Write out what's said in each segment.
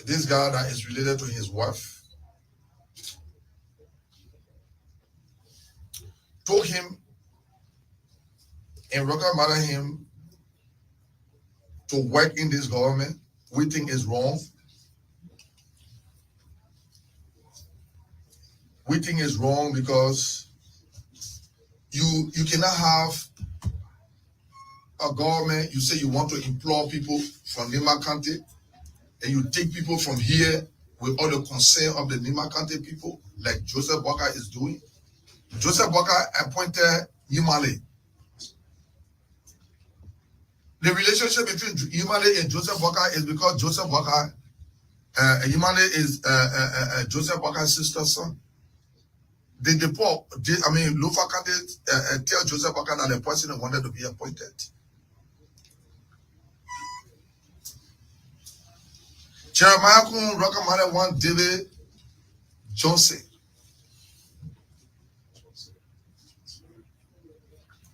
this guy that is related to his wife told him and recommended him to work in this government. We think is wrong. We think is wrong because you cannot have a government. You say you want to employ people from Nima County, and you take people from here with all the concern of the Nima County people, like Joseph Walker is doing. Joseph Walker appointed Yimale. The relationship between Yimale and Joseph Walker is because Joseph Walker, Yimale is Joseph Walker's sister's son. They deport. Lofa County tell Joseph Walker that the person wanted to be appointed. Jeremiah Kun recommended one David Johnson.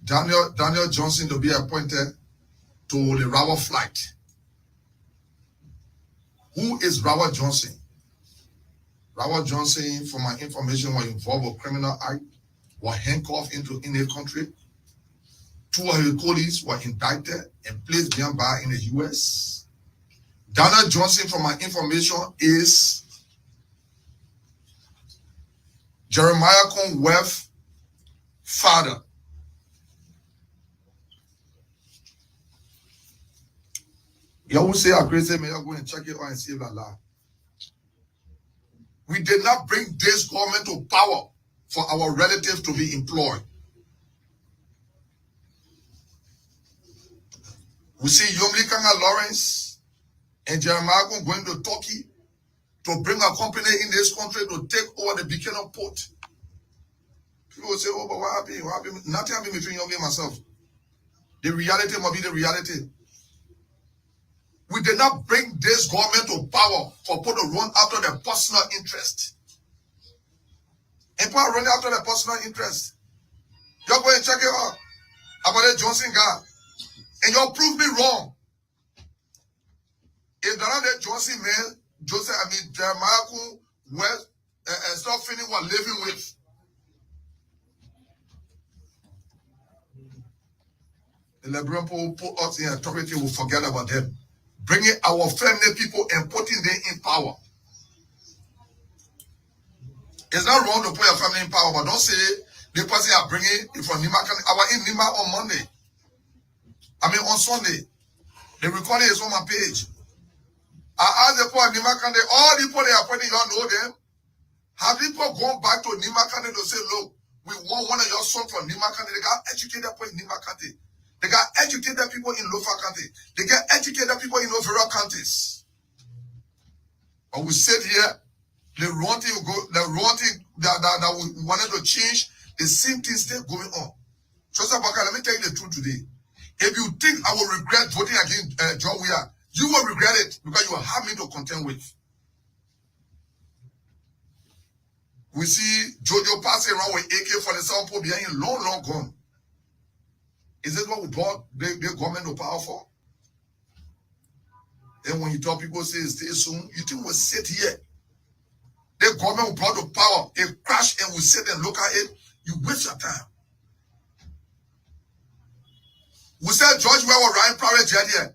Daniel Johnson to be appointed to the Rawa flight. Who is Rawa Johnson? Rawa Johnson, for my information, was involved with criminal act, was handcuffed into in a country. 2 of his colleagues were indicted and placed behind bar in the US. Daniel Johnson, for my information, is Jeremiah Kun West father. You will say I'm crazy, may I go and check it out and see that lie. We did not bring this government to power for our relatives to be employed. We see Yomli Kanga Lawrence and Jeremiah going to Turkey to bring a company in this country to take over the Buchanan port. People will say, oh, but what happened? What happened? Nothing happened between Yomli and myself. The reality must be the reality. We did not bring this government to power for people to run after their personal interest. And people are running after their personal interest. You're going to check it out about the Johnson guy. And you'll prove me wrong. If that Johnson man, Jeremiah Kun West, stop feeling what living with. The Liberian people put us in authority, will forget about them. Bringing our family people and putting them in power. It's not wrong to put your family in power, but don't say the person you are bringing it from Nima. I was in Nima on Monday. On Sunday. The recording is on my page. I asked the people at Nima County, all the people they are putting, y'all know them. Have people gone back to Nima County to say, look, we want one of your sons from Nima County. They got educated people in Nima County. They got educated people in Lofa County. They got educated people in overall counties. But we sit here, the wrong thing that we wanted to change, the same thing still going on. Joseph Walker, let me tell you the truth today. If you think I will regret voting against John Weah, you will regret it because you will have me to contend with. We see Jojo passing around with AK-47 behind him, long gone. Is this what we brought the government to power for? Then when you tell people say stay soon, you think we'll sit here. The government will brought to power, it crash and we sit and look at it, you waste your time. We said George Weah was Ryan private jet here.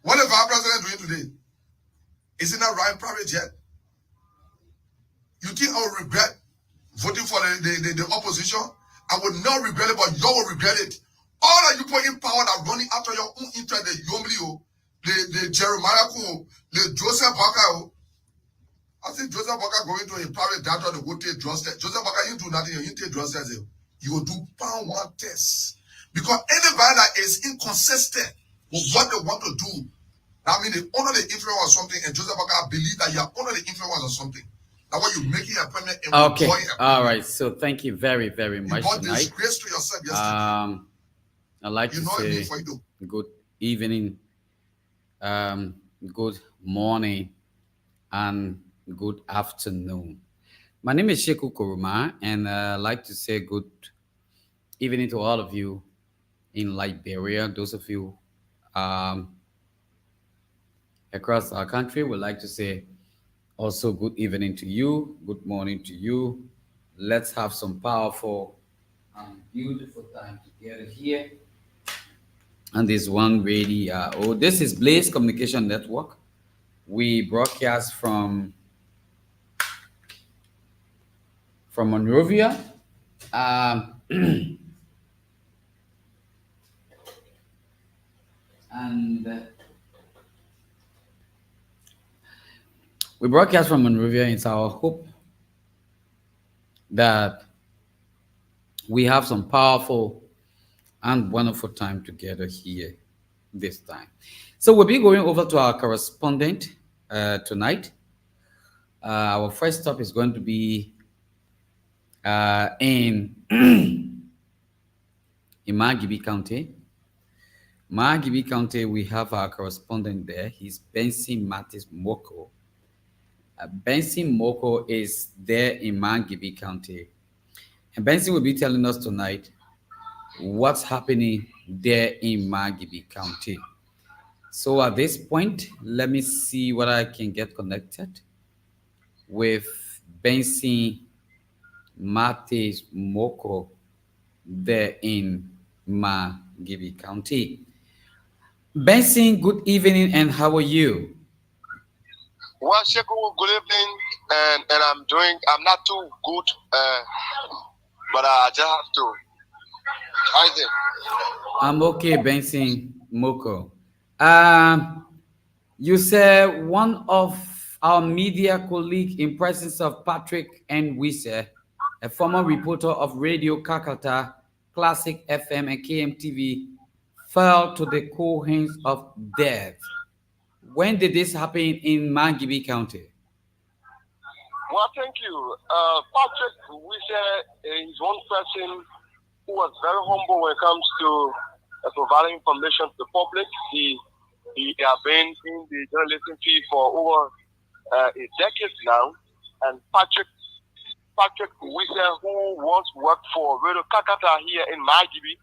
What is our president doing today? Is it not Ryan private jet? You think I will regret voting for the opposition? I would not regret it, but you will regret it. All that you put in power that running after your own interest, the Yomli, the Jeremiah Kun, the Joseph Walker. I think Joseph Walker going to a private doctor to go take drugs test. Joseph Walker, you do nothing, you take drugs test. You will do pound one test. Because anybody that is inconsistent with what they want to do, that means they honor the influence or something, and Joseph Walker believe that you are under the influence or something. That's why you're making an appointment and okay. All right. So thank you very, very much. You brought disgrace to yourself yesterday. I'd like to say good evening, good morning, and good afternoon. My name is Sheku Kuruma, and I'd like to say good evening to all of you in Liberia, those of you um, across our country. We'd like to say also good evening to you, good morning to you. Let's have some powerful and beautiful time together here. And this one radio. Oh, this is Blaze Communication Network. We broadcast from Monrovia. Um, and we broadcast from Monrovia. It's our hope that we have some powerful and wonderful time together here this time. So we'll be going over to our correspondent tonight. Our first stop is going to be in in Margibi County. Margibi County, we have our correspondent there. He's Benson Mattis Moko. Benson Moko is there in Margibi County. And Benson will be telling us tonight what's happening there in Margibi County. So at this point, let me see what I can get connected with Benson Mattis Moko there in Margibi County. Benson, good evening, and how are you? Well, Sheku, good evening, and I'm not too good, but I just have to. How is it? I'm okay, Benson Moko. You said one of our media colleague in presence of Patrick N. Wise, a former reporter of Radio Kakata, Classic FM, and KMTV, fell to the cold hands of death. When did this happen in Margibi County? Well, thank you. Patrick Wise is one person who was very humble when it comes to providing information to the public. He has been in the journalism field for over a decade now, and Patrick Wise, who once worked for Radio Kakata here in Margibi,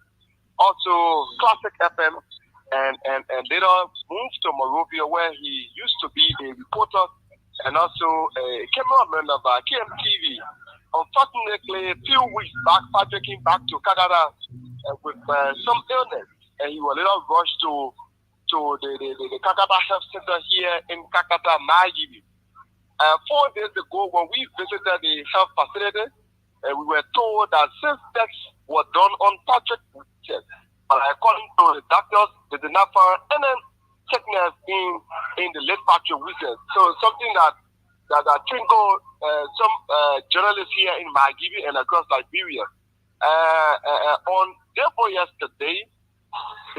also Classic FM, and later moved to Monrovia, where he used to be a reporter and also a cameraman of KMTV. Unfortunately, a few weeks back, Patrick came back to Canada with some illness, and he was later rushed to the Kakata Health Center here in Kakata, Margibi. 4 days ago, when we visited the health facility, we were told that 6 tests were done on Patrick Wise, but according to the doctors, they did not find any sickness in the late Patrick Wise. So something that triggered some journalists here in Margibi and across Liberia. On day before yesterday,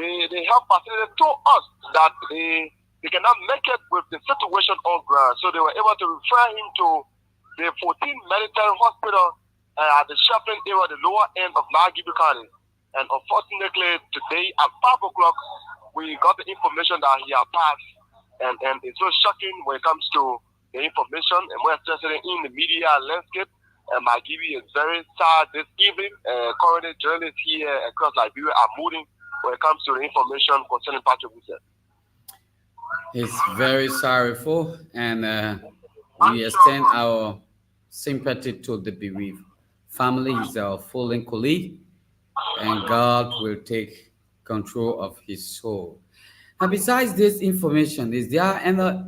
the health facility told us that they cannot make it with the situation on ground. So they were able to refer him to the 14th Military Hospital at the Shefflin area, the lower end of Margibi County. And unfortunately, today at 5 o'clock, we got the information that he had passed. And it's so shocking when it comes to the information, and we're especially in the media landscape. And Margibi is very sad this evening. Currently, journalists here across Liberia are moving when it comes to the information concerning Patrick Wise. It's very sorrowful, and we extend our sympathy to the bereaved family. He's our fallen colleague, and God will take control of his soul. And besides this information, is there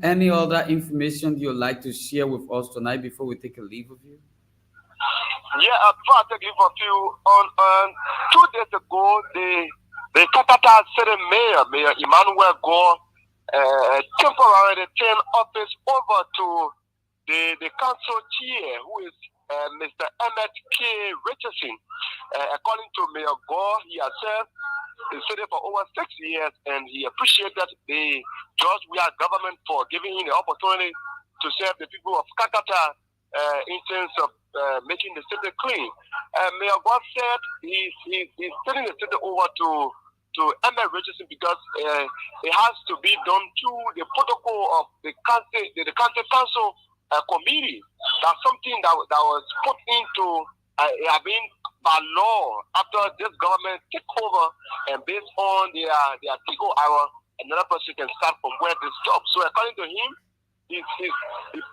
any other information you'd like to share with us tonight before we take a leave of you? Yeah, before I take a leave of you, on 2 days ago, the Kakata City Mayor Emmanuel Gore, temporarily turned office over to the council chair, who is Mr. Emmett K. Richardson. According to Mayor Gore, he has served the city for over 6 years, and he appreciated the George Weah government for giving him the opportunity to serve the people of Kakata in terms of making the city clean. Mayor Gore said he's turning the city over to Emmett Richardson because it has to be done through the protocol of the council committee. That's something that was put into being by law after this government took over, and based on their takeover another person can start from where this job. So according to him, he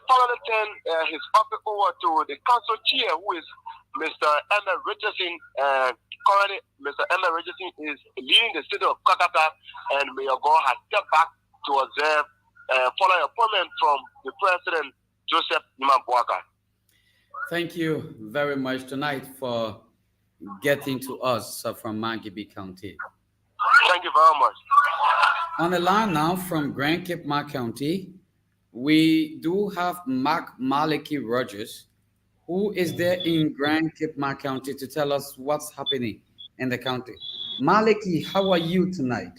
finally turned his office over to the council chair, who is Mr. Emma Richardson. Currently, Mr. Emma Richardson is leading the city of Kakata, and Mayor Gore has stepped back to observe following appointment from the President Joseph Nimambuaka. Thank you very much tonight for getting to us from Mangibi County. Thank you very much. On the line now from Grand Cape Mar County, we do have Mark Maliki Rogers, who is there in Grand Cape Mar County to tell us what's happening in the county. Maliki, how are you tonight?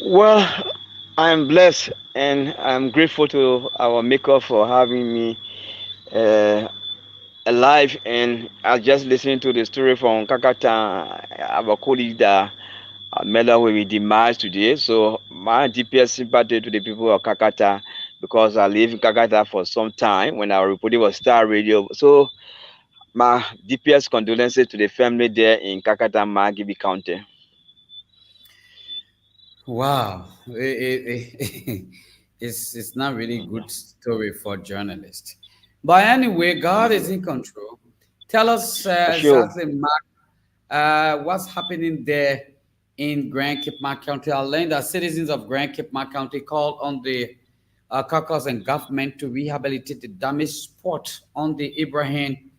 Well, I'm blessed and I'm grateful to our Maker for having me uh, alive. And I just listened to the story from Kakata, our colleague that Mela will be demised today. So my deepest sympathy to the people of Kakata because I live in Kakata for some time when our reporting was Star Radio. So my deepest condolences to the family there in Kakata, Magibi County. Wow, it's not really good story for journalists. But anyway, God is in control. Tell us For sure. exactly, Mark, what's happening there in Grand Cape Mar County. I learned that citizens of Grand Cape Mar County called on the caucus and government to rehabilitate the damaged spot on the Ibrahim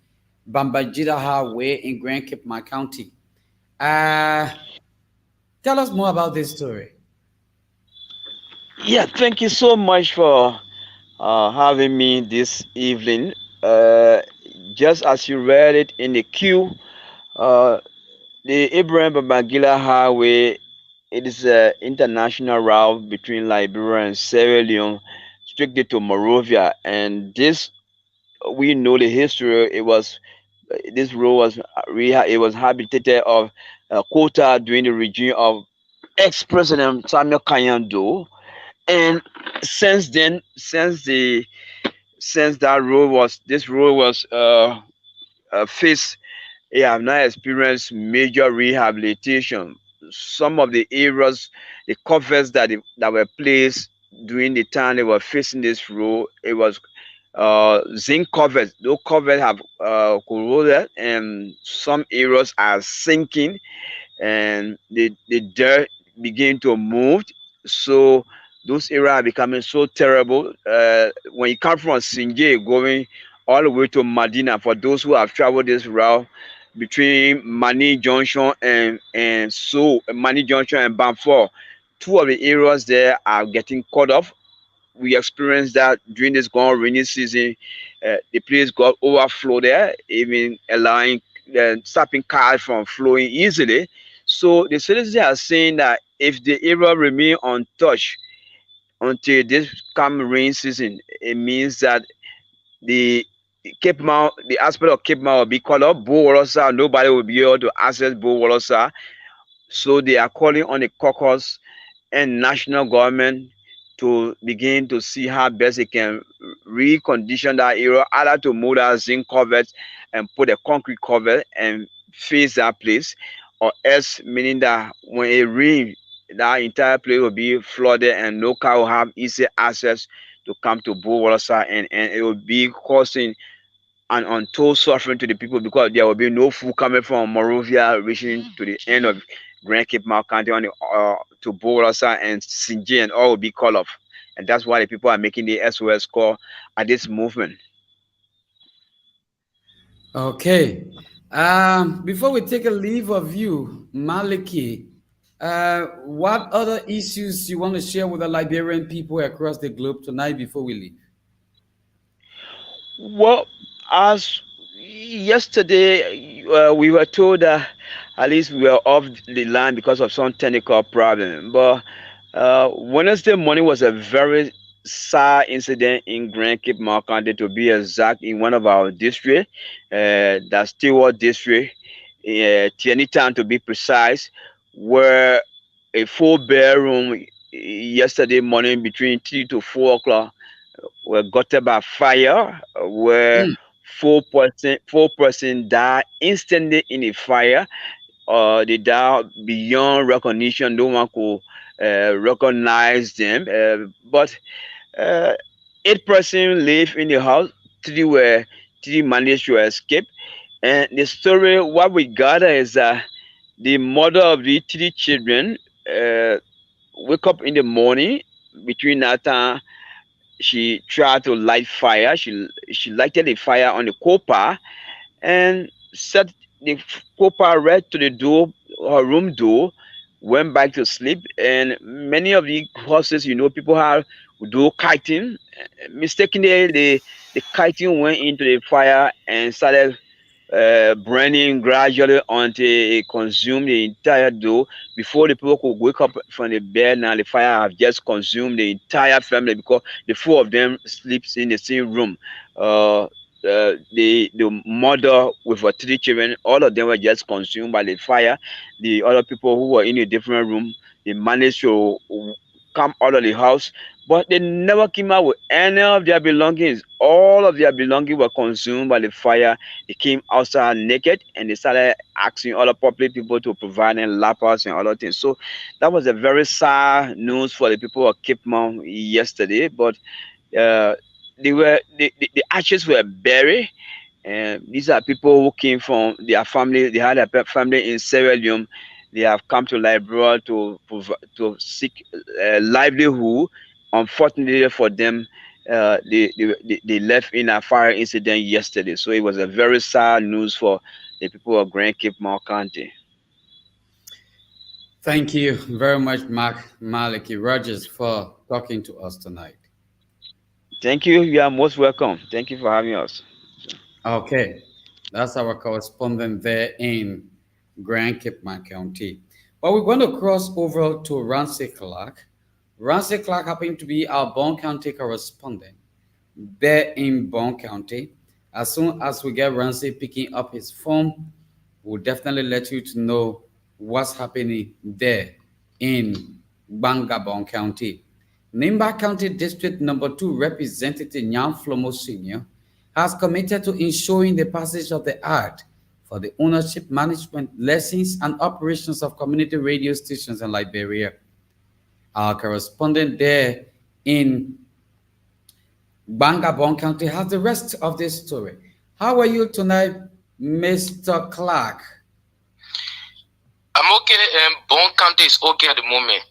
Bambajida Highway in Grand Cape Mar County. Uh, Tell us more about this story. Yeah, thank you so much for having me this evening. Uh, just as you read it in the queue, uh, the Ibrahim Babangida Highway, it is an international route between Liberia and Sierra Leone, strictly to Monrovia. And this, we know the history. It was this road was it was habitated of quota during the regime of ex-president Samuel Kanyando. And since then, since that road was this road was faced, it have now experienced major rehabilitation. Some of the areas, the covers that were placed during the time they were facing this road, it was zinc covers. Those covers have corroded, and some areas are sinking, and the dirt begin to move. So those areas are becoming so terrible. When you come from Sinje going all the way to Medina, for those who have traveled this route between Mani Junction and so Mani Junction and Banfor, two of the areas there are getting cut off. We experienced that during this gone rainy season. The place got overflowed there, even allowing stopping cars from flowing easily. So the citizens are saying that if the area remain untouched until this come rain season, it means that the Cape Mount, the aspect of Cape Mount will be called up. Bo nobody will be able to access Bo. So they are calling on the caucus and national government to begin to see how best they can recondition that area, either to move that zinc cover and put a concrete cover and face that place, or else meaning that when it rains, that entire place will be flooded and no car will have easy access to come to Buwalasa, and it will be causing an untold suffering to the people because there will be no food coming from Monrovia reaching to the end of Grand Cape Mount County on the, to Buwalasa and Sinji, and all will be called off. And that's why the people are making the SOS call at this movement. Okay. Before we take a leave of you, Maliki, what other issues you want to share with the Liberian people across the globe tonight before we leave? Well, as yesterday, we were told that at least we were off the line because of some technical problem. But Wednesday morning was a very sad incident in Grand Cape Mount County, to be exact, in one of our districts, that's Stewart district, Tierney Town to be precise, where a full bedroom yesterday morning between 3 to 4 o'clock were gutted by fire, where Mm. four person died instantly in the fire. They died beyond recognition. No one could recognize them. But uh, 8 person live in the house. Three managed to escape. And the story, what we gather is that the mother of the 3 children uh, wake up in the morning. Between that time, she tried to light fire. She lighted the fire on the copper and set the copper right to the door, her room door, went back to sleep. And many of the horses, people have do kiting. Mistakenly, the kiting went into the fire and started burning gradually until it consumed the entire dough. Before the people could wake up from the bed, now the fire have just consumed the entire family because the four of them sleeps in the same room. The mother with her 3 children, all of them were just consumed by the fire. The other people who were in a different room, they managed to come out of the house, but they never came out with any of their belongings. All of their belongings were consumed by the fire. They came outside naked and they started asking other public people to provide them lappers and other things. So that was a very sad news for the people of Cape Mount yesterday. But uh, the ashes were buried. And these are people who came from their family. They had a family in Sierra Leone. They have come to Liberia to seek livelihood. Unfortunately for them, they left in a fire incident yesterday. So it was a very sad news for the people of Grand Cape Mount County. Thank you very much, Mark Maliki Rogers, for talking to us tonight. Thank you. You are most welcome. Thank you for having us. Okay, that's our correspondent there in Grand Cape Mount County. But we're going to cross over to Ramsey Clark. Ramsey Clark happened to be our Bond County correspondent there in Bond County. As soon as we get Ramsey picking up his phone, we'll definitely let you to know what's happening there in Bangabon County. Nimba County District Number 2 Representative Nyan Flomo Sr. has committed to ensuring the passage of the Act for the ownership, management, lessons, and operations of community radio stations in Liberia. Our correspondent there in Bangabon County has the rest of this story. How are you tonight, Mr. Clark? I'm okay. Bon County is okay at the moment.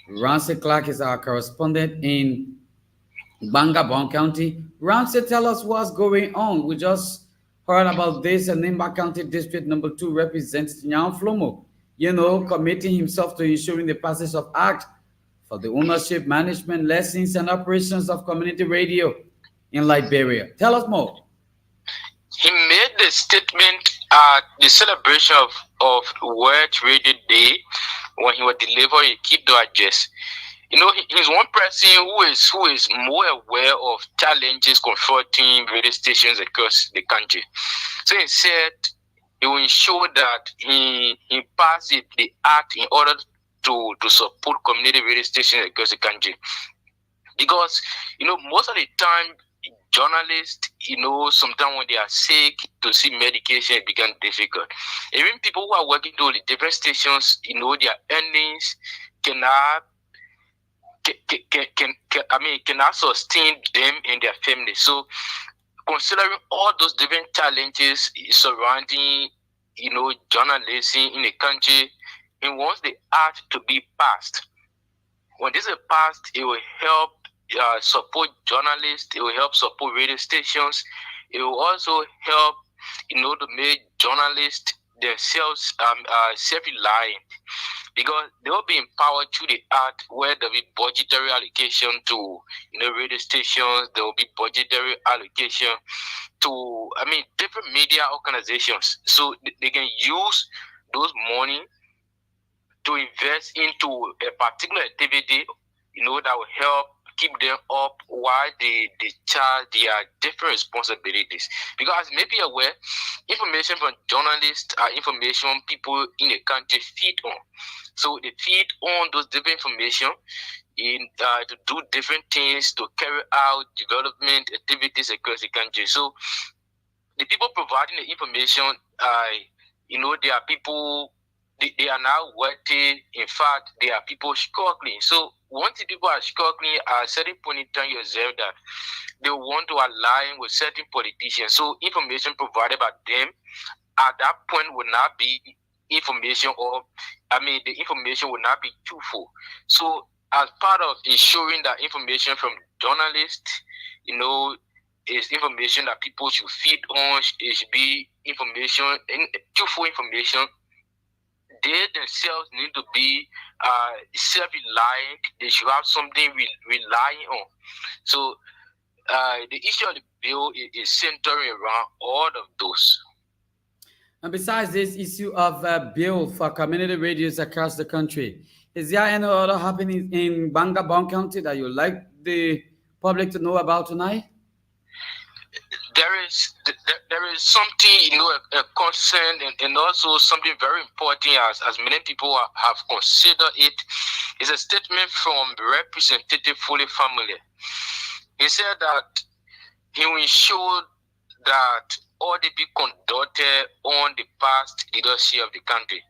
Ramsey Clark is our correspondent in Bangabon County. Ramsey, tell us what's going on. We just heard about this, and Nimba County District Number 2 Representative Nyan Flomo, committing himself to ensuring the passage of Act for the ownership, management, lessons, and operations of community radio in Liberia. Tell us more. He made the statement at the celebration of World Radio Day when he was delivering a keynote address. He's one person who is more aware of challenges confronting radio stations across the country. So he said he will ensure that he passes the act in order to support community radio stations across the country. Because, most of the time, journalists, sometimes when they are sick, to see medication, it becomes difficult. Even people who are working to the different stations, their earnings cannot sustain them and their family. So, considering all those different challenges surrounding, journalism in the country, he wants the act to be passed. When this is passed, it will help support journalists. It will help support radio stations. It will also help, to make journalists themselves self-reliant, because they will be empowered through the act where there will be budgetary allocation to radio stations. There will be budgetary allocation to different media organizations, so they can use those money to invest into a particular activity, that will help keep them up while they charge their different responsibilities. Because maybe aware, information from journalists are information people in the country feed on. So they feed on those different information to do different things, to carry out development activities across the country. So the people providing the information, they are people they are now working. In fact, there are people struggling. So once the people are struggling, at a certain point in time, you observe that they want to align with certain politicians. So information provided by them at that point will not be information, or the information will not be truthful. So as part of ensuring that information from journalists, is information that people should feed on, it should be information, truthful information. They themselves need to be self-reliant. They should have something relying on. So the issue of the bill is centering around all of those. And besides this issue of bill for community radios across the country, is there any other happening in Bangabong County that you'd like the public to know about tonight? There is something, a concern, and also something very important, as many people have considered it, is a statement from Representative Foley family. He said that he will ensure that all the be conducted on the past leadership of the country,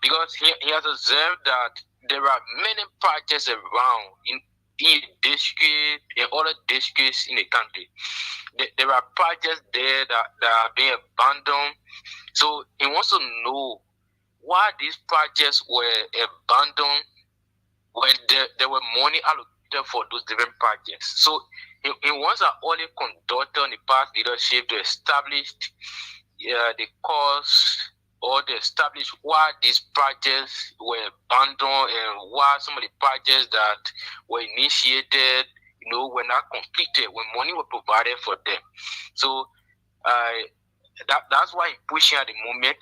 because he has observed that there are many projects around in district, in other districts in the country. There are projects there that are being abandoned. So he wants to know why these projects were abandoned when there were money allocated for those different projects. So he wants an early conductor on the past leadership to establish the cause, or to establish why these projects were abandoned and why some of the projects that were initiated, were not completed when money was provided for them. So that's why I'm pushing at the moment.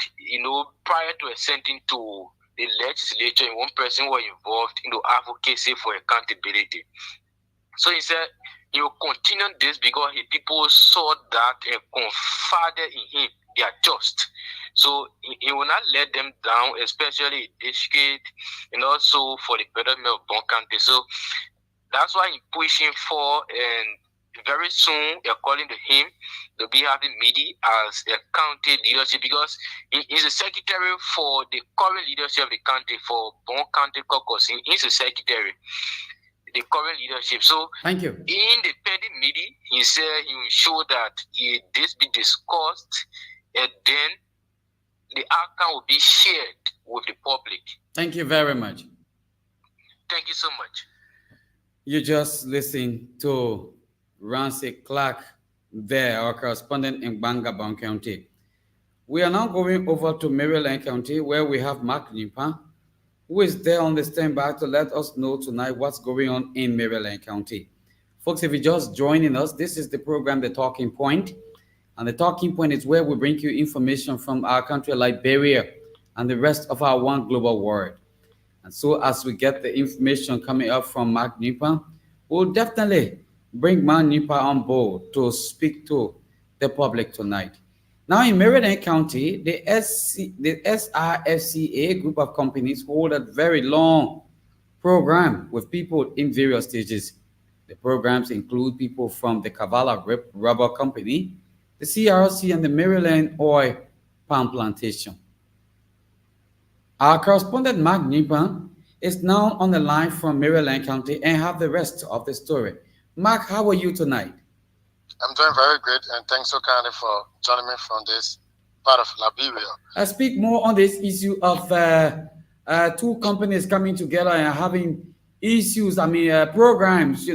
Prior to ascending to the legislature, one person was involved in the advocacy for accountability. So he said he will continue this because people saw that and confided in him. They are just. So he will not let them down, especially in district and also for the betterment of Bon County. So that's why he's pushing for, and very soon, according to him, they'll be having meeting as a county leadership, because he's the secretary for the current leadership of the country for Bon County Caucus. He's the secretary, the current leadership. So thank you. In the pending meeting, he said he will ensure that this be discussed, and then the outcome will be shared with the public. Thank you very much. Thank you so much. You just listened to Ramsey Clark there, our correspondent in Bangabong County. We are now going over to Maryland County, where we have Mark Nimpa, who is there on the standby to let us know tonight what's going on in Maryland County. Folks, if you're just joining us, this is the program, The Talking Point. And The Talking Point is where we bring you information from our country, Liberia, and the rest of our one global world. And so as we get the information coming up from Mark Nimpa, we'll definitely bring Mark Nimpa on board to speak to the public tonight. Now in Maryland County, the SRFCA group of companies hold a very long program with people in various stages. The programs include people from the Kavala Rubber Company, the CRC, and the Maryland Oil Palm Plantation. Our correspondent Mark Nimpa is now on the line from Maryland County and have the rest of the story. Mark, how are you tonight? I'm doing very good, and thanks so kindly for joining me from this part of Liberia. I speak more on this issue of two companies coming together and having issues, programs,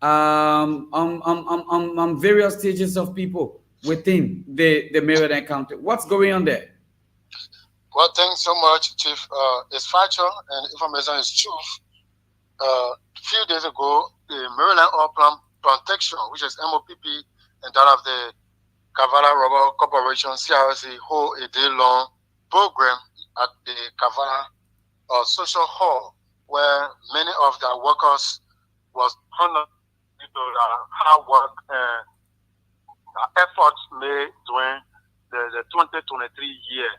on various stages of people within the Maryland County. What's going on there? Well, thanks so much, Chief. It's factual and information is truth. A few days ago, the Maryland Oil Palm Plantation, which is MOPP, and that of the Kavala Rubber Corporation, CRC, hold a day-long program at the Kavala Social Hall, where many of their workers was honored due to their hard work and efforts made during the 2023 year.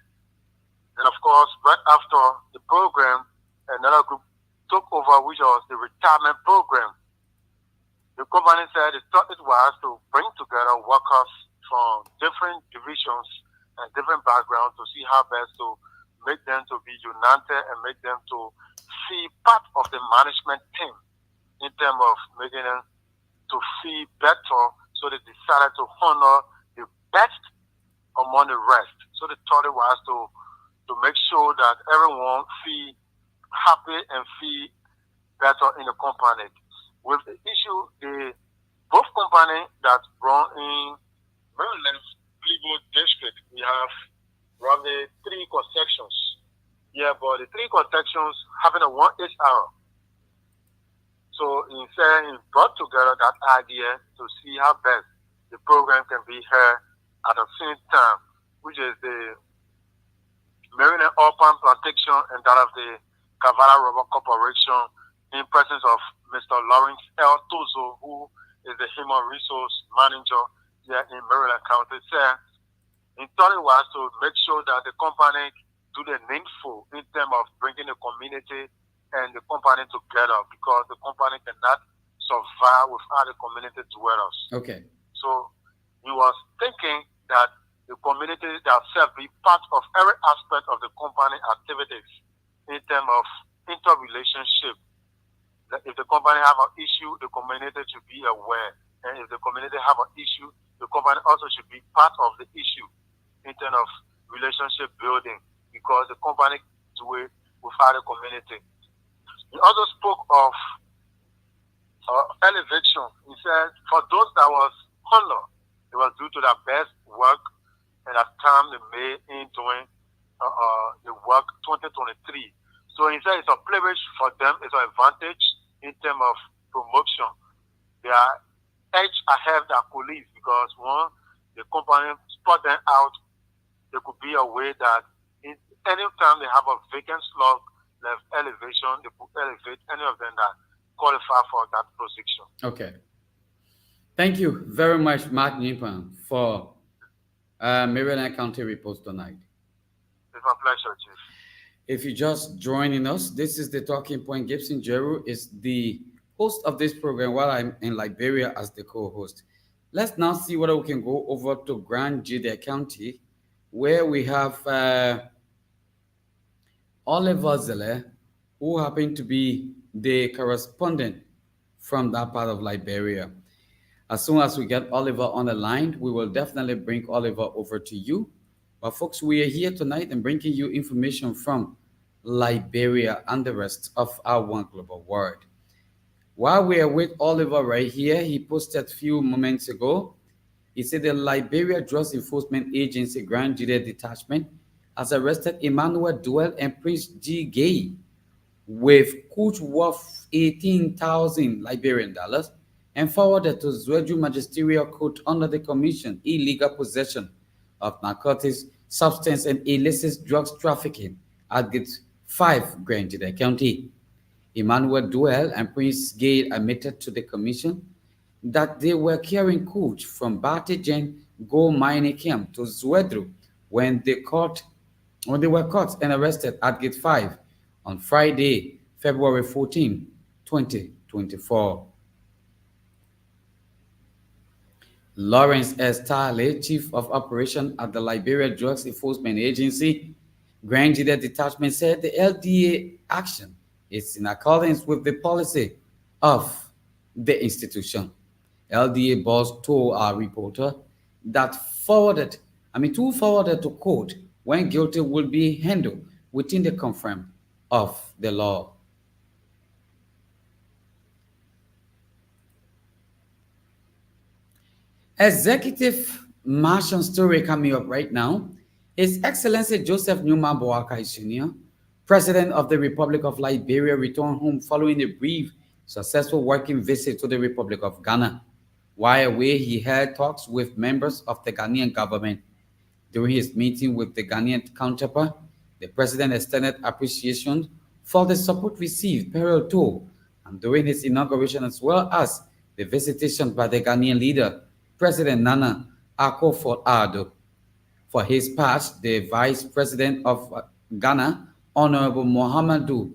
And of course, right after the program, another group took over, which was the retirement program. The company said it thought it was to bring together workers from different divisions and different backgrounds to see how best to make them to be united and make them to see part of the management team in terms of making them to feel better. So they decided to honor the best among the rest. So the thought was to make sure that everyone feel happy and feel better in the company. With the issue, both companies that run in Maryland, Cleveland district, we have roughly 3 sections. Yeah, but the 3 sections having a 1 HR. So instead, he brought together that idea to see how best the program can be here at the same time, which is the Maryland Oil Palm Plantation and that of the Cavala Rubber Corporation in presence of Mr. Lawrence L. Tozo, who is the Human Resource Manager here in Maryland County. So, in thought it was to make sure that the company do the needful in terms of bringing the community and the company together, because the company cannot survive without the community dwellers. Okay. So he was thinking that the community themselves be part of every aspect of the company activities in terms of interrelationship. That if the company have an issue, the community should be aware. And if the community have an issue, the company also should be part of the issue in terms of relationship building, because the company do it without the community. He also spoke of elevation. He said, for those that was honor, it was due to their best work and that time they made in doing the work 2023. So he said it's a privilege for them, it's an advantage in terms of promotion. They are edge ahead of their colleagues, because one, the company spot them out. There could be a way that anytime they have a vacant slot, left elevation, they could elevate any of them that qualify for that position. Okay. Thank you very much, Mark Nimpan, for Maryland County Report tonight. It's my pleasure, Chief. If you're just joining us, this is the Talking Point. Gibson Jeru is the host of this program while I'm in Liberia as the co-host. Let's now see whether we can go over to Grand Judea County, where we have Oliver Zelle, who happened to be the correspondent from that part of Liberia. As soon as we get Oliver on the line, we will definitely bring Oliver over to you. But folks, we are here tonight and bringing you information from Liberia and the rest of our One Global World. While we are with Oliver right here, he posted a few moments ago. He said the Liberia Drugs Enforcement Agency Grand Judea Detachment has arrested Emmanuel Duell and Prince G. Gay with goods worth 18,000 Liberian dollars and forwarded to Zwedru Magisterial Court under the Commission Illegal Possession of Narcotics, Substance and Illicit Drugs Trafficking at Gate 5, Grand Judea County. Emmanuel Duell and Prince Gay admitted to the Commission that they were carrying goods from Batigen Gold Mining Camp to Zwedru when they were caught and arrested at Gate 5 on Friday, February 14, 2024. Lawrence S. Tarley, Chief of Operation at the Liberia Drugs Enforcement Agency, Grand Judea Detachment, said the LDA action is in accordance with the policy of the institution. LDA boss told our reporter that forwarded to court when guilty will be handled within the confines of the law. Executive Martian story coming up right now. His Excellency Joseph Newman Boakai Sr., President of the Republic of Liberia, returned home following a brief, successful working visit to the Republic of Ghana. While away, he held talks with members of the Ghanaian government. During his meeting with the Ghanaian counterpart, the President extended appreciation for the support received per tour and during his inauguration, as well as the visitation by the Ghanaian leader, President Nana Akufo-Addo. For his part, the Vice President of Ghana, Honorable Muhammadu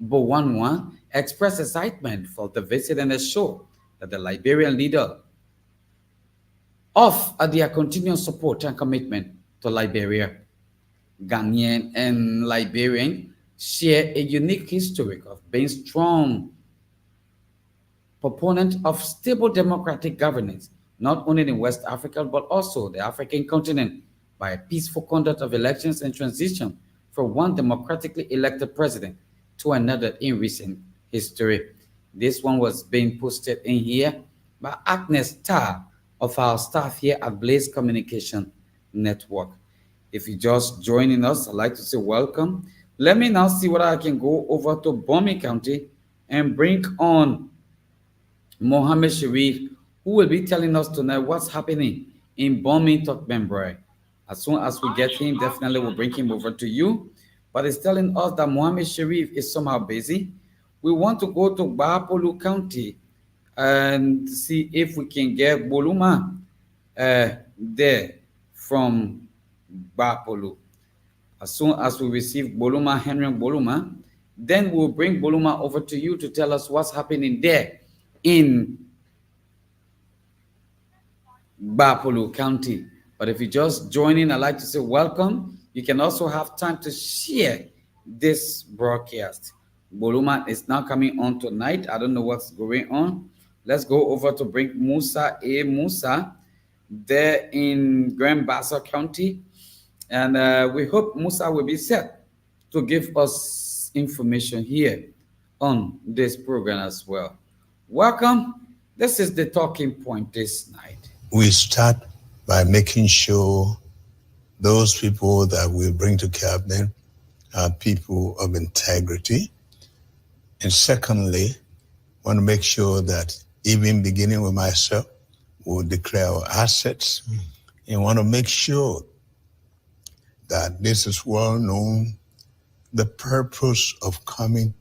Bowanwa, expressed excitement for the visit and assured that the Liberian leader of their continued support and commitment to Liberia. Ghanaian, and Liberian share a unique history of being strong proponent of stable democratic governance, not only in West Africa but also the African continent, by a peaceful conduct of elections and transition from one democratically elected president to another in recent history. This one was being posted in here by Agnes Tarr of our staff here at Blaze Communication Network. If you're just joining us, I'd like to say welcome. Let me now see whether I can go over to Bomi County and bring on Mohammed Sharif, who will be telling us tonight what's happening in Bomi Tokbembrai. As soon as we get him, definitely we'll bring him over to you. But it's telling us that Mohammed Sharif is somehow busy. We want to go to Bapolu County and see if we can get Boluma there from Bapolu. As soon as we receive Boluma, Henry Boluma, then we'll bring Boluma over to you to tell us what's happening there in Bapolu County. But if you're just joining, I'd like to say welcome. You can also have time to share this broadcast. Boluma is now coming on tonight. I don't know what's going on. Let's go over to bring Musa A. Musa there in Grand Bassa County. And we hope Musa will be set to give us information here on this program as well. Welcome. This is the talking point this night. We start by making sure those people that we bring to cabinet are people of integrity. And secondly, want to make sure that even beginning with myself, we'll declare our assets and want to make sure that this is well known, the purpose of coming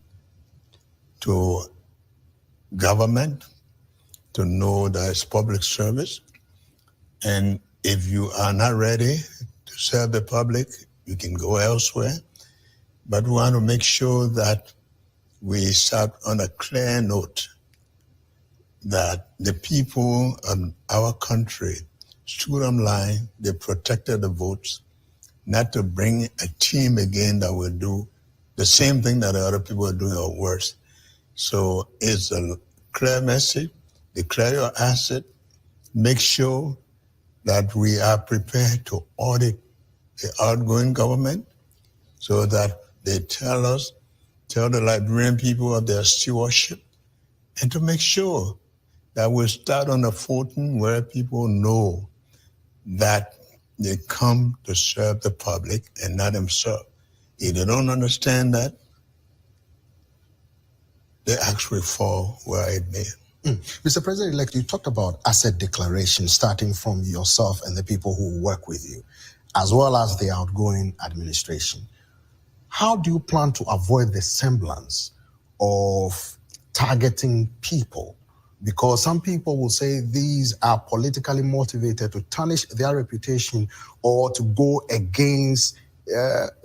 to government, to know that it's public service. And if you are not ready to serve the public, you can go elsewhere. But we want to make sure that we start on a clear note that the people of our country stood on line, they protected the votes, not to bring a team again that will do the same thing that the other people are doing or worse. So it's a clear message, declare your asset, make sure that we are prepared to audit the outgoing government so that they tell the Liberian people of their stewardship, and to make sure that we start on a footing where people know that they come to serve the public and not themselves. If they don't understand that, they actually fall where it may. Mr. President-elect, you talked about asset declaration starting from yourself and the people who work with you, as well as the outgoing administration. How do you plan to avoid the semblance of targeting people? Because some people will say these are politically motivated to tarnish their reputation or to go against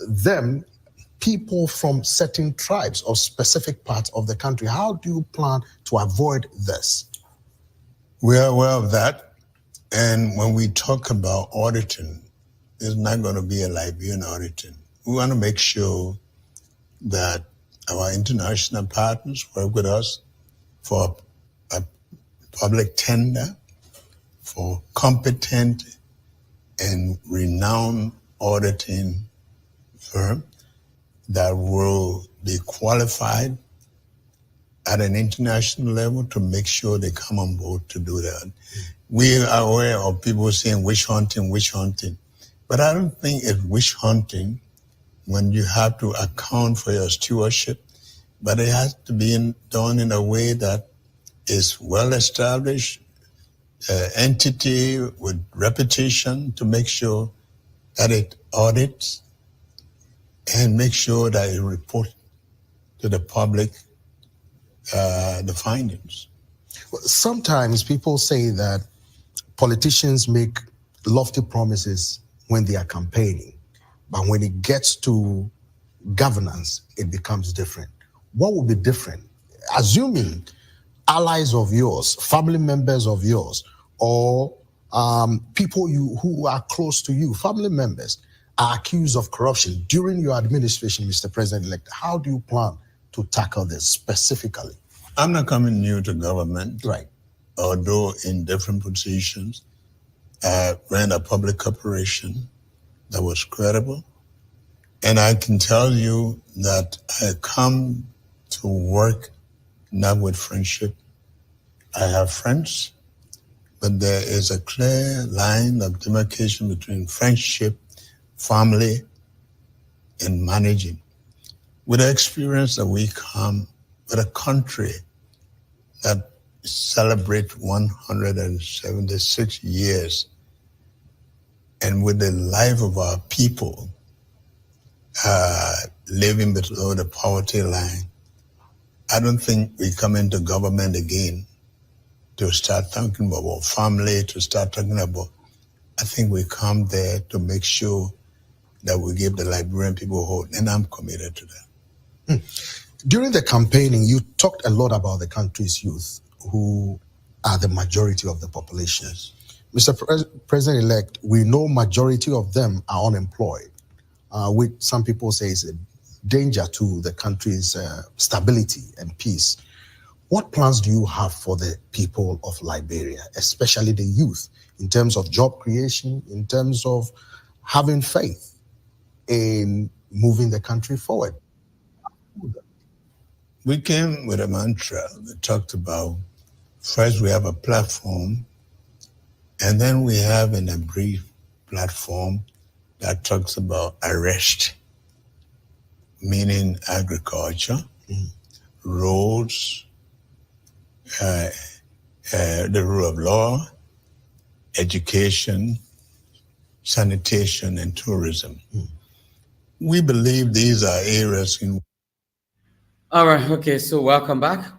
them, people from certain tribes or specific parts of the country. How do you plan to avoid this? We are aware of that. And when we talk about auditing, it's not going to be a Liberian auditing. We want to make sure that our international partners work with us for a public tender, for competent and renowned auditing firm that will be qualified at an international level to make sure they come on board to do that. We are aware of people saying witch hunting, but I don't think it's witch hunting when you have to account for your stewardship, but it has to be done in a way that is well established, entity with reputation, to make sure that it audits and make sure that it reports to the public the findings. Sometimes people say that politicians make lofty promises when they are campaigning, but when it gets to governance, it becomes different. What would be different? Assuming allies of yours, family members of yours, or people who are close to you, family members, are accused of corruption during your administration, Mr. President-elect. How do you plan to tackle this specifically? I'm not coming new to government. Right. Although in different positions, I ran a public corporation that was credible. And I can tell you that I come to work not with friendship. I have friends, but there is a clear line of demarcation between friendship, family, and managing. With the experience that we come with a country that celebrates 176 years, and with the life of our people living below the poverty line, I don't think we come into government again to start talking about family, to start talking about, I think we come there to make sure that we give the Liberian people hope, and I'm committed to that. During the campaigning, you talked a lot about the country's youth, who are the majority of the population. Yes. Mr. President-elect, we know majority of them are unemployed, which some people say is a danger to the country's stability and peace. What plans do you have for the people of Liberia, especially the youth, in terms of job creation, in terms of having faith in moving the country forward? We came with a mantra that talked about, first we have a platform, and then we have in a brief platform that talks about arrest, meaning agriculture, roads, the rule of law, education, sanitation, and tourism. We believe these are areas in. All right. Okay. So welcome back,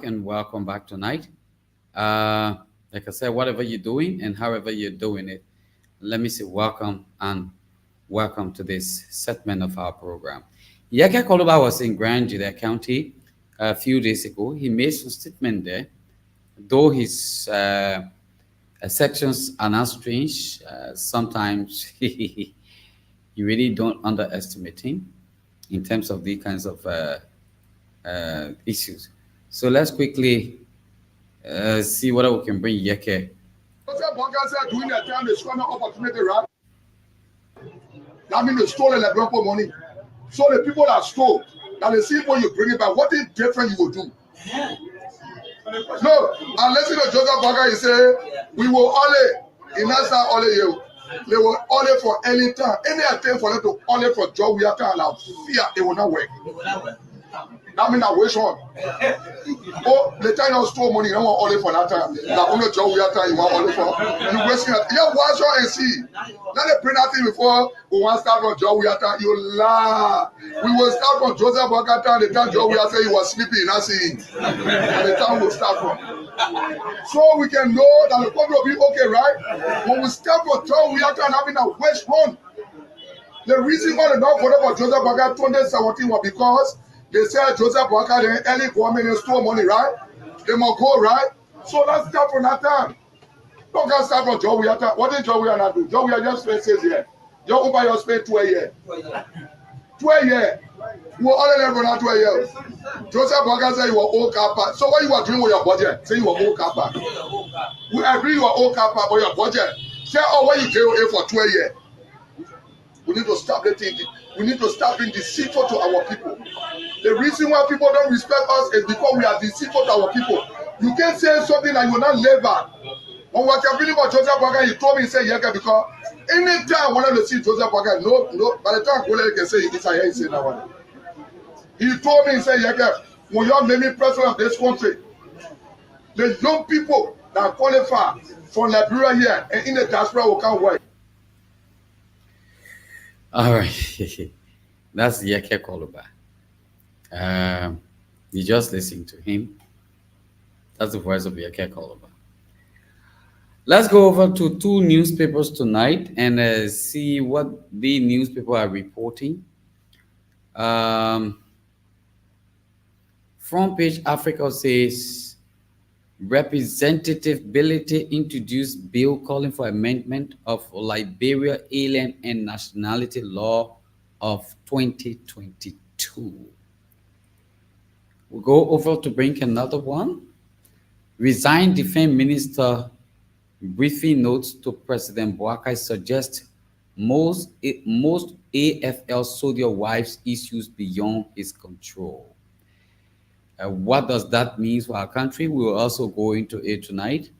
and welcome back tonight. Like I said, whatever you're doing and however you're doing it, let me say welcome and welcome to this segment of our program. Yeke Koluba was in Grand Juda County a few days ago. He made some statement there, though his sections are not strange. Sometimes you really don't underestimate him in terms of these kinds of issues. So let's quickly see what we can bring Yeke. During that time, they saw an opportunity, right? That means they stole the Lebron money. So the people that stole, that they see when you bring it back, what is different you will do? No, unless you know Joseph Baga, he say, we will only, in Nasa only you. They will only for any time, any attempt for them to only for job we have to allow fear, it will not work. That means I wish on. Oh, the time you store money, you don't want only for that time. That only job we have time, you want only for. You wasting it. Yeah, watch out and see. Let me print that thing before we want to start from job we have time. You lie. We will start from Joseph Wakata, the time job we have say he was sleeping, not seeing. And the time will start from. So we can know that the country will be okay, right? When we start from job we have time having a west run. The reason why they don't vote for Joseph Wakata 2017 was because they said Joseph Boakai, the early government store money, right? They must go, right? So let's start from that time. Don't get start from Joe Wiata. What did Joe Wiata do? Joe Wiata just spent 6 years. Joe Uber just spent 12 years. 12 years. We were all in there for 12 years. Joseph Boakai said you were old car park. So what you were doing with your budget? Say you were old car park. We agree you were old car park, but your budget. Say, oh, what you gave for 12 years? We need to stop letting it. We need to stop being deceitful to our people. The reason why people don't respect us is because we are deceitful to our people. You can't say something that you will not live at. When we were campaigning for Joseph Boakai, he told me, he said, Yeke, because anytime I wanted to see Joseph Boakai, no, by the time Kole can say it's a he said that one. He told me, he said, Yeke, when you are maybe president of this country, the young people that qualify for Liberia here and in the diaspora will come work. All right. That's Yeke Koluba. You just listen to him. That's the voice of Yeke Koluba. Let's go over to 2 newspapers tonight and see what the newspaper are reporting. Front page Africa says Representative Bility introduced bill calling for amendment of Liberia Alien and Nationality Law of 2022. We'll go over to bring another one. Resigned Defense Minister briefing notes to President Boakai suggest most AFL soldier wives issues beyond his control. What does that mean for our country? We will also go into it tonight.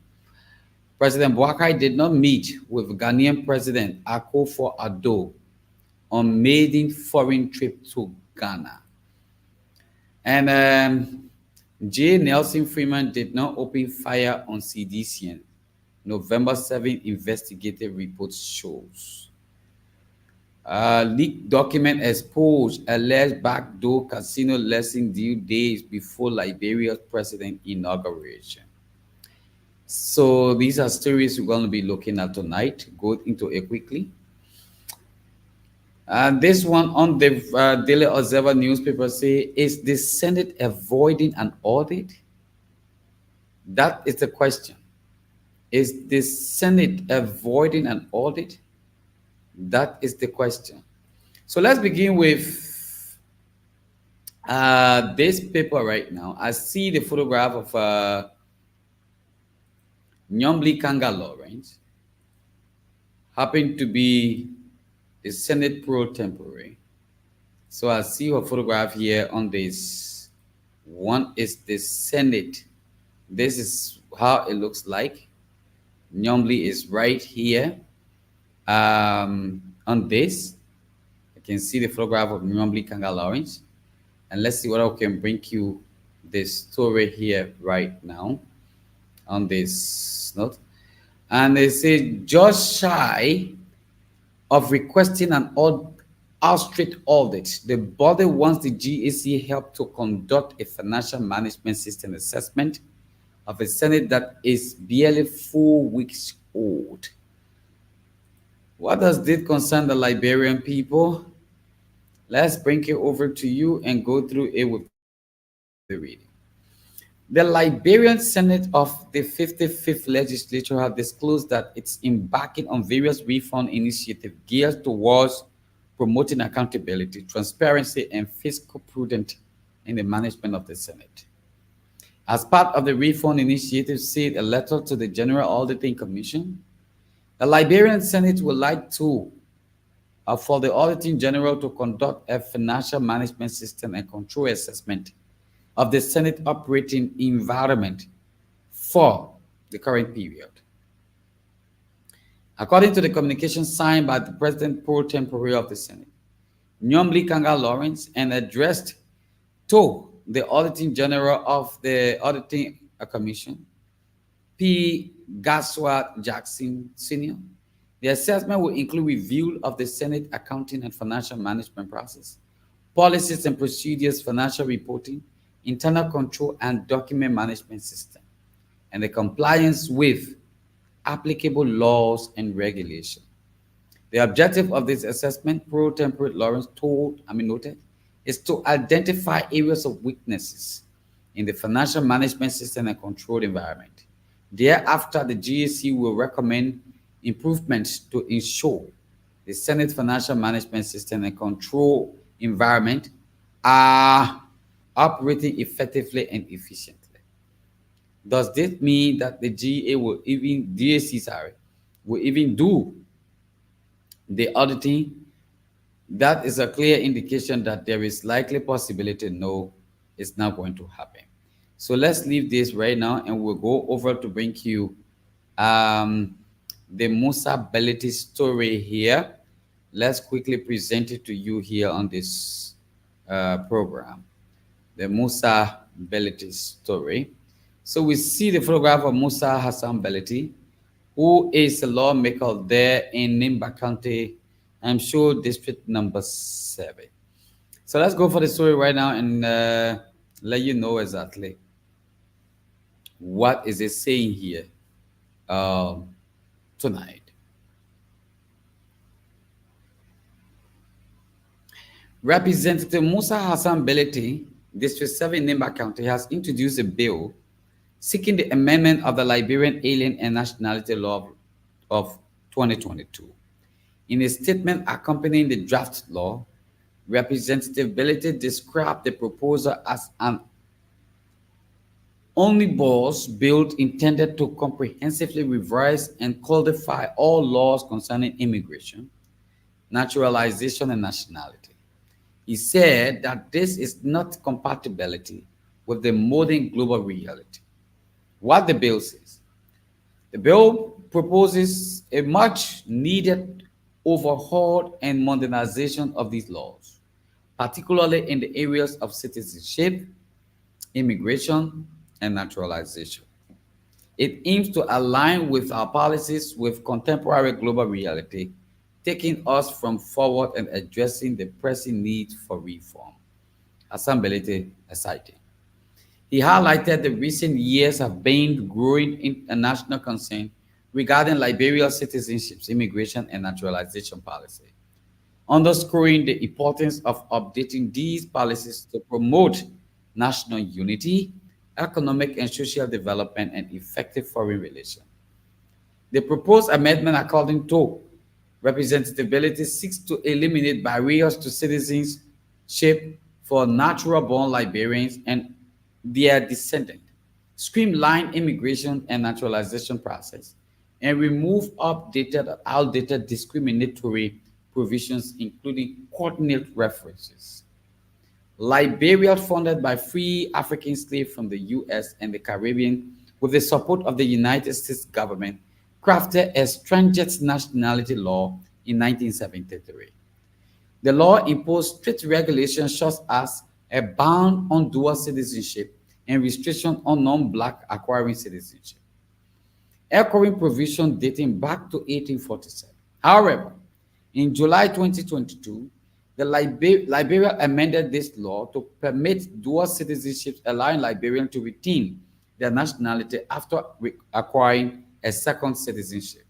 President Boakai did not meet with Ghanaian President Akufo-Addo on maiden foreign trip to Ghana. And J. Nelson Freeman did not open fire on CDCN. November 7 investigative report shows. Leaked document exposed alleged backdoor casino lesson deal days before Liberia's president inauguration. So these are stories we're going to be looking at tonight. Go into it quickly. This one on the Daily Observer newspaper say, is the Senate avoiding an audit? That is the question. Is the Senate avoiding an audit? That is the question. So let's begin with this paper right now. I see the photograph of Nyombli Kanga Lawrence, happened to be the Senate pro tempore. So I see her photograph here on this. One is the Senate. This is how it looks like. Nyombli is right here. On this, I can see the photograph of Nyombli Kanga Lawrence. And let's see what I can bring you this story here right now on this note. And they say, just shy of requesting an out-strict audit, the body wants the GAC help to conduct a financial management system assessment of a Senate that is barely 4 weeks old. What does this concern the Liberian people? Let's bring it over to you and go through it with the reading. The Liberian Senate of the 55th Legislature has disclosed that it's embarking on various reform initiatives geared towards promoting accountability, transparency, and fiscal prudence in the management of the Senate. As part of the reform initiative, said a letter to the General Auditing Commission, the Liberian Senate would like to for the Auditing General to conduct a financial management system and control assessment of the Senate operating environment for the current period. According to the communication signed by the President pro tempore of the Senate, Nyombli Kanga Lawrence, and addressed to the Auditing General of the Auditing Commission, P. Gaswa Jackson Sr., the assessment will include review of the Senate accounting and financial management process, policies and procedures, financial reporting, internal control and document management system, and the compliance with applicable laws and regulations. The objective of this assessment, pro tempore Lawrence noted, is to identify areas of weaknesses in the financial management system and control environment. Thereafter, the GAC will recommend improvements to ensure the Senate financial management system and control environment are operating effectively and efficiently. Does this mean that the GAC will even do the auditing? That is a clear indication that there is likely possibility no, it's not going to happen. So let's leave this right now and we'll go over to bring you the Musa Belity story here. Let's quickly present it to you here on this program. The Musa Belity story. So we see the photograph of Musa Hassan Belity, who is a lawmaker there in Nimba County, I'm sure district number 7. So let's go for the story right now and let you know exactly what is it saying here tonight. Representative Musa Hassan Belity, District 7 Nimba County, has introduced a bill seeking the amendment of the Liberian Alien and Nationality Law of 2022. In a statement accompanying the draft law, Representative Belete described the proposal as an omnibus bill intended to comprehensively revise and codify all laws concerning immigration, naturalization, and nationality. He said that this is not compatibility with the modern global reality. What the bill says: the bill proposes a much needed overhaul and modernization of these laws, particularly in the areas of citizenship, immigration, and naturalization. It aims to align with our policies with contemporary global reality, taking us from forward and addressing the pressing need for reform. Hassan Belete cited. He highlighted the recent years have been growing international concern regarding Liberia's citizenship, immigration, and naturalization policy, underscoring the importance of updating these policies to promote national unity, economic and social development, and effective foreign relations. The proposed amendment, according to Representative Belete, seeks to eliminate barriers to citizenship for natural-born Liberians and their descendants, streamline immigration and naturalization process, and remove outdated discriminatory provisions, including coordinate references. Liberia, funded by free African slaves from the U.S. and the Caribbean with the support of the United States government, crafted a stringent nationality law in 1973. The law imposed strict regulations such as a ban on dual citizenship and restriction on non-Black acquiring citizenship, echoing provision dating back to 1847. However, in July 2022, the Liberia amended this law to permit dual citizenship, allowing Liberians to retain their nationality after acquiring a second citizenship.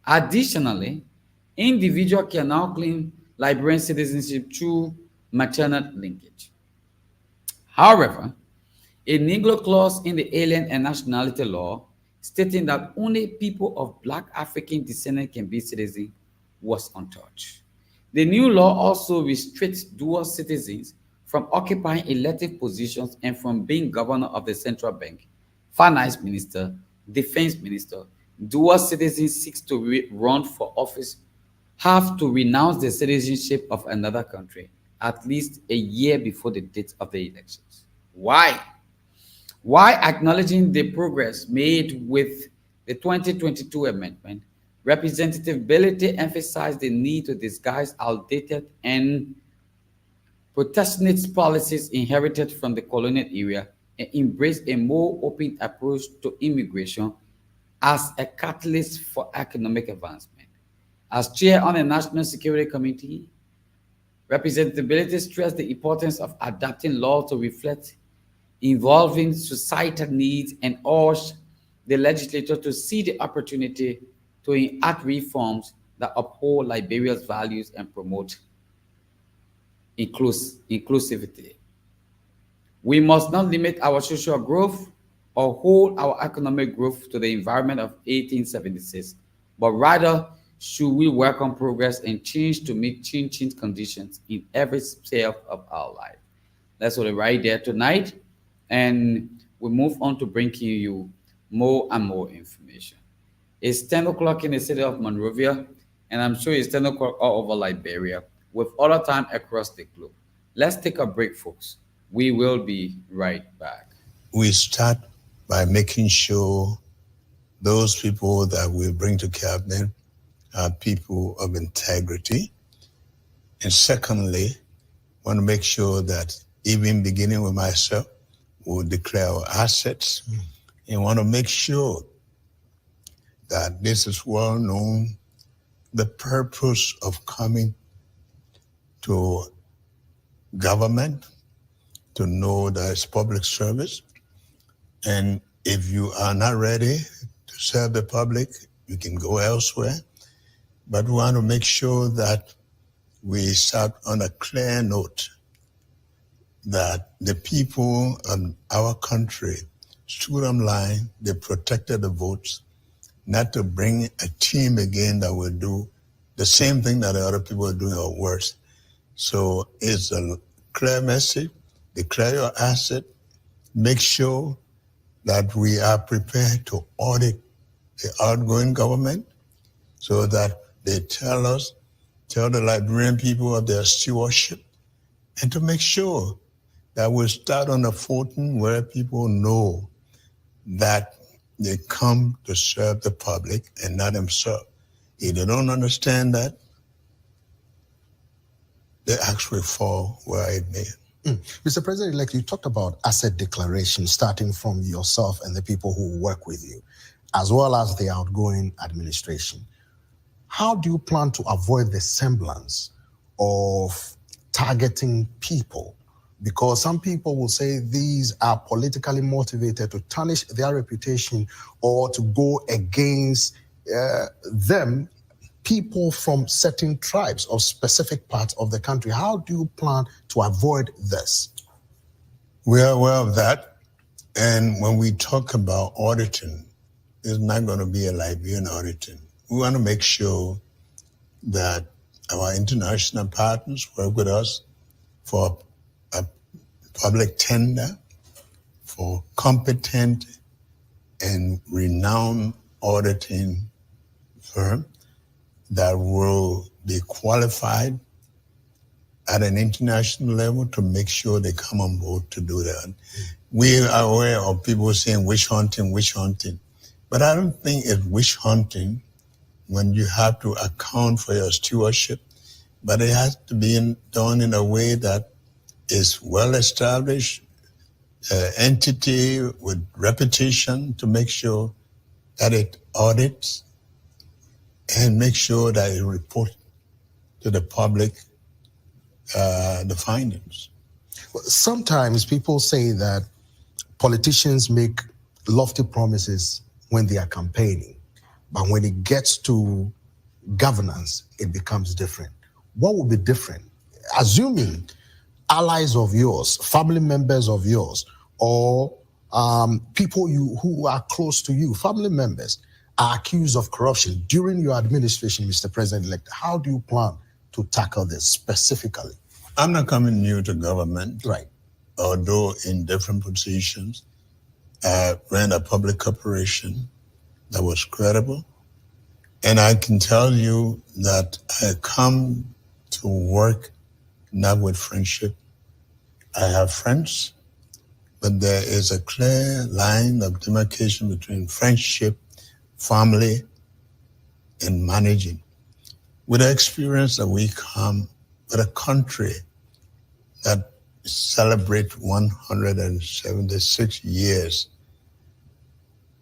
Additionally, individuals can now claim Liberian citizenship through maternal linkage. However, a Negro clause in the Alien and Nationality Law stating that only people of Black African descent can be citizens was untouched. The new law also restricts dual citizens from occupying elective positions and from being governor of the central bank, finance minister, defense minister. Dual citizens seeks to run for office have to renounce the citizenship of another country at least a year before the date of the elections. Why? Why, acknowledging the progress made with the 2022 amendment, Representative Belete emphasized the need to disguise outdated and protectionist policies inherited from the colonial era and embrace a more open approach to immigration as a catalyst for economic advancement. As chair on the National Security Committee, Representative Belete stressed the importance of adapting law to reflect evolving societal needs and urged the legislature to see the opportunity to enact reforms that uphold Liberia's values and promote inclusivity. We must not limit our social growth or hold our economic growth to the environment of 1876, but rather should we work on progress and change to meet changing conditions in every sphere of our life. That's what we're right there tonight. And we move on to bringing you more and more information. It's 10 o'clock in the city of Monrovia, and I'm sure it's 10 o'clock all over Liberia, with other time across the globe. Let's take a break, folks. We will be right back. We start by making sure those people that we bring to cabinet are people of integrity. And secondly, want to make sure that even beginning with myself, we'll declare our assets and want to make sure that this is well known, the purpose of coming to government, to know that it's public service. And if you are not ready to serve the public, you can go elsewhere. But we want to make sure that we start on a clear note that the people of our country stood on line, they protected the votes, not to bring a team again that will do the same thing that the other people are doing or worse. So it's a clear message, declare your asset, make sure that we are prepared to audit the outgoing government so that they tell the Liberian people of their stewardship, and to make sure that we start on a footing where people know that they come to serve the public and not themselves. If they don't understand that, they actually fall where it may. Mr. President-elect, you talked about asset declaration starting from yourself and the people who work with you, as well as the outgoing administration. How do you plan to avoid the semblance of targeting people? Because some people will say these are politically motivated to tarnish their reputation or to go against them, people from certain tribes or specific parts of the country. How do you plan to avoid this? We are aware of that. And when we talk about auditing, it's not going to be a Liberian auditing. We want to make sure that our international partners work with us for a public tender, for competent and renowned auditing firm that will be qualified at an international level to make sure they come on board to do that. We are aware of people saying witch hunting, but I don't think it's witch hunting when you have to account for your stewardship, but it has to be done in a way that is well-established, entity with reputation to make sure that it audits and make sure that it reports to the public the findings. Sometimes people say that politicians make lofty promises when they are campaigning, but when it gets to governance, it becomes different. What would be different? Assuming allies of yours, family members of yours, or people who are close to you, family members, are accused of corruption during your administration, Mr. President-elect, how do you plan to tackle this specifically? I'm not coming new to government. Right. Although in different positions, I ran a public corporation that was credible. And I can tell you that I come to work not with friendship. I have friends, but there is a clear line of demarcation between friendship, family, and managing. With the experience that we come with a country that celebrates 176 years,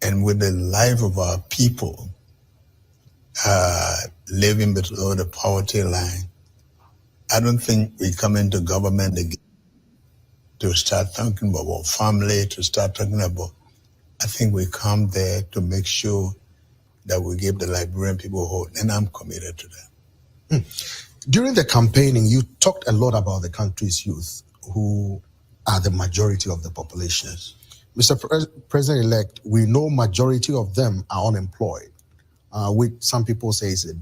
and with the life of our people living below the poverty line, I don't think we come into government again to start talking about family, to start talking about. I think we come there to make sure that we give the Liberian people hope, and I'm committed to that. During the campaigning, you talked a lot about the country's youth, who are the majority of the population. Mr. President-elect, we know majority of them are unemployed, which some people say is a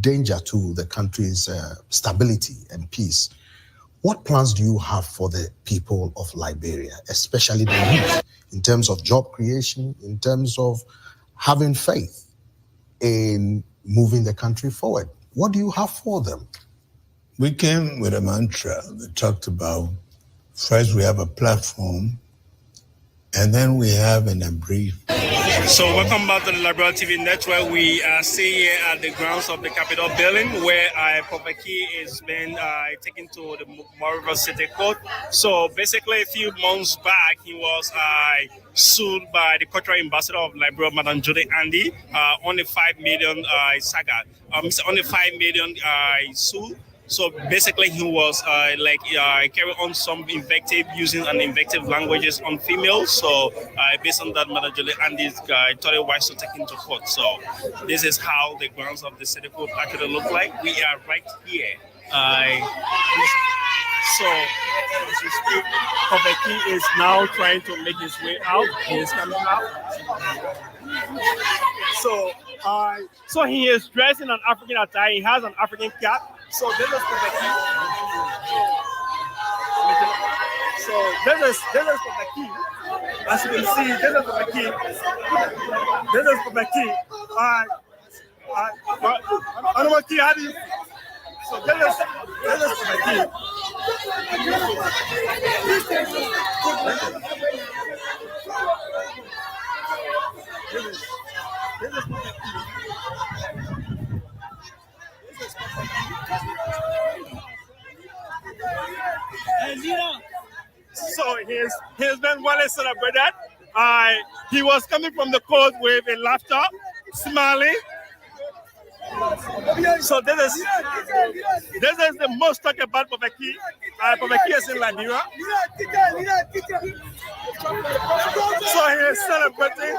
danger to the country's stability and peace. What plans do you have for the people of Liberia, especially the youth, in terms of job creation, in terms of having faith in moving the country forward? What do you have for them? We came with a mantra that talked about, first we have a platform, and then we have a brief. So welcome back to the Liberal TV network. We are staying here at the grounds of the Capitol building where Prophet Key is being taken to the Montreal City Court. So basically a few months back, he was sued by the cultural ambassador of Liberia, Madam Judy Andy, on a $5 million saga. On a $5 million suit. So basically, he was carrying on some invective, using an invective languages on females. So based on that, Madam Julie Andy thought it wise to take him to court. So this is how the grounds of the city court actually look like. We are right here. So as we speak, Prophet is now trying to make his way out. He is coming out. So he is dressed in an African attire. He has an African cap. So this is Prophet. So this is Prophet. As you can see, this is Prophet. This is Prophet. Anumaki, how do you? So this is Prophet. So he's been well celebrated. He was coming from the court with a laughter, smiling. So this is the most talked about Prophet. Prophet is in Liberia. So he is celebrating.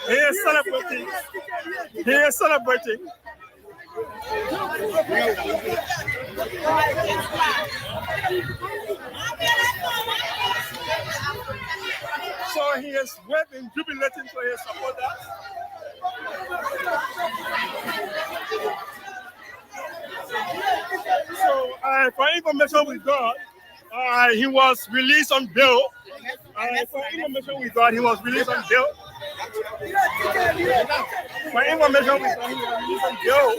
He is celebrating. He is celebrating. So he is waving, jubilating to his supporters. So for information we got, he was released on bail. For information we got, he was released on bail. For information we got, he was released on bail.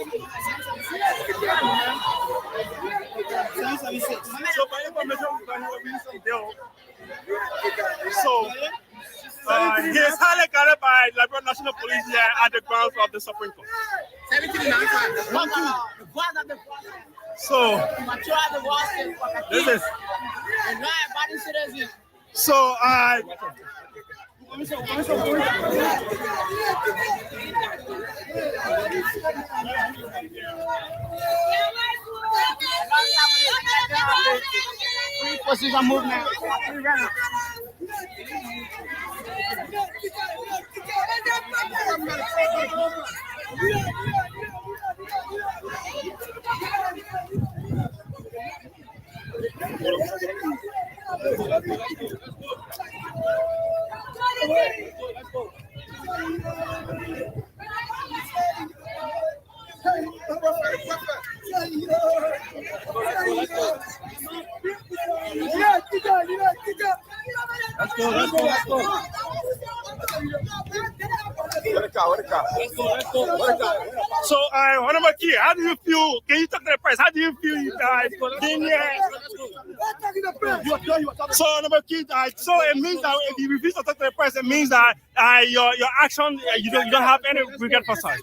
So for information we got, he was released on bail. So he is highly guarded by Liberia National Police here at the grounds of the Supreme Court. So this is so position movement. Let's go. So, Anumaki, how do you feel? Can you talk to the press? How do you feel being here? So, Anumaki, so it means that if you refuse to talk to the press, it means that your action, you don't have any regret for such.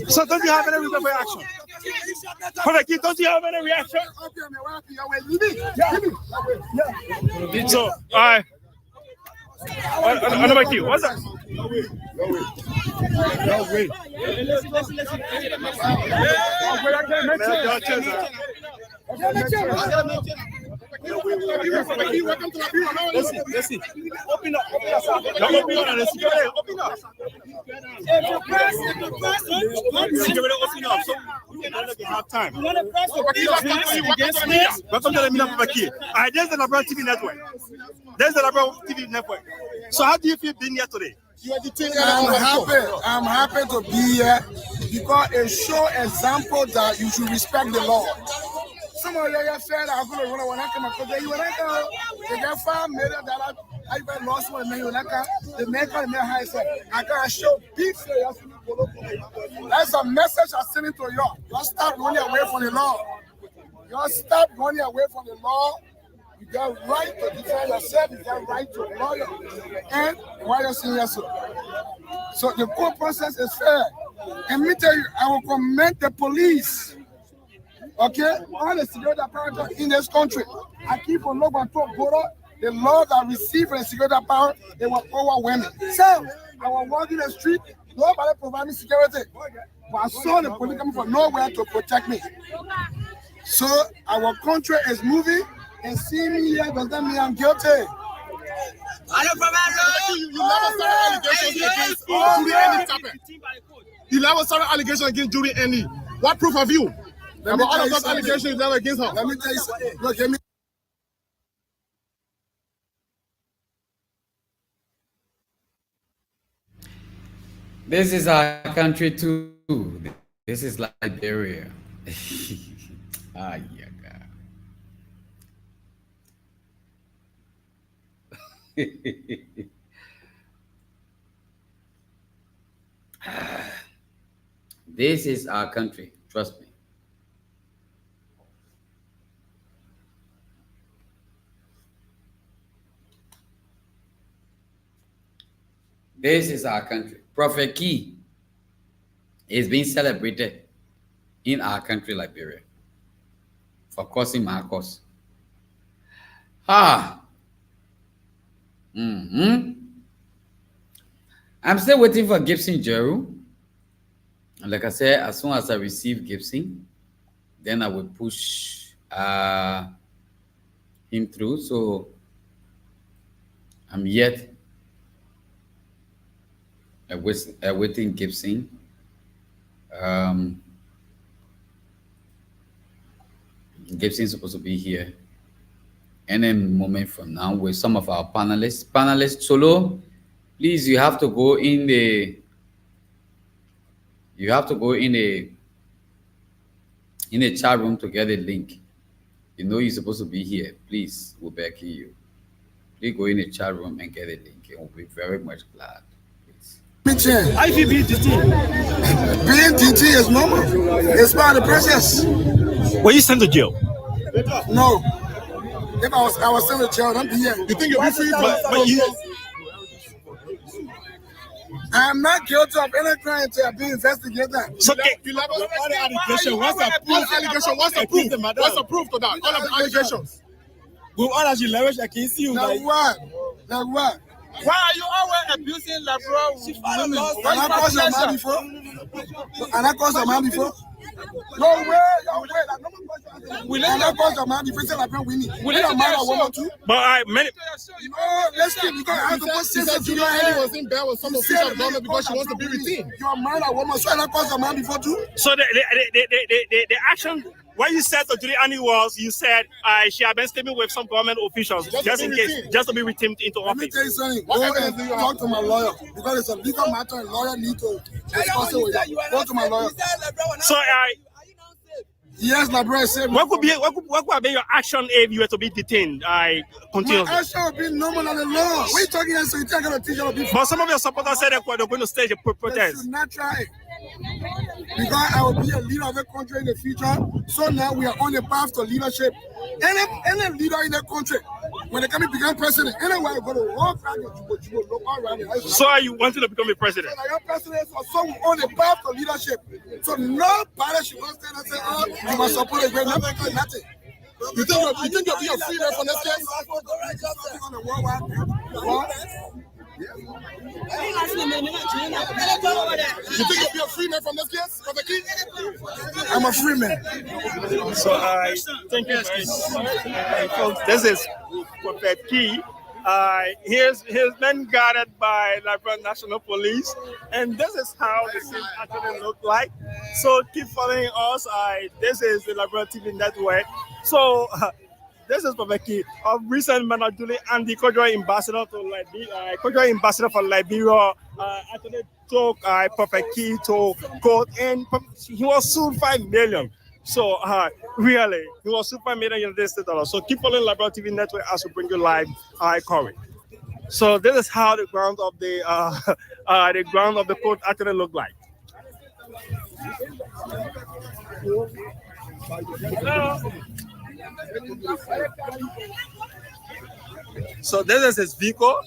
So, don't you have any regret for your action? Anumaki, don't you have any reaction? So, Anumaki, what's that? No way. Listen. Open up. So we can have time. Welcome to the Mina Papaki. There's the Liberia TV network. So how do you feel being here today? I'm happy to be here because it shows example that you should respect the law. Some of you said I'm going to run when I come across the U.S. They get $5 million. I lost one million. The man called me high said, I got to show big serious. That's a message I'm sending to you. You stop running away from the law. You stop running away from the law. You got right to defend yourself. You got right to lawyer. And why you're saying yes, sir? So the court process is fair. And me tell you, I will commend the police. Okay, all the security apparatus in this country. I keep on looking at the laws I received from the security apparatus, they were overwhelming. So I was walking the street, nobody provided me security. But I saw the police coming from nowhere to protect me. So our country is moving, and seeing me here does not mean I'm guilty. You never started allegation against Judy Andy. What proof have you? About all of those allegations you never against her. Let me tell you something. Look, This is our country too. This is Liberia. Ah, yeah, God. This is our country. Trust me. This is our country. Prophet Key is being celebrated in our country, Liberia, for causing my cause. I'm still waiting for Gibson Jeru. And like I said, as soon as I receive Gibson, then I will push him through. So I'm yet awaiting Gibson. Gibson is supposed to be here any moment from now with some of our panelists. Panelist Solo, please, you have to go in the chat room to get a link. You know you're supposed to be here. Please, we'll back you. Please go in the chat room and get a link. And we'll be very much glad. IVBDT. Being DT is normal. It's part of the process. Were you sent to jail? No. If I was sent to jail, I'd be here. You think you'll be free? But you... I'm not guilty of any crime until being investigated. So, elaborate all the allegations. What's the proof? What's the proof? What's the proof to that? All of the allegations. With all that you leverage against you. Like what? Like what? Why are you always abusing Labro? And I caused your man before? And I caused your man before? No way, no way. And I caused your man before? Say Labro winning. Will your man a woman too? But many. No, let's keep because I have to put She said Julia Henry was in bed with some official government because she wants to be retained. Your man a woman, so I caused your man before too? So the action. What you said to Giuliani was, you said she had been sleeping with some government officials just in case, just to be retained into office. Let me tell you something. Go and talk to my lawyer because it's a legal matter and lawyer need to discuss it with you. Go to my lawyer. So yes, my brother said. What could be your action if you were to be detained? Continuously. My action would be normal on the law. We talking here, so you're going to teach other people. But some of your supporters said they're going to stage a protest. They should not try. Because I will be a leader of a country in the future. So now we are on the path to leadership. Any leader in the country, when they come to become president, anywhere go to walk around, so are you wanting to become a president? So I am president, so on the path to leadership. So nobody should not stand and say, oh, you must support a great nothing. You think you'll be a free man from this case? Yeah. You think you'll be a free man from this case? I'm a free man. So thank you. This is Prophet Key. He's been guarded by Liberia National Police, and this is how the scene actually look like. So keep following us. This is the Liberia TV network. So this is Prophet Key of recent Manajuli and the cultural ambassador to Liberia. Cultural ambassador for Liberia actually took Prophet Key to court, and he was sued $5 million. So really, he was sued $5 million United States dollars. So keep following Liberia TV network as we bring you live coverage. So this is how the ground of the court actually look like. So this is his vehicle.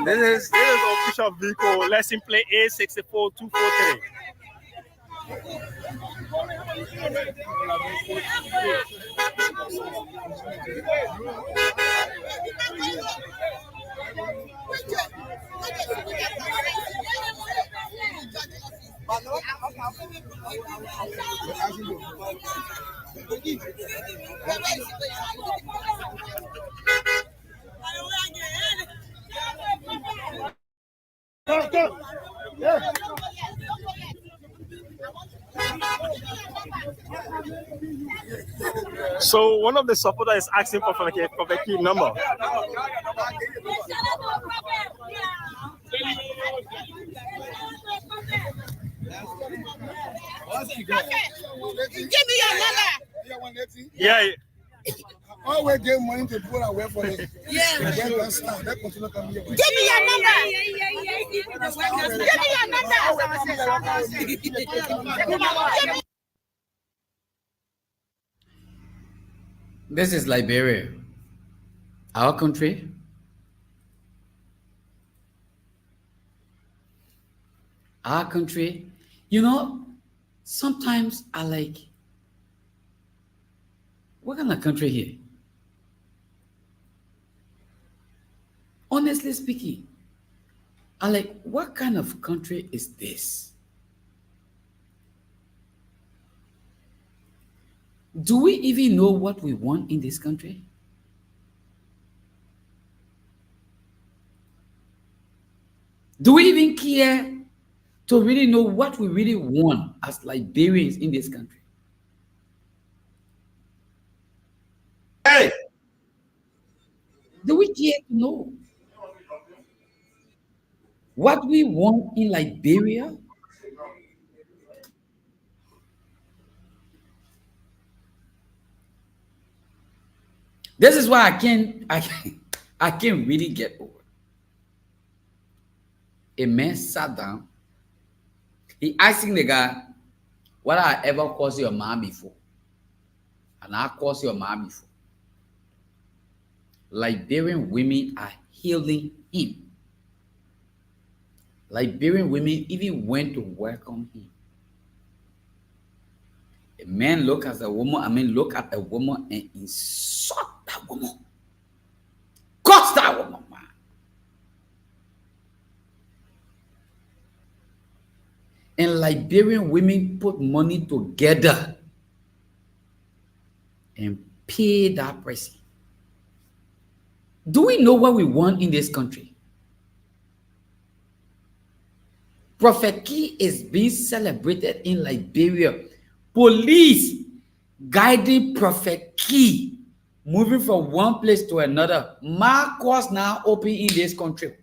This is official vehicle. Let's play A64243. So one of the supporters is asking for the key number. Give me your number. Yeah. Always give money to put away for it. Yeah. And then don't start. That continue coming here. Give me your number. Give me your number. This is Liberia, our country. Our country. You know, sometimes I like, what kind of country here? Honestly speaking, I like, what kind of country is this? Do we even know what we want in this country? Do we even care to really know what we really want as Liberians in this country? Hey! Do we care to know what we want in Liberia? This is why I can't really get over. A man sat down. He asking the guy, "What I ever caused your mom before?" And I caused your mom before. Liberian women are healing him. Liberian women even went to welcome him. A man look at a woman, look at a woman and insult that woman. Curse that woman, man. And Liberian women put money together and pay that person. Do we know what we want in this country? Prophet Key is being celebrated in Liberia. Police guiding Prophet Key, moving from one place to another. Marcos now open in this country.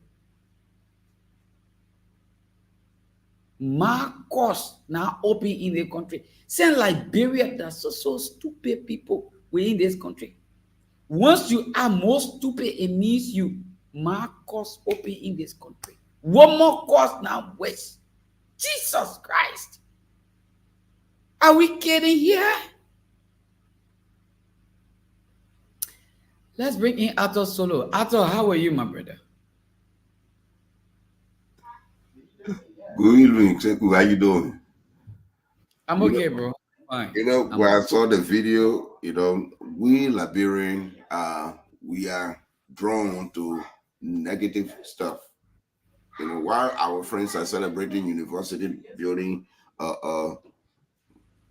Marcos now open in the country. Saying Liberia, there's so stupid people within this country. Once you are more stupid, it means you Marcos open in this country. One more cause now west. Jesus Christ. Are we kidding here? Let's bring in Arthur Solo. Arthur, how are you, my brother? Good evening, Seku. How you doing? I'm okay, bro. Fine. When I saw the video, we Liberian, we are drawn to negative stuff. While our friends are celebrating university building,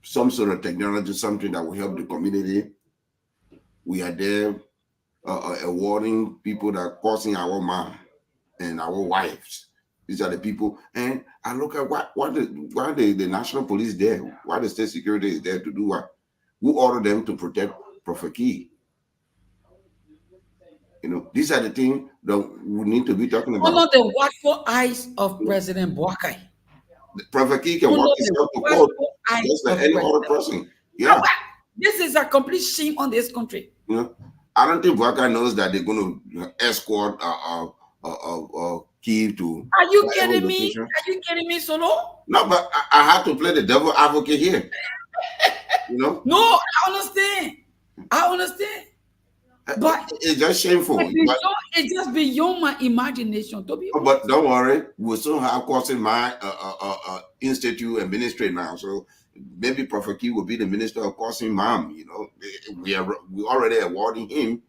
some sort of technology, something that will help the community, we are there awarding people that are causing our mom and our wives. These are the people, and I look at why the national police there, why the state security is there to do what? Who ordered them to protect Prophet Key? These are the things that we need to be talking about. Under the watchful eyes of President Boakai. Prophet Key can walk himself to court just like any other person. Yeah. This is a complete shame on this country. I don't think Boakai knows that they're going to escort Key to. Are you kidding me? Are you kidding me, Solo? No, but I have to play the devil advocate here. No, I understand. But it's just shameful. It's just beyond my imagination. But don't worry, we'll soon have causing my institute administrator now. So maybe Prophet Key will be the minister of causing mom. We already awarding him.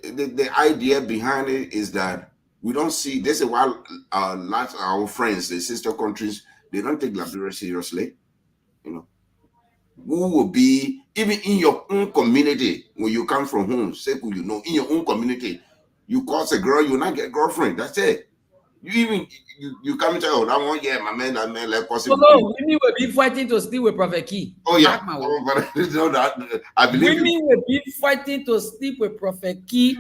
The idea behind it is that we don't see. This is why lots of our friends, the sister countries, they don't take Liberia seriously. Who will be even in your own community when you come from home? Say who in your own community, you cause a girl, you will not get a girlfriend. That's it. You come and tell, oh, that one, yeah, my man, like possible. No, women will be fighting to sleep with Prophet Key. Oh yeah, but you know that I believe women will be fighting to sleep with Prophet Key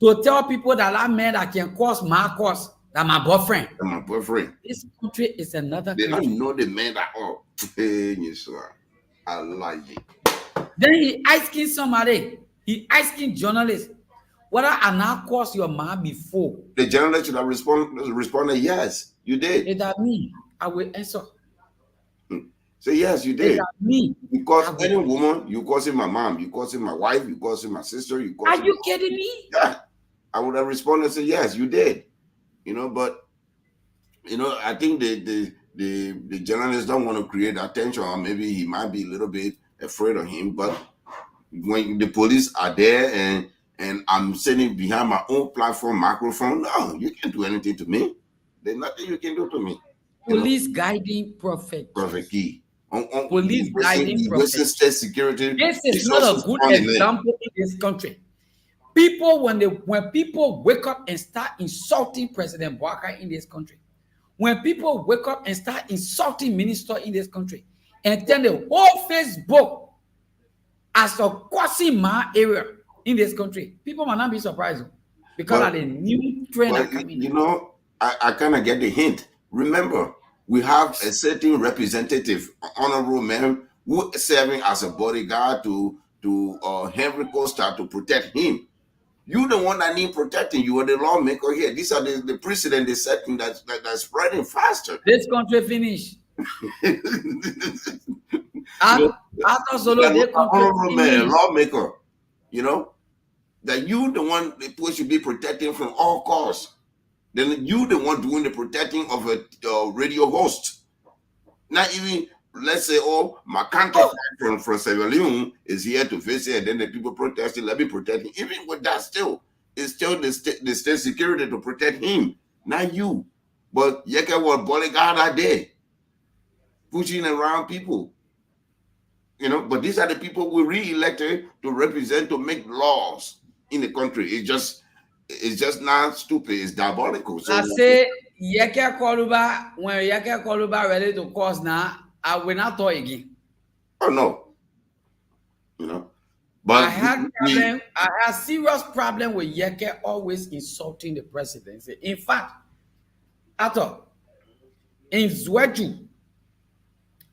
to tell people that man that can cause my cause, that my boyfriend. My boyfriend. This country is another They country. don't know the man that hey, yes, sir. I like it. Then he asking somebody, he asking journalists, whether I now cause your man before. The journalist should have responded, yes, you did. Is that me? I will answer. Say yes, you did. Is that me? Because any woman, you causing my mom, you causing my wife, you causing my sister, you causing. Are you kidding me? Yeah, I would have responded and said yes, you did. You know, but you know, I think the journalists don't want to create attention, or maybe he might be a little bit afraid of him. But when the police are there and I'm sitting behind my own platform, microphone, no, you can't do anything to me. There's nothing you can do to me. Police guiding Prophet. Prophet Key. Police guiding Prophet. State security. This is not a good example in this country. People, when people wake up and start insulting President Bouaka in this country, when people wake up and start insulting minister in this country, and turn the whole Facebook as a quasi-man area in this country, people might not be surprised because of the new trend that coming. You know, I kind of get the hint. Remember, we have a certain representative, honorable man, who is serving as a bodyguard to Henry Costa to protect him. You the one that need protecting. You are the lawmaker here. These are the precedent they setting that's spreading faster. This country finish. Honorable man, lawmaker, you know, that you the one they should be protecting from all costs. Then you the one doing the protecting of a radio host. Not even, let's say, oh, my counterpart from Sierra Leone is here to visit, and then the people protesting, let me protect him. Even with that still, it's still the state security to protect him, not you. But Yeke was bodyguard that day, pushing around people. You know, but these are the people we re-elected to represent, to make laws in the country. It's just not stupid, it's diabolical. So I say Yeke Koluba, when Yeke Koluba ready to cause now, I will not talk again. Oh no. You know. But I had serious problem with Yeke always insulting the presidency. In fact, I thought in Zweju,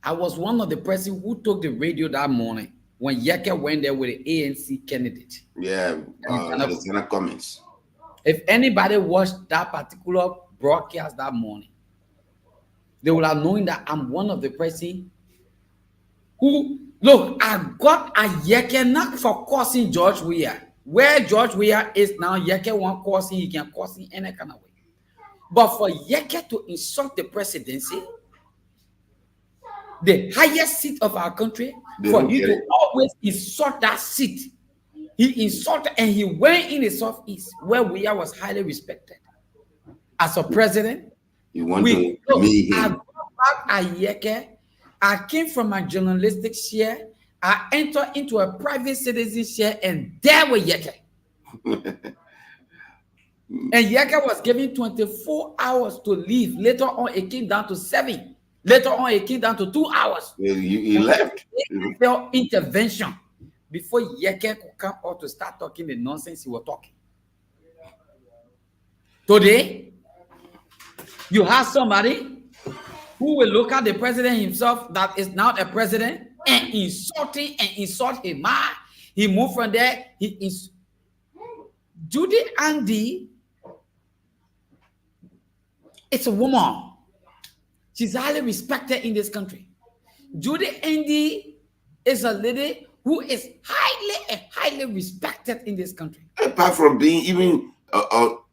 I was one of the person who took the radio that morning when Yeke went there with the ANC candidate. Yeah, Alexander Cummings. If anybody watched that particular broadcast that morning, they will have known that I'm one of the person who, look, I got a Yeke not for causing George Weah. Where George Weah is now, Yeke won't cause him, he can cause him any kind of way. But for Yeke to insult the presidency, the highest seat of our country, for you to always insult that seat. He insulted and he went in the Southeast where Weah was highly respected. As a president, you want to meet him. I got back at Yeke. I came from my journalistic share. I entered into a private citizen share, and there was Yeke. And Yeke was given 24 hours to leave. Later on, it came down to 7. Later on, it came down to 2 hours. He left. Intervention before Yeke could come out to start talking the nonsense he was talking. Today, you have somebody who will look at the president himself that is now a president and insult him. He moved from there. He is Judy Andy. It's a woman. She's highly respected in this country. Judy Andy is a lady who is highly respected in this country. Apart from being even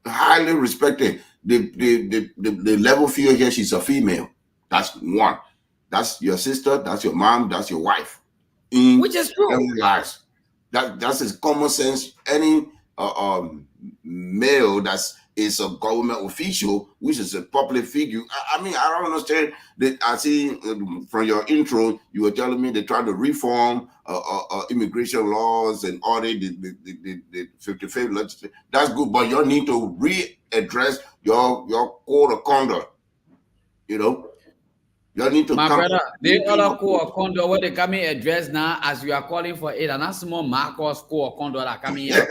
highly respected, the level field here, she's a female. That's one. That's your sister, that's your mom, that's your wife. Which is true. That's his common sense. Any male that's is a government official, which is a public figure. I mean, I don't understand that. I see from your intro, you were telling me they try to reform immigration laws and audit the 55th legislature. That's good, but you need to readdress your code of conduct. You know, you need to my come brother, they all code of conduct where they come in address now as you are calling for it, and that's small Marcos code of conduct that coming here.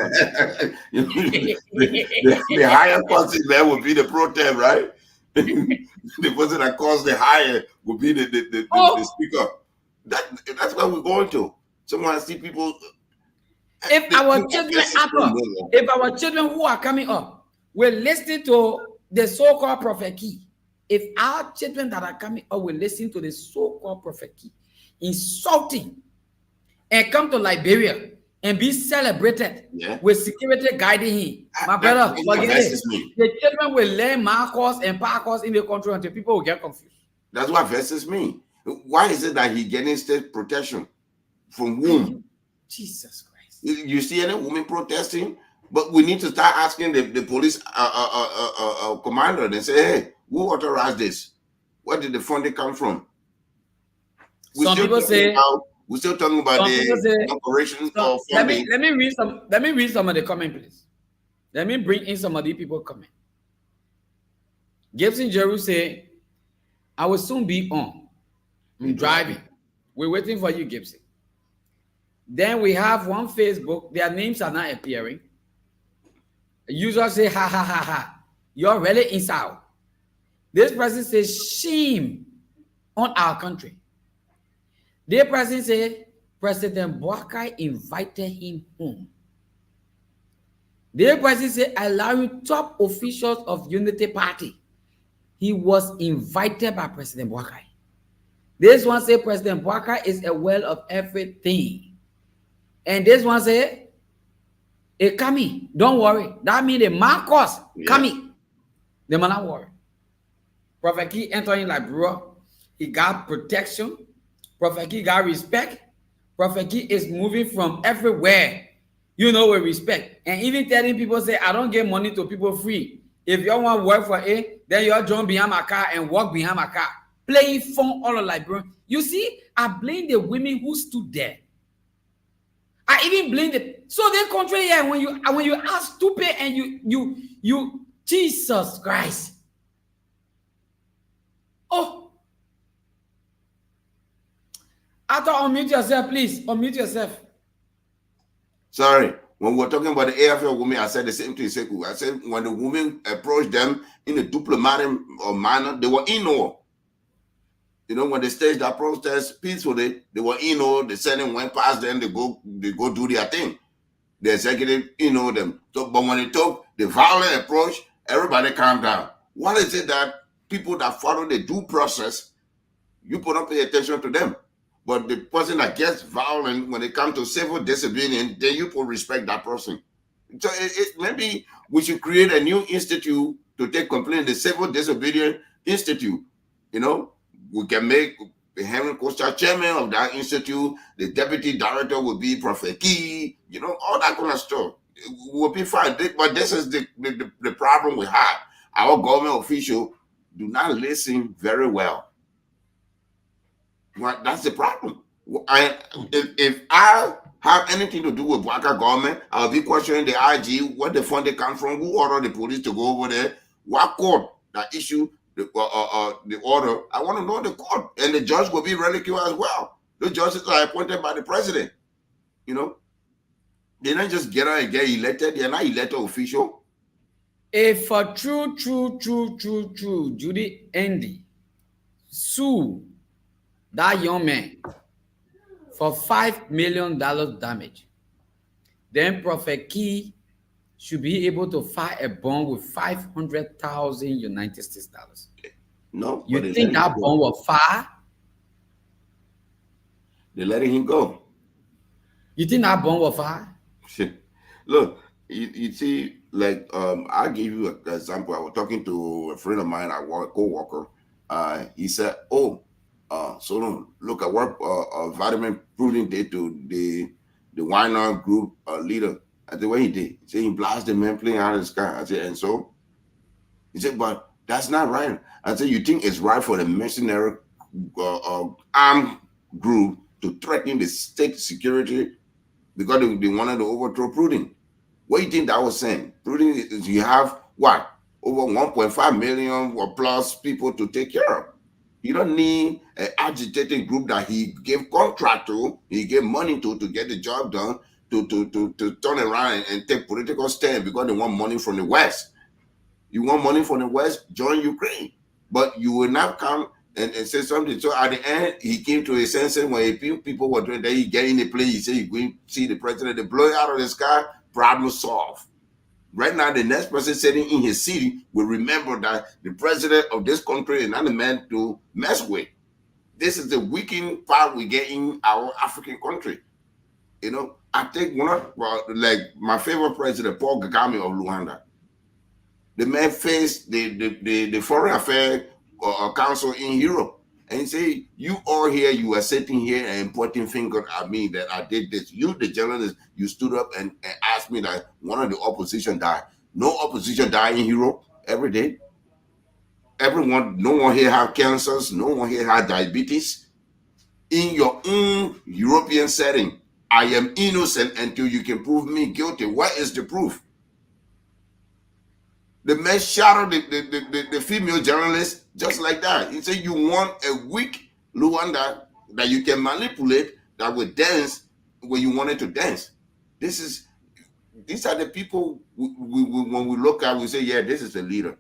the higher person there will be the protest, right? The person that caused the higher will be the speaker. That's where we're going to. Someone I see people. If our children who are coming up will listen to the so-called Prophet Key, if our children that are coming up will listen to the so-called Prophet Key, insulting, and come to Liberia and be celebrated with security guiding him, my brother, forget it. The children will learn Marcos and Parcos in the country until people will get confused. That's what verses mean. Why is it that he getting state protection from whom? Jesus Christ. You see any women protesting? But we need to start asking the police commander and say, hey, who authorized this? Where did the funding come from? We're still talking about the operation of funding. Let me read some of the comment, please. Let me bring in some of the people comment. Gibson Jeru say, I will soon be on. I'm driving. We're waiting for you, Gibson. Then we have one Facebook. Their names are not appearing. Users say, ha, ha, ha, ha. You're really inside. This person says, shame on our country. The president said, President Boakai invited him home. The president said, allowing top officials of Unity Party. He was invited by President Boakai. This one said, President Boakai is a well of everything. And this one said, hey, Kami, don't worry. That means the Marcos, Kami. They might not worry. Prophet Key entering like, bro, he got protection. Prophet Key got respect. Prophet Key is moving from everywhere, with respect. And even telling people, say, I don't give money to people free. If you want to work for it, then you jump behind my car and walk behind my car. Playing phone all like, bro. You see, I blame the women who stood there. I even blame so the country here, when you are stupid and you Jesus Christ. Oh, Arthur, unmute yourself, please. Unmute yourself. Sorry. When we're talking about the AFL women, I said the same thing. I said when the women approached them in a diplomatic manner, they were in-law. When they staged that protest peacefully, they were the Senate went past them, they go do their thing. The executive them. So, but when they took the violent approach, everybody calmed down. What is it that people that follow the due process, you put up pay attention to them? But the person that gets violent when it comes to civil disobedience, then you put respect that person. So maybe we should create a new institute to take complaint, the Civil Disobedience Institute. We can make Henry Costa chairman of that institute. The deputy director will be Prophet Key. All that kind of stuff. We'll be fine. But this is the problem we have. Our government officials do not listen very well. Well, that's the problem. If I have anything to do with Boakai government, I'll be questioning the IG, where the funding come from, who ordered the police to go over there, what court that issued the order. I want to know the court, and the judge will be ridiculed as well. The judges are appointed by the president. They don't just get out and get elected. They're not elected official. If for true, Judy Andy sue that young man for $5 million damage, then Prophet Key should be able to file a bond with 500,000 United States dollars. No, you think that bond will file? They're letting him go. You think that bond will file? Look, you see, like I'll give you an example. I was talking to a friend of mine, a co-worker. He said, so look at what Vladimir Putin did to the Wagner group leader. I said, what he did? He said he blasted the man playing out of the sky. I said, and so He said, but that's not right. I said, you think it's right for the mercenary armed group to threaten the state security because they wanted to overthrow Putin? What do you think that was saying? Putin is you have what? Over 1.5 million or plus people to take care of. You don't need an agitating group that he gave contract to, he gave money to get the job done, to turn around and take political stand because they want money from the West. You want money from the West? Join Ukraine. But you will not come and say something. So at the end, he came to a sense when a few people were doing that. He get in the plane, he said, you're going to see the president, they blow it out of the sky, problem solved. Right now, the next person sitting in his city will remember that the president of this country is not a man to mess with. This is the weakened part we get in our African country. You know, I think like my favorite president, Paul Kagame of Rwanda. The man faced the Foreign Affairs Council in Europe. And he said, you all here, you are sitting here and pointing finger at me that I did this. You, the journalist, you stood up and asked me that one of the opposition died. No opposition died in Europe every day. Everyone, no one here have cancers. No one here have diabetes. In your own European setting, I am innocent until you can prove me guilty. What is the proof? The man shadowed the female journalist just like that. He said, you want a weak Rwanda that you can manipulate that will dance when you wanted to dance. These are the people when we look at, we say, yeah, this is the leader.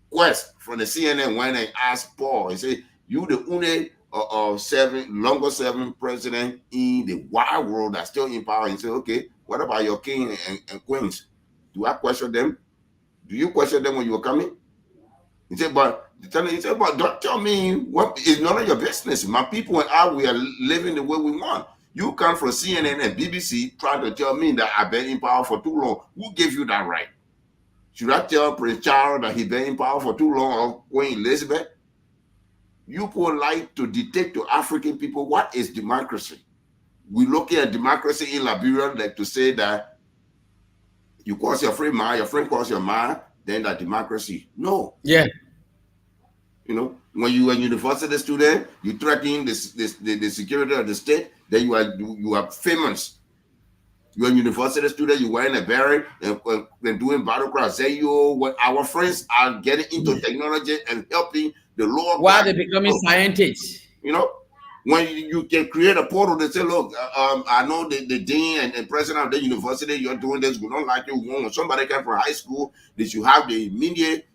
Quest from the CNN went and asked Paul, he said, you the only longest serving president in the wide world that's still in power. And say, okay, what about your king and queens? Do I question them? Do you question them when you were coming? He said, but don't tell me what is none of your business. My people and I, we are living the way we want. You come from CNN and BBC trying to tell me that I've been in power for too long. Who gave you that right? Should I tell Prince Charles that he's been in power for too long, or Queen Elizabeth? You people like to dictate to African people what is democracy. We look at democracy in Liberia like to say that you cross your friend man, your friend cross your man, then that democracy. No. Yeah. You know, when you are a university student, you threaten the security of the state, then you are famous. You're a university student, you wearing a beret and doing battlecraft. Say when our friends are getting into technology and helping the lower. Why they becoming scientists? You know, when you can create a portal to say, look, I know the dean and president of the university, you're doing this, we don't like you. When somebody came from high school, they should have the immediate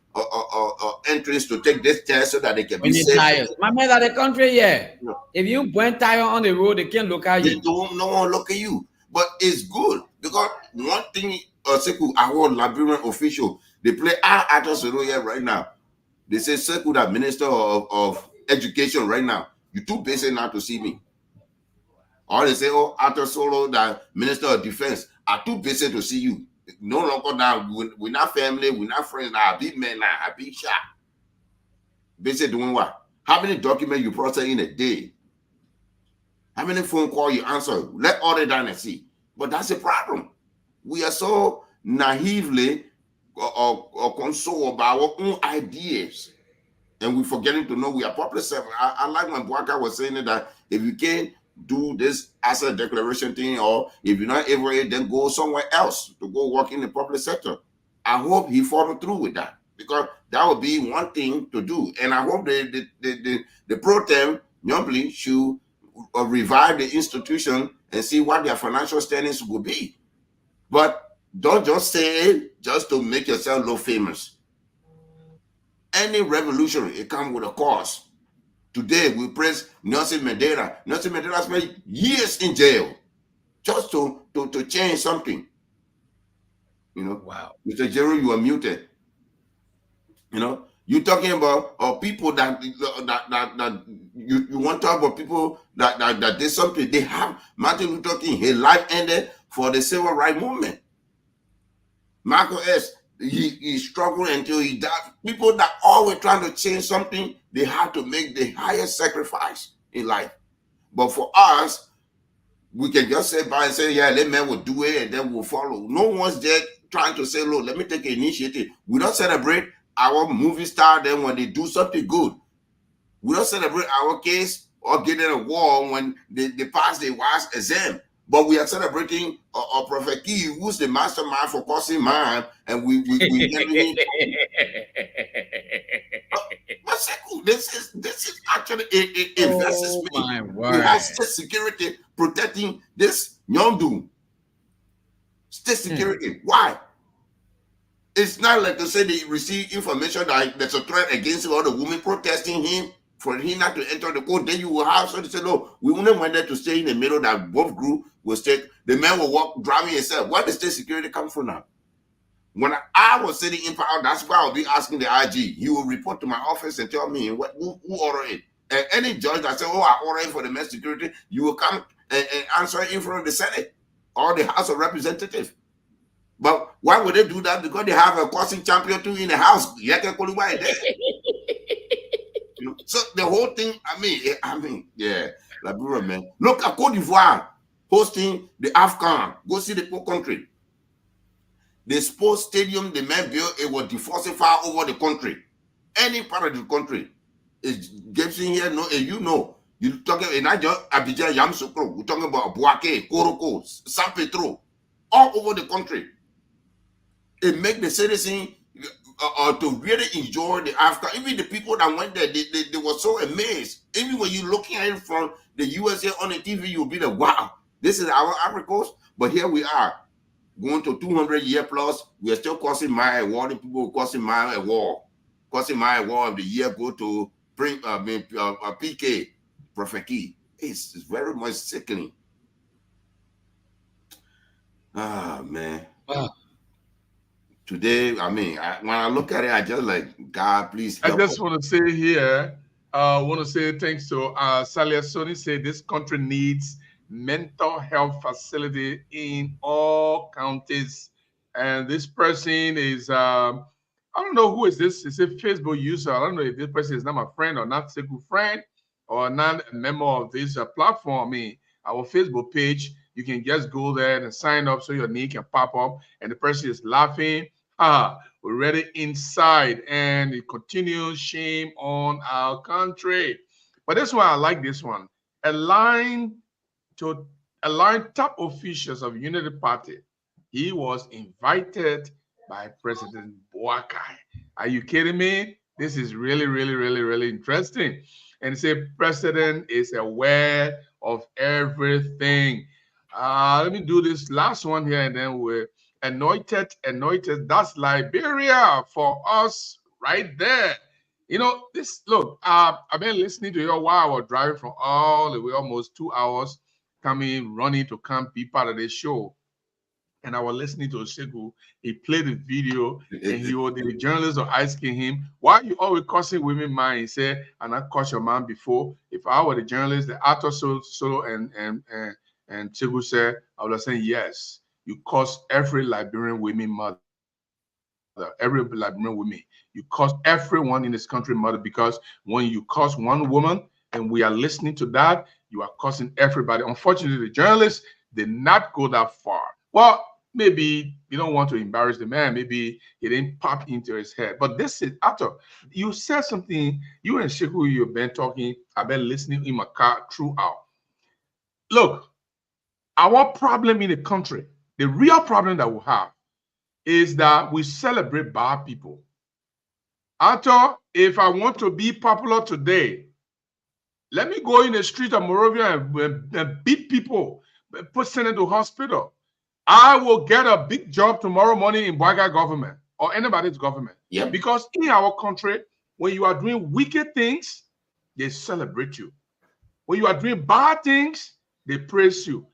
entrance to take this test so that they can be safe. Tires. My man, that the country, yeah. No. If you burn tire on the road, they can't look at you. No one look at you. But it's good because one thing, our Liberian official, they play Arthur Solo here right now. They say, Sekou, that minister of education right now, you're too busy now to see me. Or they say, oh, Arthur Solo, the minister of defense, are too busy to see you. No longer now, we're not family, we're not friends now. I be men now, I be shot. Busy doing what? How many documents you process in a day? How many phone calls you answer? Let all the down and see. But that's a problem. We are so naively or consoled by our own ideas. And we're forgetting to know we are public servants. I like when Boaka was saying that if you can't do this asset declaration thing, or if you're not able to, then go somewhere else to go work in the public sector. I hope he followed through with that, because that would be one thing to do. And I hope the pro-tem Nyombli should revive the institution and see what their financial standings will be. But don't just say it just to make yourself look famous. Any revolution, it comes with a cost. Today, we praise Nelson Mandela. Nelson Mandela spent years in jail just to change something. You know, wow. Mr. Jerry, you are muted. You know, you're talking about people that you want to talk about people that did something. They have Martin Luther King. His life ended for the civil rights movement. Malcolm X, he struggled until he died. People that always trying to change something, they have to make the highest sacrifice in life. But for us, we can just sit by and say, yeah, let men will do it and then we'll follow. No one's there trying to say, look, let me take an initiative. We don't celebrate our movie star then when they do something good. We don't celebrate our case or get in a war when they pass the WAS exam. But we are celebrating Prophet Key, who's the mastermind for causing mine, and we But second, this is actually a investment. my We word. have state security protecting this Nyondu. State security. Why? It's not like to say they receive information that there's a threat against him or the woman protesting him for him not to enter the court. Then you will have somebody say, no, we only wanted to stay in the middle that both group will stay. The man will walk driving himself. Where does state security come from now? When I was sitting in power, that's why I'll be asking the IG. He will report to my office and tell me who ordered it. And any judge that says, oh, I ordered it for the mass security, you will come and answer in front of the Senate or the House of Representatives. But why would they do that? Because they have a crossing champion too in the house. So the whole thing, I mean, yeah, like man. Look at Cote d'Ivoire hosting the AFCON. Go see the poor country. The sports stadium the man built, it was diversified over the country. Any part of the country. It's Gibson here, no, you know. You're talking about Abidjan, Yamoussoukro. We're talking about Bouaké, Koroko, San Pedro, all over the country. It make the citizen to really enjoy the AFCON. Even the people that went there, they were so amazed. Even when you're looking at it from the USA on the TV, you'll be like, wow, this is our Ivory Coast. But here we are, going to 200 years plus. We are still causing my award. People causing my award. Causing my award of the year go to PK, Prophet Key. It's very much sickening. Ah, man. Wow. Today, when I look at it, I just like, God, please help I just want to say here, thanks to Salia Soni, say this country needs mental health facility in all counties. And this person is, I don't know who is this. It's a Facebook user. I don't know if this person is not my friend or not a good friend or not a member of this platform. Our Facebook page, you can just go there and sign up so your name can pop up and the person is laughing. We're ready inside and it continues. Shame on our country. But this one, I like this one. Align top officials of Unity Party. He was invited by President Boakai. Are you kidding me? This is really, really, really, really interesting. And say President is aware of everything. Let me do this last one here and then we're anointed. That's Liberia for us right there. You know, look, I've been listening to you while I was driving from all the way, almost 2 hours, running to come be part of this show. And I was listening to Osegu. He played the video, and the journalists were asking him, why are you always cursing women, man? He said, and I cursed your man before. If I were the journalist, the actor Solo and Osegu said, I would have said, yes, you curse every Liberian women mother. Every Liberian woman. You curse everyone in this country mother, because when you curse one woman and we are listening to that, you are cursing everybody. Unfortunately, the journalists did not go that far. Well, maybe you don't want to embarrass the man. Maybe it didn't pop into his head. But this is after you said something. You and Sheku, you've been talking. I've been listening in my car throughout. Look, our problem in the country, the real problem that we have, is that we celebrate bad people. After, if I want to be popular today, let me go in the street of Morovia and beat people, send them to hospital. I will get a big job tomorrow morning in Bouakai government or anybody's government. Yeah. Because in our country, when you are doing wicked things, they celebrate you. When you are doing bad things, they praise you.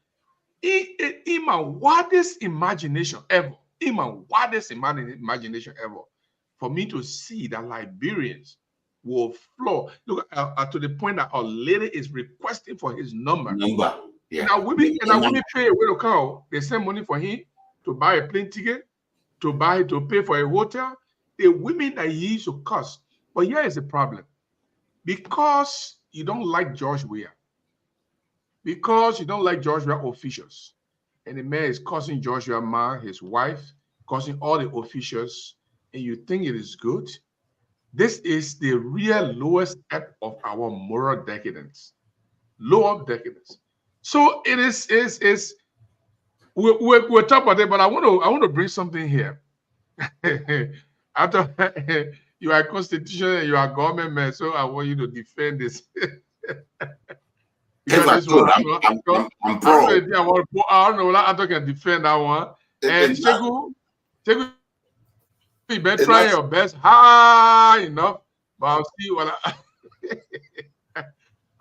In my wildest imagination ever, for me to see that Liberians will flow. Look, to the point that our lady is requesting for his number. Yeah. Now women pay a way to come. They send money for him to buy a plane ticket, to pay for a hotel. The women that he used to curse. But here is the problem. Because you don't like George Weah. Because you don't like George Weah officials. And the man is cursing George Weah, his wife, cursing all the officials, and you think it is good. This is the real lowest step of our moral decadence. Lower decadence. So it is we'll talk about it, but I want to bring something here. After you are constitutional, you are government man, so I want you to defend this. If I could, I'm pro. I don't know I can defend that one. And Chegu, you better try your best high enough, but I'll see what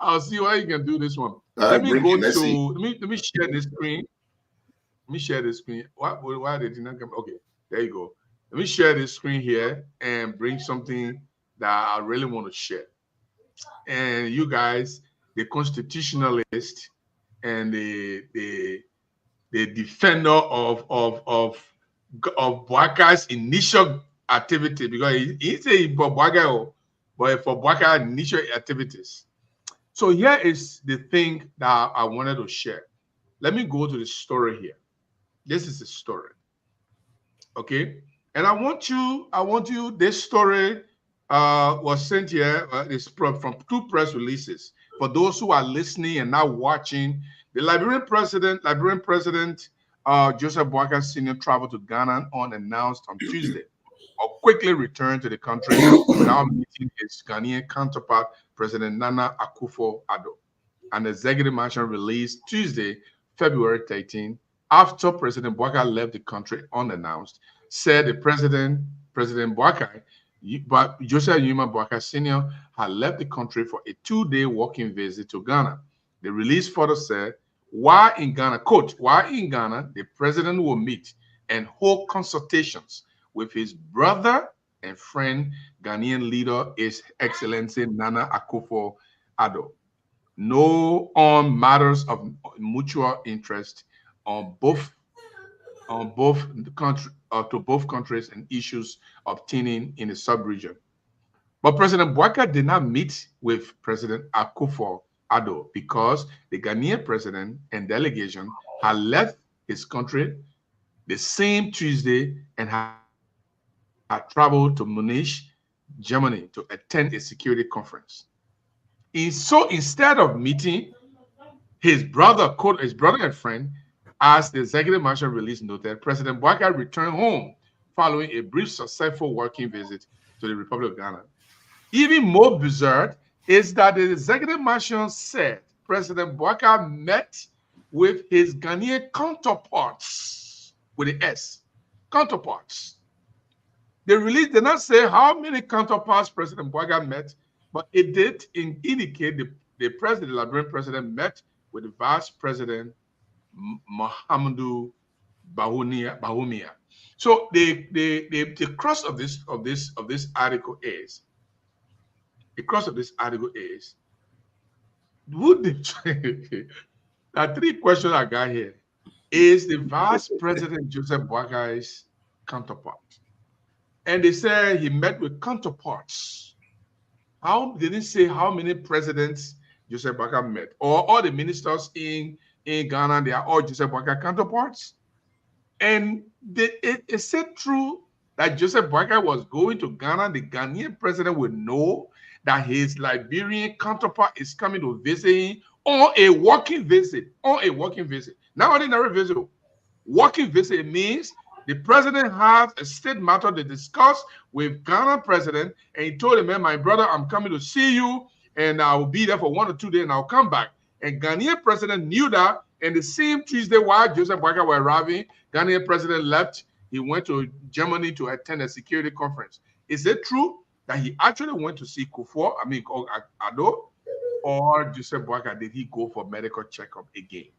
I'll see what you can do this one. Let me go to let me share this screen. Let me share this screen. Why did it not come? Okay, there you go. Let me share this screen here and bring something that I really want to share. And you guys, the constitutionalist and the defender of Bouakar's initial activity, because he said Bouakar, but for Bouakar initial activities. So here is the thing that I wanted to share. Let me go to the story here. This is the story. Okay. And I want you, this story was sent here, it's from 2 press releases. For those who are listening and not watching, the Liberian president, Joseph Boakai Sr. traveled to Ghana unannounced on Tuesday, or quickly returned to the country without meeting his Ghanaian counterpart, President Nana Akufo-Addo. An executive mansion released Tuesday, February 13, after President Boakai left the country unannounced, said the President Boakai, but Joseph Yuma Boakai Sr. had left the country for a 2-day walking visit to Ghana. The release further said, while in Ghana, quote, while in Ghana, the president will meet and hold consultations with his brother and friend, Ghanaian leader, His Excellency Nana Akufo-Addo. No on matters of mutual interest on both the country to both countries and issues obtaining in the sub-region. But President Boakai did not meet with President Akufo-Addo because the Ghanaian president and delegation had left his country the same Tuesday and had traveled to Munich, Germany to attend a security conference. So instead of meeting his brother and friend, as the executive mansion release noted, President Boakai returned home following a brief successful working visit to the Republic of Ghana. Even more bizarre is that the executive mansion said President Boakai met with his Ghanaian counterparts, with the S, counterparts. The release did not say how many counterparts President Boakai met, but it did indicate the Liberian president met with the vice president Mahamudu Bawumia. So the crux of this article is would the there are 3 questions I got here. Is the vice president Joseph Boakai's counterpart? And they say he met with counterparts. How they didn't say how many presidents Joseph Boakai met, or all the ministers in Ghana, they are all Joseph Boakai counterparts. And is it true that Joseph Boakai was going to Ghana? The Ghanaian president would know that his Liberian counterpart is coming to visit him on a walking visit. Not ordinary visit. Walking visit means the president has a state matter to discuss with Ghana president, and he told him, man, my brother, I'm coming to see you, and I will be there for 1 or 2 days, and I'll come back. And Ghanaian president knew that, and the same Tuesday while Joseph Boakai was arriving, Ghanaian president left. He went to Germany to attend a security conference. Is it true that he actually went to see Addo, or Joseph Boakai, did he go for medical checkup again?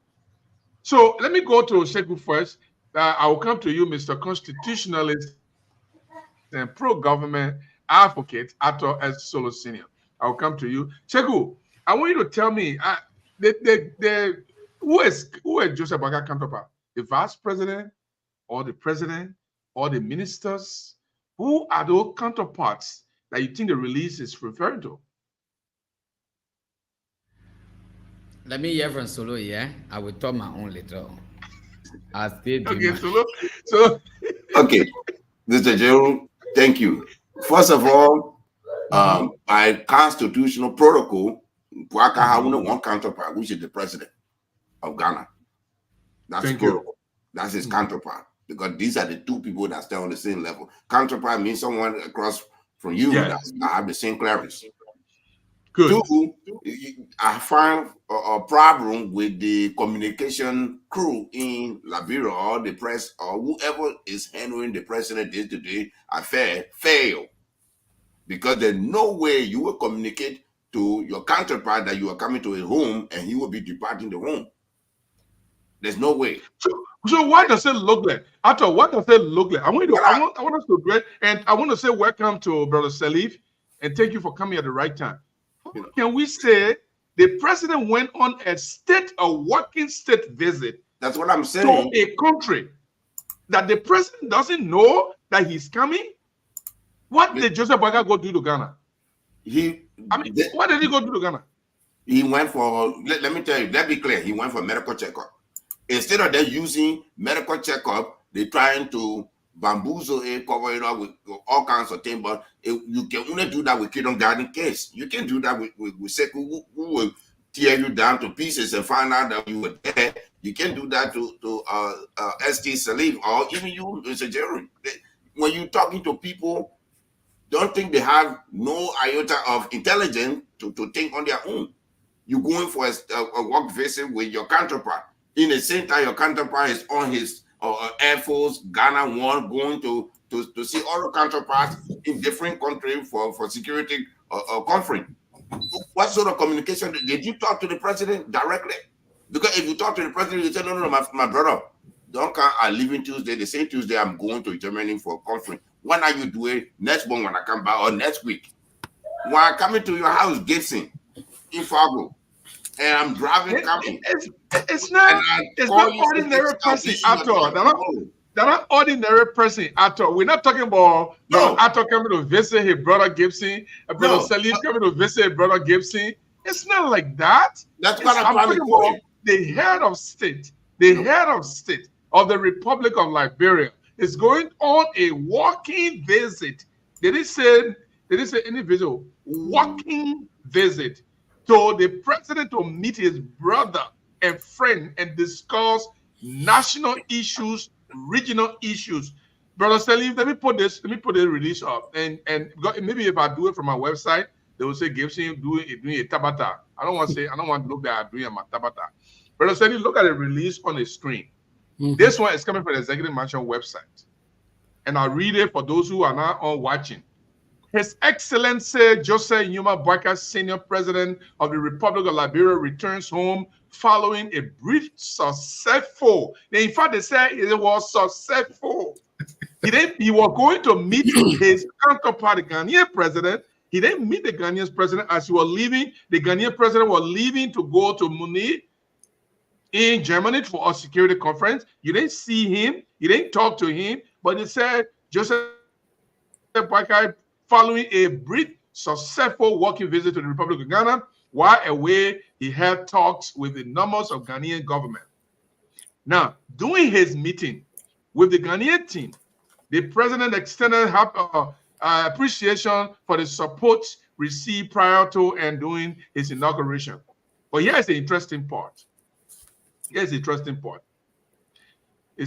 So let me go to Sekou first. I will come to you, Mr. Constitutionalist and pro-government advocate, Ato S. Solo Senior. I'll come to you. Sekou, I want you to tell me, who is Joseph Boakai counterpart? The vice president, or the president, or the ministers? Who are those counterparts that you think the release is referring to? Let me hear from Solo, yeah? I will talk my own later on. Okay, Solo. So okay, Mr. Jeru, thank you. First of all, By constitutional protocol, Bouaka has only one counterpart, which is the president of Ghana. That's protocol. That's his counterpart. Because these are the two people that stay on the same level. Counterpart means someone across from you that have the same clearance. Good. Two, I find a problem with the communication crew in Liberia or the press or whoever is handling the president day-to-day affair fail. Because there's no way you will communicate to your counterpart that you are coming to his home and he will be departing the home. There's no way. So what does it look like? Ato, what does it look like? I want us to do it, and I want to say welcome to Brother Salif, and thank you for coming at the right time. How can we say the president went on a working state visit? That's what I'm saying. To a country that the president doesn't know that he's coming? What did Joseph Boakai go do to Ghana? What did he go do to Ghana? He went for, let me tell you, let's be clear, he went for medical checkup. Instead of them using medical checkup, they're trying to bamboozle it, cover it up with all kinds of things. But you can only do that with Kingdom Garden case. You can do that with Sekou, who will tear you down to pieces and find out that you were there. You can do that to ST Salif or even you, Mr. Jerry. When you're talking to people, don't think they have no iota of intelligence to think on their own. You're going for a work visit with your counterpart. In the same time, your counterpart is on his Air Force Ghana 1 going to see all the counterparts in different countries for security conference. What sort of communication did you talk to the president directly? Because if you talk to the president, you say, no, my brother, don't come. I'm leaving Tuesday. The same Tuesday, I'm going to Germany for a conference. When are you doing? Next month when I come back or next week? When I'm coming to your house, Gibson, in Fargo, and I'm driving, coming. It's not ordinary person at all. They're not ordinary person at all. We're not talking about Ato coming to visit his brother Gibson, brother Salif coming to visit his brother Gibson. It's not like that. That's what I'm talking about. The head of state, of the Republic of Liberia is going on a walking visit. They didn't say any visit, walking visit to the president to meet his brother and friend and discuss national issues, regional issues. Brother Salif, let me put the release up, and maybe if I do it from my website, they will say Gibson doing a tabata. I don't want to look at doing a tabata. Brother Salif, look at the release on the screen. This one is coming from the Executive Mansion website, and I'll read it for those who are not on watching. His Excellency Joseph Numa Boakai, Senior President of the Republic of Liberia, returns home following a brief successful. In fact, they said it was successful. He was going to meet his counterpart, the Ghanaian president. He didn't meet the Ghanaian president as he was leaving. The Ghanaian president was leaving to go to Munich in Germany for a security conference. You didn't see him. You didn't talk to him. But they said Joseph Boakai, following a brief, successful working visit to the Republic of Ghana, while away, he had talks with the numbers of Ghanaian government. Now, during his meeting with the Ghanaian team, the president extended appreciation for the support received prior to and during his inauguration. But here's the interesting part. It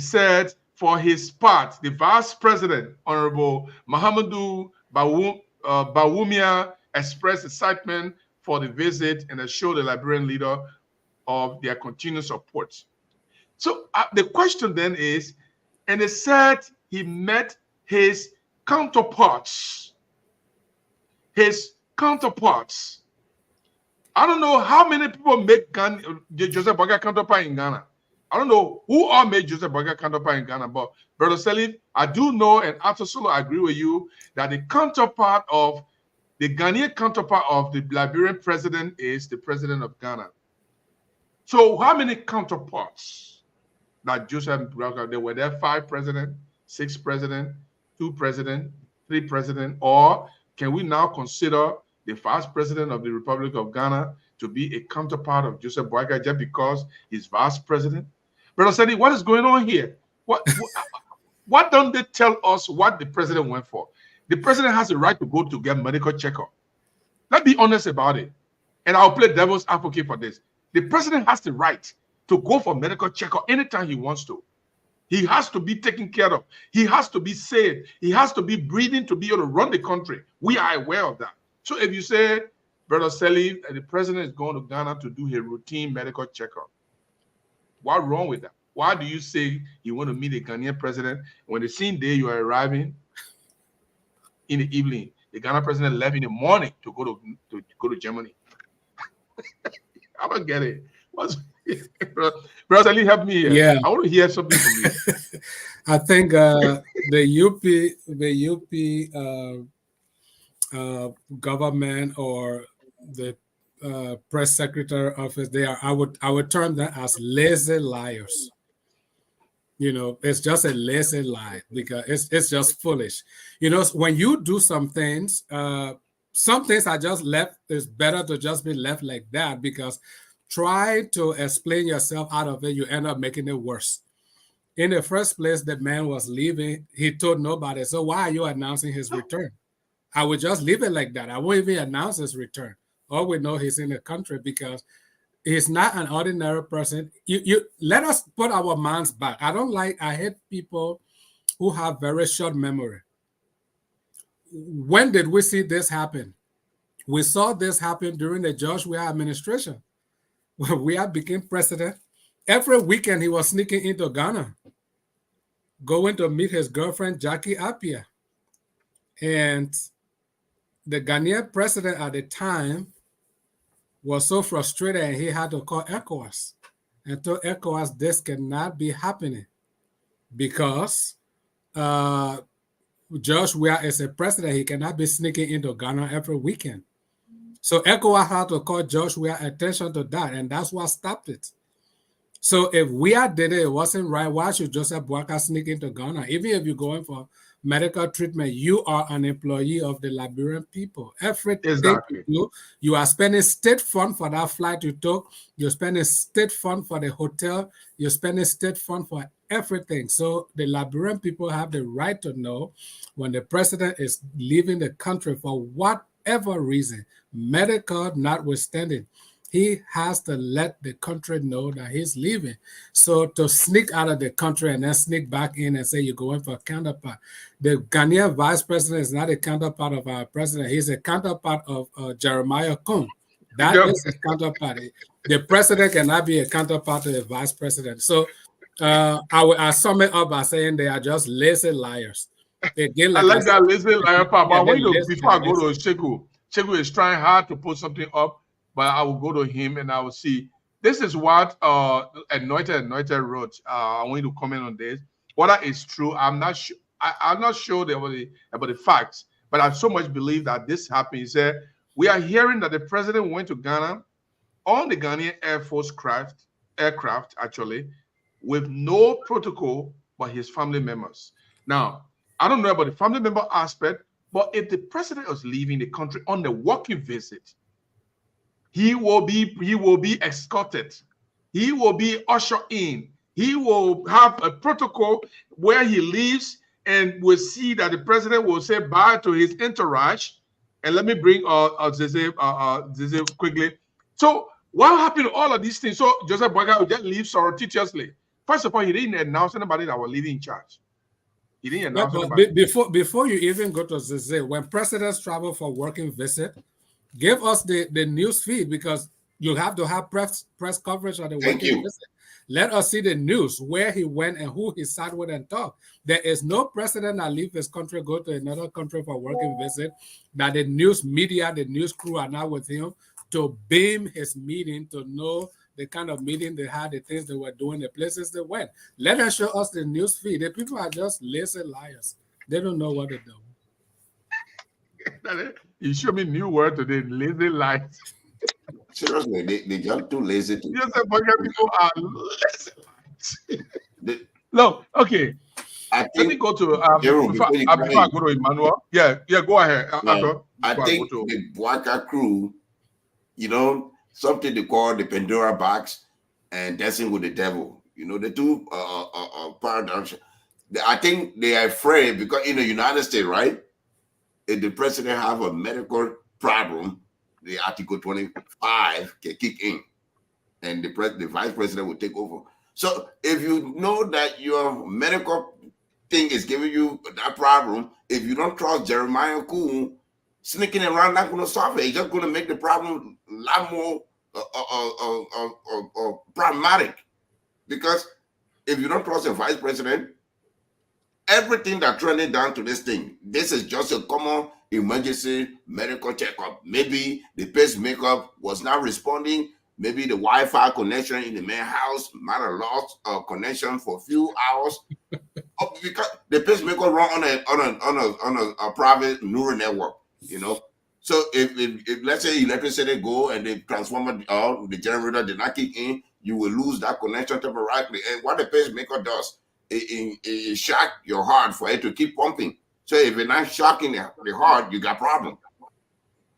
said, for his part, the Vice President, Honorable Mahamadou Bawumia, expressed excitement for the visit and assured the Liberian leader of their continued support. So the question then is, and it said he met his counterparts. I don't know how many people make Joseph Boakai counterpart in Ghana. I don't know who all made Joseph Boakai counterpart in Ghana, but Brother Salif, I do know, and Ato Solo, I agree with you, that the Ghanaian counterpart of the Liberian president is the president of Ghana. So how many counterparts that Joseph Boakai, there were there 5 presidents, 6 presidents, 2 presidents, 3 presidents, or can we now consider the vice president of the Republic of Ghana to be a counterpart of Joseph Boakai just because he's vice president? Brother Sadi, what is going on here? What don't they tell us what the president went for? The president has a right to go to get medical checkup. Let's be honest about it. And I'll play devil's advocate for this. The president has the right to go for medical checkup anytime he wants to. He has to be taken care of. He has to be saved. He has to be breathing to be able to run the country. We are aware of that. So if you say, Brother Selly, the president is going to Ghana to do a routine medical checkup, what's wrong with that? Why do you say you want to meet the Ghanaian president when the same day you are arriving in the evening, the Ghana president left in the morning to go to Germany? I don't get it. Brother Ali, help me here. Yeah. I want to hear something from you. I think the UP government or the press secretary office, I would term them as lazy liars. You know, it's just a lazy lie because it's just foolish. You know, when you do some things are just left. It's better to just be left like that, because try to explain yourself out of it, you end up making it worse. In the first place, the man was leaving. He told nobody. So why are you announcing his return? I would just leave it like that. I won't even announce his return. All we know he's in the country because he's not an ordinary person. You let us put our minds back. I hate people who have very short memory. When did we see this happen? We saw this happen during the George Weah administration. When Weah became president, every weekend he was sneaking into Ghana, going to meet his girlfriend, Jackie Appiah. And the Ghanaian president at the time was so frustrated, and he had to call ECOWAS and told ECOWAS this cannot be happening because George Weah is a president. He cannot be sneaking into Ghana every weekend. So ECOWAS had to call George Weah attention to that, and that's what stopped it. So if Weah did it wasn't right, why should Joseph Boakai sneak into Ghana? Even if you're going for medical treatment, you are an employee of the Liberian people. Everything you are spending state fund for that flight you took, you're spending state fund for the hotel, you're spending state fund for everything. So the Liberian people have the right to know when the president is leaving the country for whatever reason, medical notwithstanding. He has to let the country know that he's leaving. So to sneak out of the country and then sneak back in and say you're going for a counterpart. The Ghanaian vice president is not a counterpart of our president. He's a counterpart of Jeremiah Kung. That is a counterpart. The president cannot be a counterpart to the vice president. So I sum it up by saying they are just lazy liars. Again, I like that lazy liar part. But before I go to Sheku is trying hard to put something up. But I will go to him and I will see. This is what Anointed wrote. I want you to comment on this. Whether it's true, I'm not sure. I'm not sure about the facts, but I so much believe that this happened. He said, we are hearing that the president went to Ghana on the Ghanaian Air Force aircraft, actually, with no protocol but his family members. Now, I don't know about the family member aspect, but if the president was leaving the country on a working visit, he will be escorted. He will be ushered in. He will have a protocol where he leaves, and we'll see that the president will say bye to his entourage. And let me bring Zeze quickly. So what happened to all of these things? So Joseph Boakai will just leave surreptitiously. First of all, he didn't announce anybody that was leaving in charge. He didn't announce anybody. Before you even go to Zeze, when presidents travel for working visit, give us the news feed, because you have to have press coverage of the working visit. Let us see the news, where he went and who he sat with and talked. There is no president that leaves his country, go to another country for working visit, that the news media, the news crew are now with him to beam his meeting, to know the kind of meeting they had, the things they were doing, the places they went. Let us show us the news feed. The people are just lazy liars. They don't know what they're doing. You show me new word today, lazy lies. Seriously, they just too lazy to. Yes, people are lazy. No, okay. Let me go to before I go to Emmanuel. Yeah, go ahead. I think the Boakai crew, something they call the Pandora box and dancing with the devil. The two paradox. I think they are afraid because in the United States, right? if the president have a medical problem, the Article 25 can kick in, and the vice president will take over. So if you know that your medical thing is giving you that problem, if you don't trust Jeremiah Coon, sneaking around not going to solve it. It's just going to make the problem a lot more problematic. Because if you don't trust the vice president, everything that trended down to this thing, this is just a common emergency medical checkup. Maybe the pacemaker was not responding. Maybe the Wi-Fi connection in the main house might have lost a connection for a few hours. Because the pacemaker run on a private neural network, you know. So if let's say electricity go and the transformer or the generator did not kick in, you will lose that connection temporarily. And what the pacemaker does, it shock your heart for it to keep pumping. So if it's not shocking the heart, you got problem.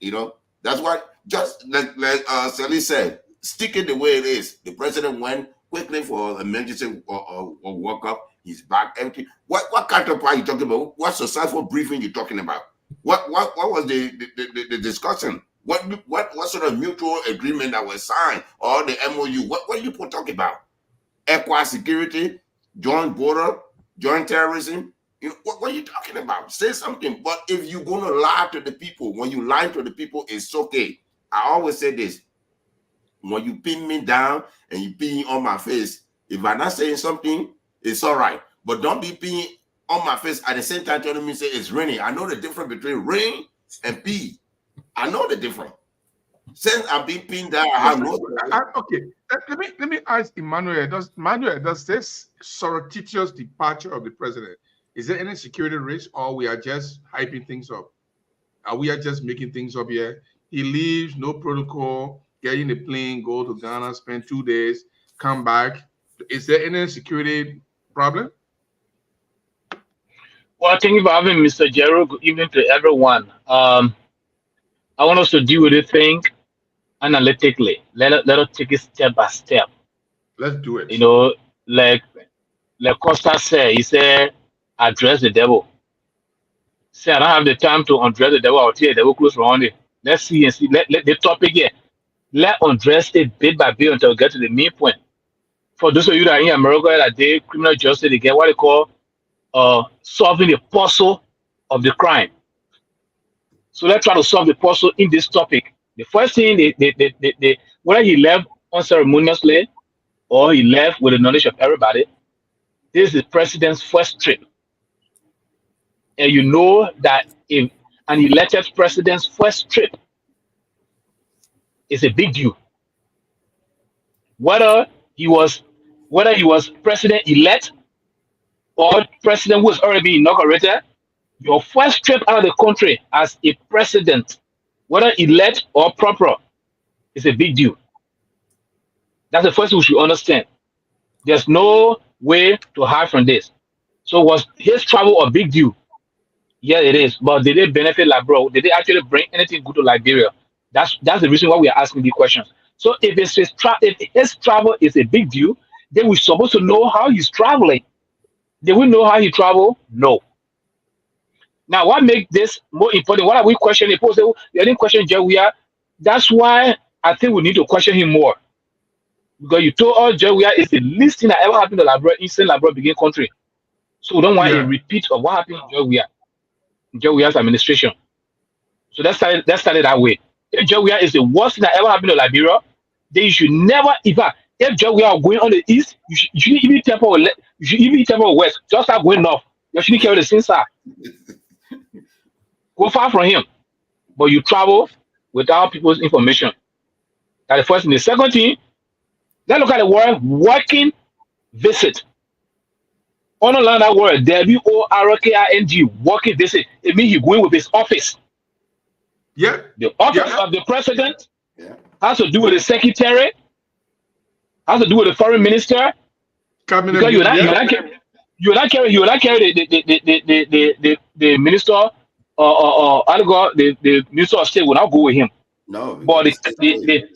You know, that's what, just like Sally said, stick it the way it is. The president went quickly for emergency or workup. He's back empty. What counterpart are you talking about? What successful briefing you talking about? What was the discussion? What sort of mutual agreement that was signed or the MOU? What are you talking about? Equa security, joint border, joint terrorism. You know, what are you talking about? Say something. But if you're gonna lie to the people, when you lie to the people, it's okay. I always say this: when you pin me down and you pin on my face, if I'm not saying something, it's all right. But don't be peeing on my face at the same time telling me say it's raining. I know the difference between rain and pee. I know the difference. Since I've been pinned down, I have no. Okay, let me ask Emmanuel. Does this surreptitious departure of the president, is there any security risk, or we are just hyping things up? Are we just making things up here? He leaves, no protocol, get in the plane, go to Ghana, spend 2 days, come back. Is there any security problem? Well, thank you for having Mr. Jero. Good evening to everyone. I want us to deal with this thing analytically. Let us take it step by step. Let's do it. You know, like Costa said, he said, address the devil. Say, I don't have the time to undress the devil. I'll tell you, the devil close around it. Let's see and see. Let the topic here. Let undress it bit by bit until we get to the main point. For those of you that are in America that day, criminal justice, they get what they call solving the puzzle of the crime. So let's try to solve the puzzle in this topic. The first thing, they whether he left unceremoniously or he left with the knowledge of everybody, this is the president's first trip. And you know that if an elected president's first trip is a big deal. Whether he was president-elect or president who has already been inaugurated, your first trip out of the country as a president, whether elect or proper, is a big deal. That's the first thing we should understand. There's no way to hide from this. So was his travel a big deal? Yeah, it is. But did they benefit Liberia? Did they actually bring anything good to Liberia? That's the reason why we are asking these questions. So if his travel is a big deal, then we're supposed to know how he's traveling. Did we know how he traveled? No. Now, what makes this more important? What are we questioning? People say, you didn't question Jawia. That's why I think we need to question him more. Because you told us Jawia is the least thing that ever happened to Liberia since Liberia began country. So we don't want a repeat of what happened to Jawia's administration. So that started that way. If Jawia is the worst thing that ever happened to Liberia, then you should never ever. If Jawia are going on the east, you shouldn't even temper west. Just start going north. You shouldn't carry the same side. Go far from him. But you travel without people's information. That's the first thing. The second thing, let's look at the word working visit. Underline that word, W-O-R-K-I-N-G, working visit. It means he's going with his office. Yeah. The office of the president has to do with the secretary, has to do with the foreign minister. Cabinet, because you will not carry the minister or the minister of state will not go with him. No. But the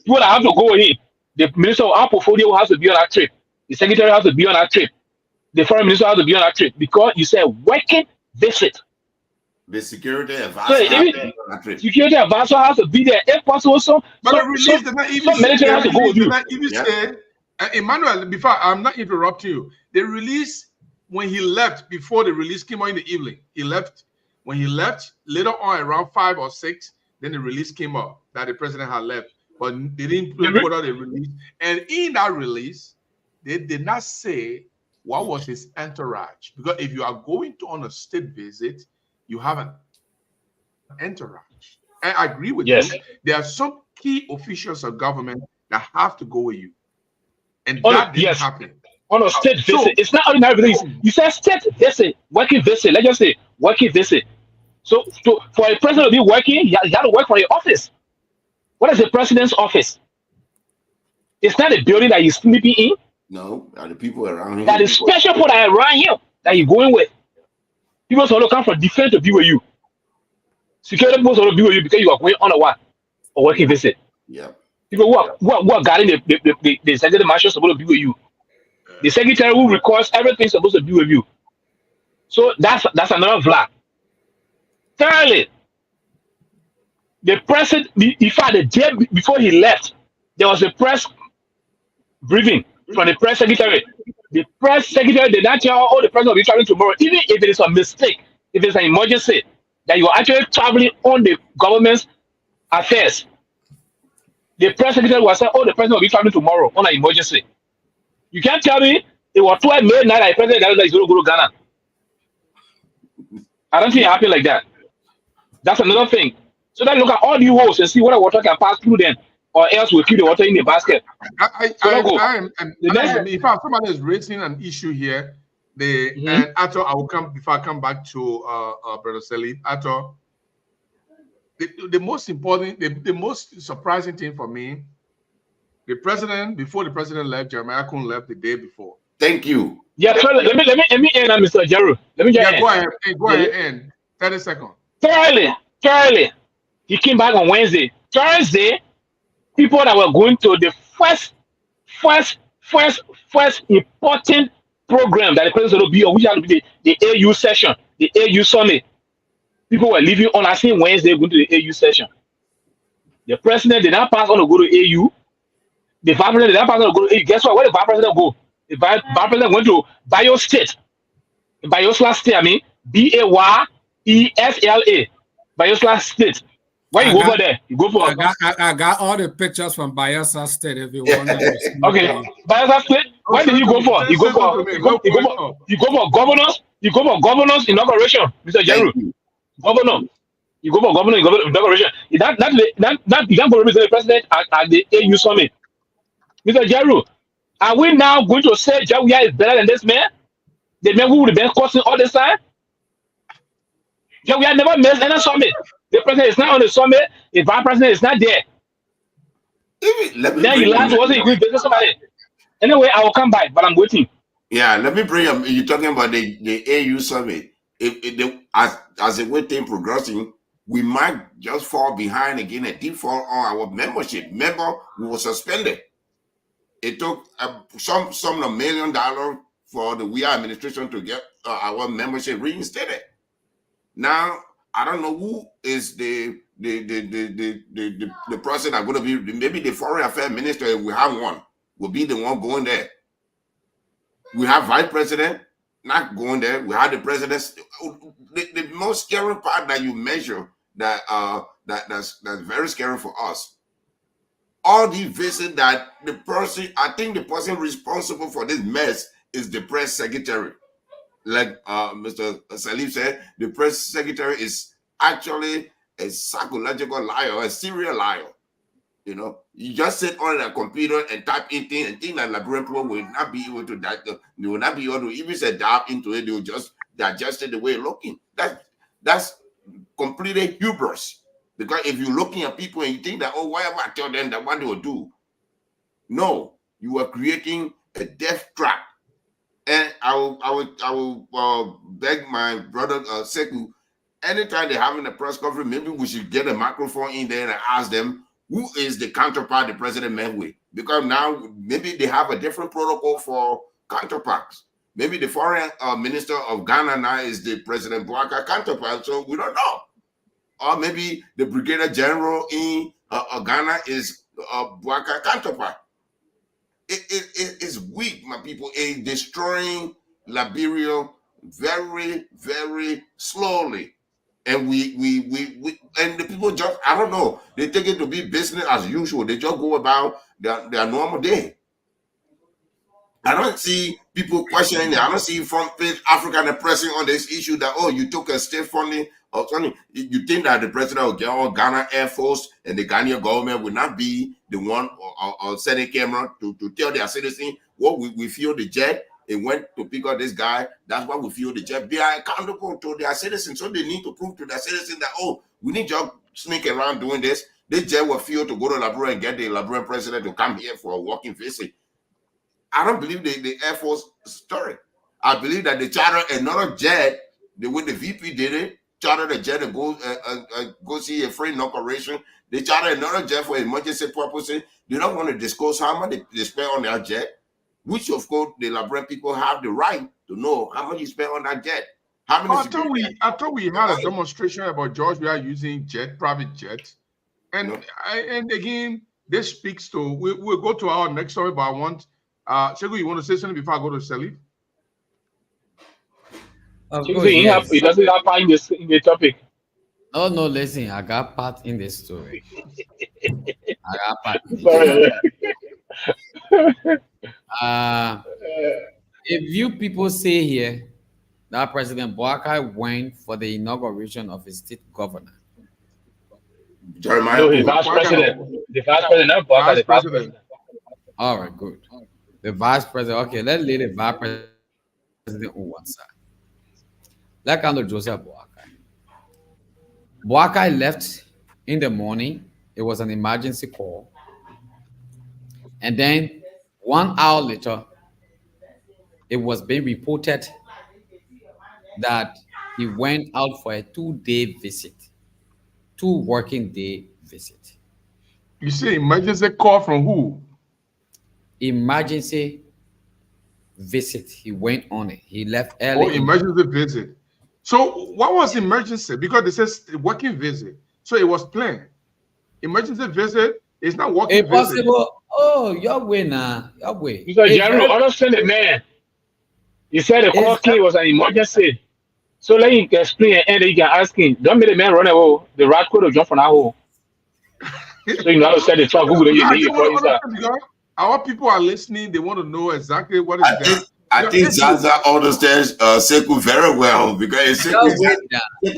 people that have to go with him, the minister of our portfolio has to be on that trip. The secretary has to be on that trip. The foreign minister has to be on that trip because you said working visit. The security So advisor. even security advisor has to be there. If possible, But the release did not even military has to go with you. say, Emmanuel, before I'm not interrupting you, the release when he left, before the release came out in the evening, he left. When he left, later on around 5 or 6, then the release came out that the president had left. But they didn't put out a release. And in that release, they did not say what was his entourage. Because if you are going on a state visit, you have an entourage. And I agree with you. There are some key officials of government that have to go with you. And that didn't happen. On a state visit, it's not ordinary release. You said state visit, working visit. Let's just say working visit. So for a president to be working, you have to work for your office. What is the president's office? It's not a building that you're sleeping in. No, are the people around him. That is special people that are around him that you're going with. People also come from different to be with you. Security people also be with you because you are going on a working visit. Yeah. People who are guarding the executive marshal supposed to be with you. The secretary who records everything supposed to be with you. So that's another flag. Thirdly, the president, in fact, the day before he left, there was a press briefing from the press secretary. The press secretary did not tell all the president will be traveling tomorrow, even if it is a mistake, if it's an emergency, that you are actually traveling on the government's affairs. The press secretary was saying, oh, the president will be traveling tomorrow on an emergency. You can't tell me it was 12 midnight that the president is going to go to Ghana. I don't think it happened like that. That's another thing. So then look at all the holes and see whether water can pass through them, or else we'll keep the water in the basket. If somebody is raising an issue here, and Ato, I will come before I come back to Brother Salif. Ato, the most important, the most surprising thing for me, the president, before the president left, Jeremiah Kun left the day before. Thank you. Yeah, so let me end on Mr. Jeru. Let me just go ahead and 30 seconds. Charlie, he came back on Wednesday. Thursday, people that were going to the first important program that the president will be on, which had to be the AU session, the AU summit. People were leaving on, I think Wednesday, going to the AU session. The president did not pass on to go to AU. The vice president did not pass on to go to AU. Guess what? Where did the vice president go? The vice president went to Bayelsa State. Bayelsa State, I mean, Bayesla. Bayelsa State. Why you go over there? You go for I got all the pictures from Bayelsa State if you want. Okay. Bayelsa State. Where did you go for? You go for governors. You go for governors inauguration, Mr. Jeru. Governor. You go for governor inauguration. That you can't go represent the president at the AU summit. Mr. Jeru, are we now going to say Jawia is better than this man? The man who would have been causing all this time? Jawia never missed any summit. The president is not on the summit. The vice president is not there. Then you last wasn't good business somebody. Anyway, I will come back, but I'm waiting. Yeah, let me bring up. You're talking about the AU summit. As the way things progressing, we might just fall behind again and default on our membership. Remember, we were suspended. It took some $1 million for the WIA administration to get our membership reinstated. Now, I don't know who is the person that's going to be, maybe the foreign affairs minister, if we have one, will be the one going there. We have vice president not going there. We have the president. The most scary part that you measure that's very scary for us. All the visits that the person, I think the person responsible for this mess is the press secretary. Like Mr. Salif said, the press secretary is actually a psychological liar, a serial liar. You know, you just sit on a computer and type in things, and things like Liberian people will not be able to they will not be able to even say dive into it. They will just digest it the way it's looking. That's completely hubris. Because if you're looking at people and you think that, oh, whatever I tell them that what they will do. No, you are creating a death trap. And I will beg my brother Sekou, anytime they're having a press conference, maybe we should get a microphone in there and ask them who is the counterpart the president met with. Because now maybe they have a different protocol for counterparts. Maybe the foreign minister of Ghana now is the President Bouaka counterpart, so we don't know. Or maybe the Brigadier General in Ghana is Bouaka counterpart. It is weak, my people. It's destroying Liberia very, very slowly. And we and the people just, I don't know, they take it to be business as usual. They just go about their normal day. I don't see people questioning it. I don't see front page African pressing on this issue that, oh, you took a state funding or something. You think that the president of Ghana Air Force and the Ghanaian government will not be the one or sending camera to tell their citizens what we feel the jet. It went to pick up this guy. That's why we feel the jet. They are accountable to their citizens. So they need to prove to their citizens that, oh, we need you sneak around doing this. This jet will feel to go to Liberia and get the Liberian president to come here for a walking visit. I don't believe the Air Force story. I believe that they chartered another jet, the way the VP did it, chartered a jet to go see a friend operation. They chartered another jet for emergency purposes. They don't want to disclose how much they spent on their jet, which of course the Liberian people have the right to know how much you spent on that jet. How many? I thought we had a demonstration about George. We are using private jets, and again, this speaks to. We'll go to our next story, but I want. Segun, you want to say something before I go to Salif? Yes. He doesn't have part in the topic. Oh no, listen, I got part in this story. I got part. If you people say here that President Bouaka went for the inauguration of his state governor. No, the vice president. The vice president, not Bouaka, the vice president. All right, good. The vice president. Okay, let's leave the vice president on one side. Let's handle Joseph Bouaka. Bouaka left in the morning. It was an emergency call. And then 1 hour later, it was being reported that he went out for a 2-day visit, 2 working day visit. You see, emergency call from who? Emergency visit. He went on it. He left early. Oh, emergency visit. So what was emergency? Because it says working visit. So it was planned. Emergency visit is not working visit. Oh, your way now. Your way. Because General, understand the man. He said the call key was an emergency. So let him explain and then you can ask him. Don't make the man run away. The rat could have jumped from that hole. So you know how to set the truck. Google it. Our people are listening. They want to know exactly what is that. I think Zaza understands Sekou very well because Sekou is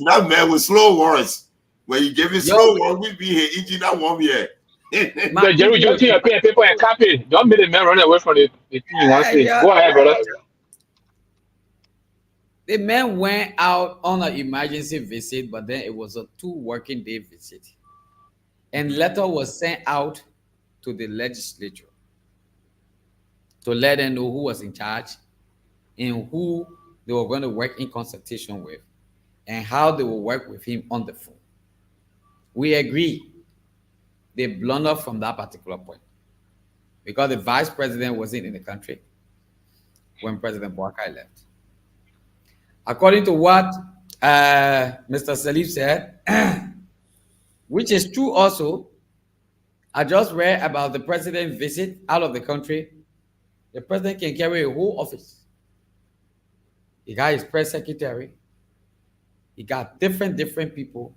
not man with slow words. When you give it slow words, we be here eating that one here. Jerry, just take your pen and paper and copy. Don't make the man run away from the thing. Go ahead, brother. The man went out on an emergency visit, but then it was a 2 working day visit. And letter was sent out to the legislature to let them know who was in charge and who they were going to work in consultation with and how they will work with him on the phone. We agree they blundered from that particular point because the vice president wasn't in the country when President Bouaka left. According to what Mr. Salif said, which is true also, I just read about the president's visit out of the country. The president can carry a whole office. He got his press secretary. He got different people.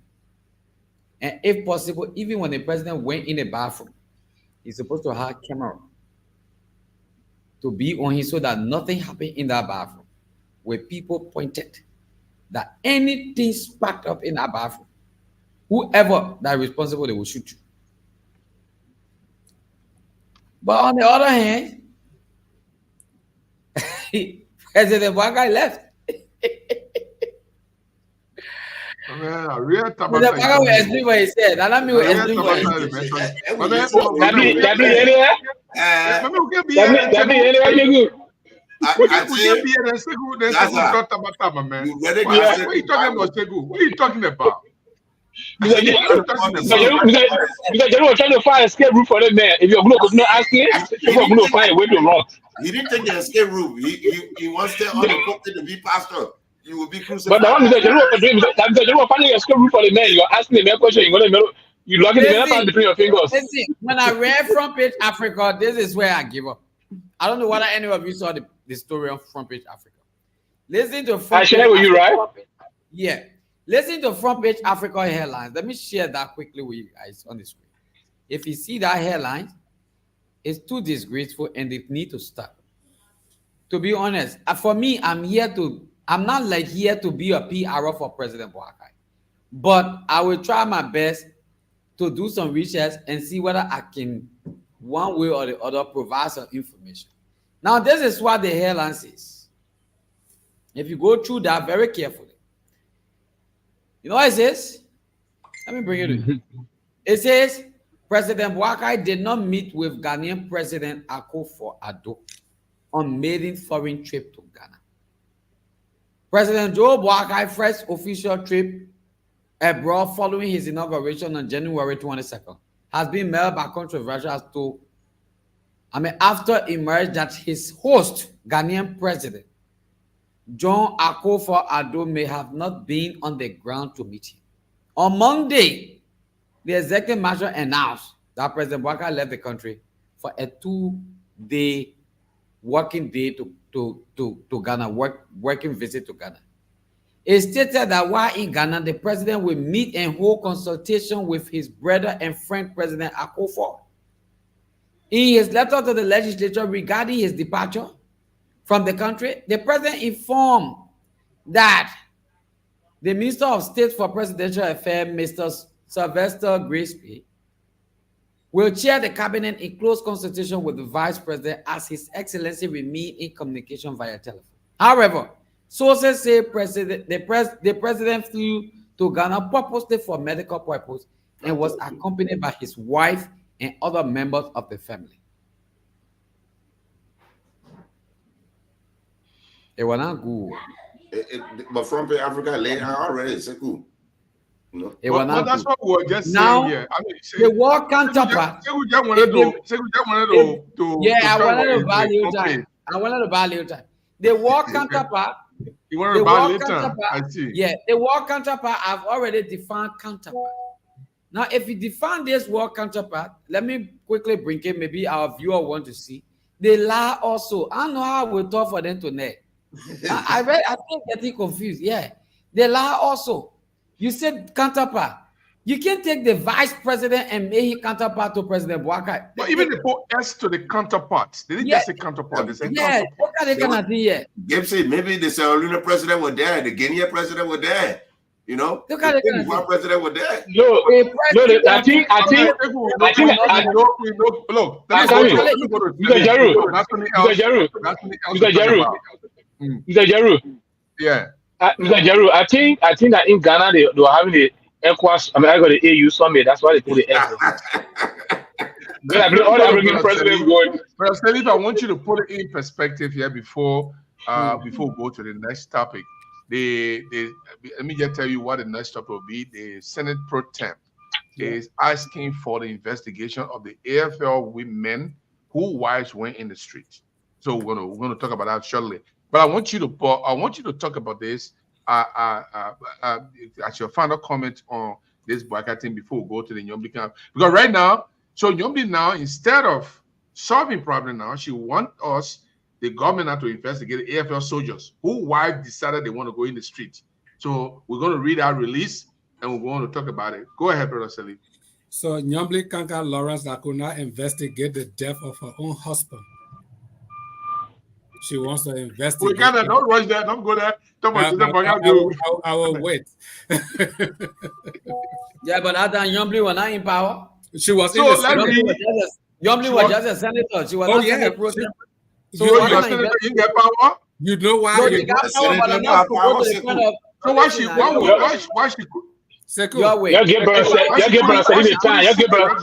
And if possible, even when the president went in the bathroom, he's supposed to have camera to be on him so that nothing happened in that bathroom where people pointed that anything sparked up in that bathroom, whoever that is responsible, they will shoot you. But on the other hand, President Bouaka left. Real President Bouaka will explain what he said. And I mean, will explain what he said. What are you talking about? Mr. General was trying to find escape route for them, man. If you're going to continue asking, you're going to find a way to run. He didn't take the escape route. He wants to on the pulpit to be pastor. You will be crucified. But the one Mr. General was doing, Mr. General finding a escape route for the man. You're asking the man question. You lock it in between your fingers. Listen, when I read Front Page Africa, this is where I give up. I don't know whether any of you saw the story of Front Page Africa. Listen to Front I share with you, right? Yeah. Listen to Front Page Africa headlines. Let me share that quickly with you guys on the screen. If you see that headline, it's too disgraceful and they need to stop. To be honest, for me, I'm not like here to be a PR for President Boakai. But I will try my best to do some research and see whether I can, one way or the other, provide some information. Now, this is what the headline says. If you go through that very carefully, you know what it says? Let me bring it to you. It says, President Boakai did not meet with Ghanaian President Akufo-Addo on maiden foreign trip to Ghana. President Joe Boakai first official trip abroad following his inauguration on January 22nd has been marred by controversy after it emerged that his host, Ghanaian President John Akufo-Addo, may have not been on the ground to meet him. On Monday, the executive marshal announced that President Boakai left the country for a 2-day working day to Ghana, working visit to Ghana. It stated that while in Ghana, the president will meet and hold consultation with his brother and friend, President Akufo. In his letter to the legislature regarding his departure from the country, the president informed that the Minister of State for Presidential Affairs, Mr. Sylvester Gillespie, will chair the cabinet in close consultation with the vice president as His Excellency remain in communication via telephone. However, sources say the president flew to Ghana purposely for medical purposes and was accompanied by his wife and other members of the family. It was not good. But Front Page Africa laid out already. It's cool. No. But that's what we were just now, saying here. I mean, the war counterpart. I wanted to buy little time. The war counterpart. You want to buy little time? I see. Yeah, the war counterpart, I've already defined counterpart. Now, if you define this war counterpart, let me quickly bring it. Maybe our viewer want to see. They lie also. I don't know how we talk for them tonight. I think getting confused. Yeah, they lie also. You said counterpart. You can't take the vice president and make him counterpart to President Boakai. But even they put S to the counterpart. They didn't just say counterpart. They said counterpart. What are they gonna do here? Gibson, maybe the Sierra Leone president was there, the Guinean president was there. You know, look at the president was there. Look, I think. Look, Mr. Jaru. Yeah. Mr. Jaru, I think that in Ghana they were having the ECOWAS. I mean, I got the AU summit. That's why they put the S. All the African presidents going. But Salif, I want you to put it in perspective here before we go to the next topic. Let me just tell you what the next topic will be. The Senate Pro Tem is asking for the investigation of the AFL women whose wives went in the street. So we're gonna talk about that shortly. But I want you to talk about this as your final comment on this Boakai thing before we go to the Nyombli camp. Because right now, so Nyombli now, instead of solving problem now, she wants us, the government, now to investigate AFL soldiers whose wife decided they want to go in the street. So we're going to read our release and we're going to talk about it. Go ahead, Brother Salif. So Nyombli Kanka Lawrence Nakuna investigate the death of her own husband. She wants to investigate. We can't, don't rush that. Don't go there. I will wait. Yeah, but at that Nyombli was not in power. She was so in the Nyombli was just a senator. She was not a president. So you are senator in their power? You know why? So you got power, but enough to go to the point of. So why she? Your way. You give Brother Salif the time. You give Brother.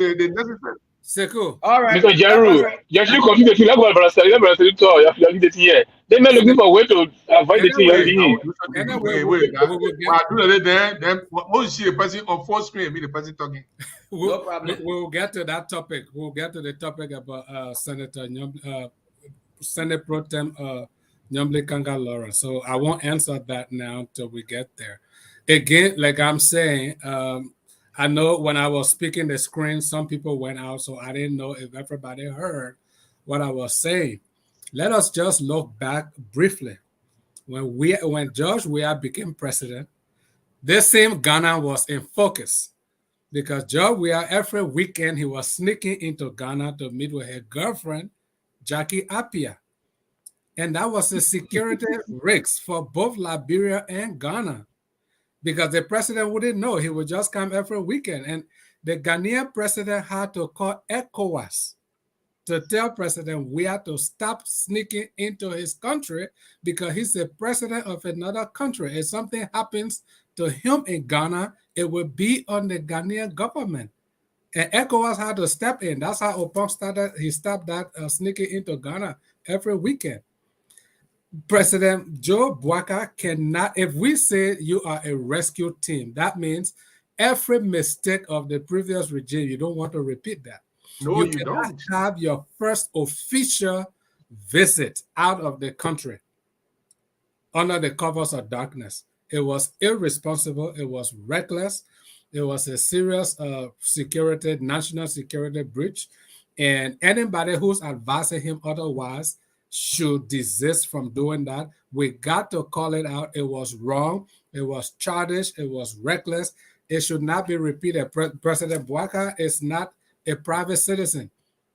Sekou. All right. Mr. Jaru, you actually confused the thing. Like what Brother Salim to you actually the thing here. They may looking for a way to avoid the thing. Anyway, Wait. we will While get, I do that, then what is the person on full screen? Me, the person talking. we'll, No problem. we'll get to that topic. We'll get to the topic about Senator Senate Pro Tem Nyambli Kanga Laura. So I won't answer that now until we get there. Again, like I'm saying, I know when I was speaking the screen, some people went out, so I didn't know if everybody heard what I was saying. Let us just look back briefly. When George Weah became president, this same Ghana was in focus because George Weah, every weekend, he was sneaking into Ghana to meet with her girlfriend, Jackie Appiah. And that was a security risk for both Liberia and Ghana because the president wouldn't know. He would just come every weekend. And the Ghanaian president had to call ECOWAS to tell President Weah to stop sneaking into his country because he's the president of another country. If something happens to him in Ghana, it will be on the Ghanaian government. And ECOWAS had to step in. That's how Opong started. He stopped that sneaking into Ghana every weekend. President Joe Bouaka cannot, if we say you are a rescue team, that means every mistake of the previous regime, you don't want to repeat that. No, you cannot don't. have your first official visit out of the country under the covers of darkness. It was irresponsible. It was reckless. It was a serious national security breach. And anybody who's advising him otherwise should desist from doing that. We got to call it out. It was wrong. It was childish. It was reckless. It should not be repeated. President Bouaka is not a private citizen.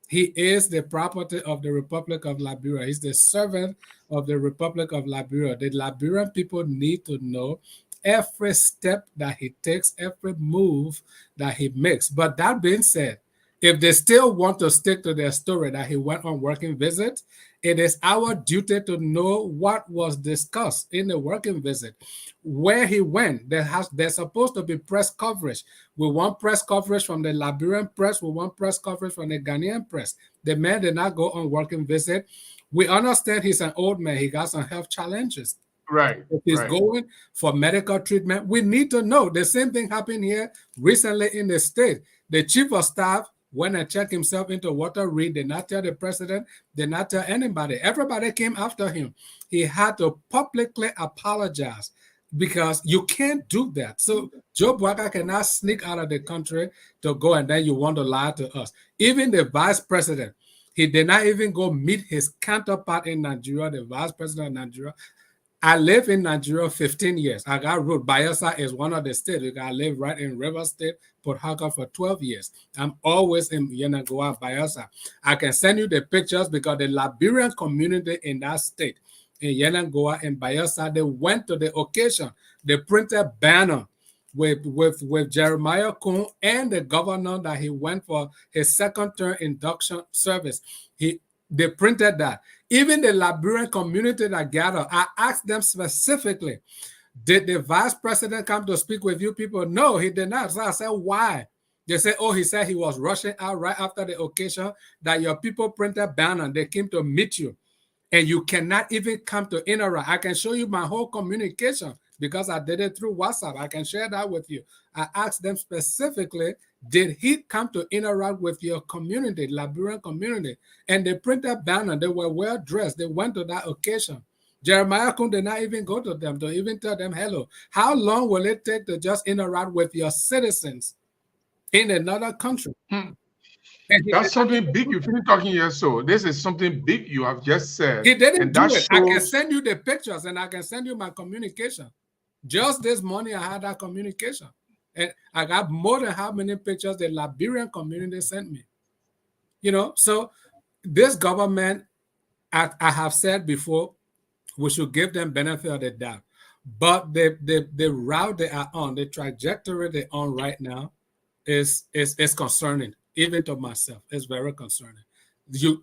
He is the property of the Republic of Liberia. He's the servant of the Republic of Liberia. The Liberian people need to know every step that he takes, every move that he makes. But that being said, if they still want to stick to their story that he went on working visit, it is our duty to know what was discussed in the working visit, where he went. There's supposed to be press coverage. We want press coverage from the Liberian press. We want press coverage from the Ghanaian press. The man did not go on working visit. We understand he's an old man. He got some health challenges. Right. If he's going for medical treatment, we need to know. The same thing happened here recently in the state. The chief of staff went and checked himself into Walter Reed. Did not tell the president, did not tell anybody. Everybody came after him. He had to publicly apologize because you can't do that. So Joe Bouaka cannot sneak out of the country to go and then you want to lie to us. Even the vice president, he did not even go meet his counterpart in Nigeria, the vice president of Nigeria. I live in Nigeria 15 years. I got root. Bayelsa is one of the states. I live right in River State, Port Harcourt for 12 years. I'm always in Yenagoa, Bayelsa. I can send you the pictures because the Liberian community in that state, in Yenagoa and Bayelsa, they went to the occasion. They printed banner with Jeremiah Kuhn and the governor that he went for his second term induction service. They printed that. Even the Liberian community that gathered, I asked them specifically, did the vice president come to speak with you people? No, he did not. So I said, why? They said, oh, he said he was rushing out right after the occasion that your people printed banner. They came to meet you. And you cannot even come to interact. I can show you my whole communication because I did it through WhatsApp. I can share that with you. I asked them specifically, did he come to interact with your community, Liberian community? And they printed banner. They were well dressed. They went to that occasion. Jeremiah Kuhn did not even go to them to even tell them hello. How long will it take to just interact with your citizens in another country? That's something big you've been talking here. So this is something big you have just said. He didn't do it. Shows... I can send you the pictures and I can send you my communication. Just this morning, I had that communication. And I got more than how many pictures the Liberian community sent me. You know, so this government, I have said before, we should give them benefit of the doubt. But the route they are on, the trajectory they're on right now is concerning. Even to myself, it's very concerning.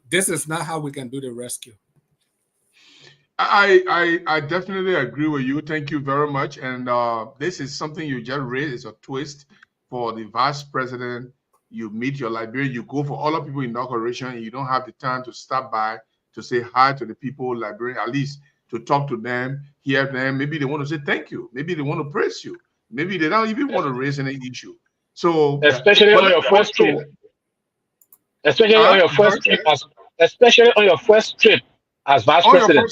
This is not how we can do the rescue. I definitely agree with you. Thank you very much. And this is something you just raised. It's a twist for the vice president, you meet your Liberian, you go for all of people inauguration, and you don't have the time to stop by to say hi to the people, Liberian, at least to talk to them, hear them. Maybe they want to say thank you. Maybe they want to praise you. Maybe they don't even want to raise any issue. So especially on your first trip. Especially on your first trip as vice president.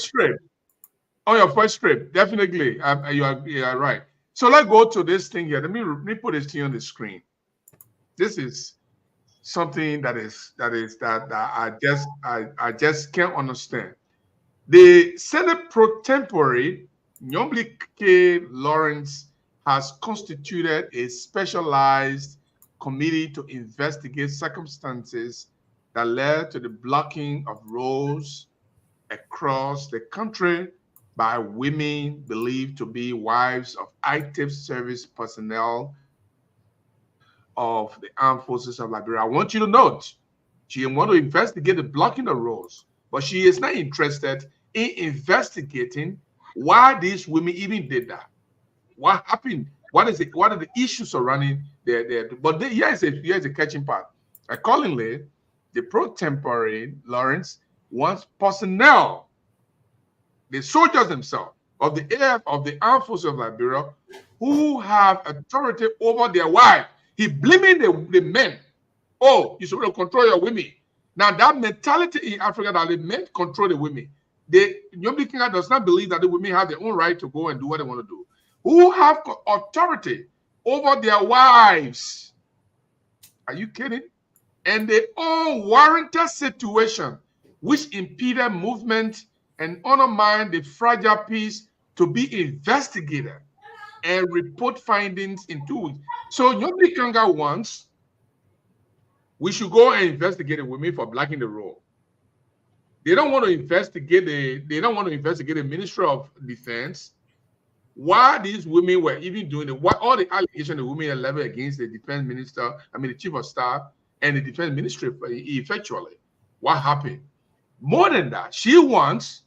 On your first trip, definitely. You are right. So let's go to this thing here. Let me put this thing on the screen. This is something that I just can't understand. The Senate pro tempore, Nyombli K. Lawrence, has constituted a specialized committee to investigate circumstances that led to the blocking of roads across the country by women believed to be wives of active service personnel of the armed forces of Liberia. I want you to note, she wants to investigate the blocking of roads, but she is not interested in investigating why these women even did that. What happened? What is it? What are the issues surrounding there? But here's a catching part. Accordingly, the pro tempore Lawrence wants personnel, the soldiers themselves of the AF of the armed forces of Liberia, who have authority over their wives. He blaming the men. Oh, you're supposed to control your women. Now that mentality in Africa that the men control the women. Nyombli Kanga does not believe that the women have their own right to go and do what they want to do. Who have authority over their wives. Are you kidding? And their own warranted situation, which impeded movement and undermined the fragile peace to be investigated and report findings in 2 weeks. So Nyombli Kanga wants we should go and investigate the women for blocking the road. They don't want to investigate the Ministry of Defense. Why these women were even doing it, what all the allegations the women are leveled against the defense minister, the chief of staff and the defense ministry effectually. What happened? More than that, she wants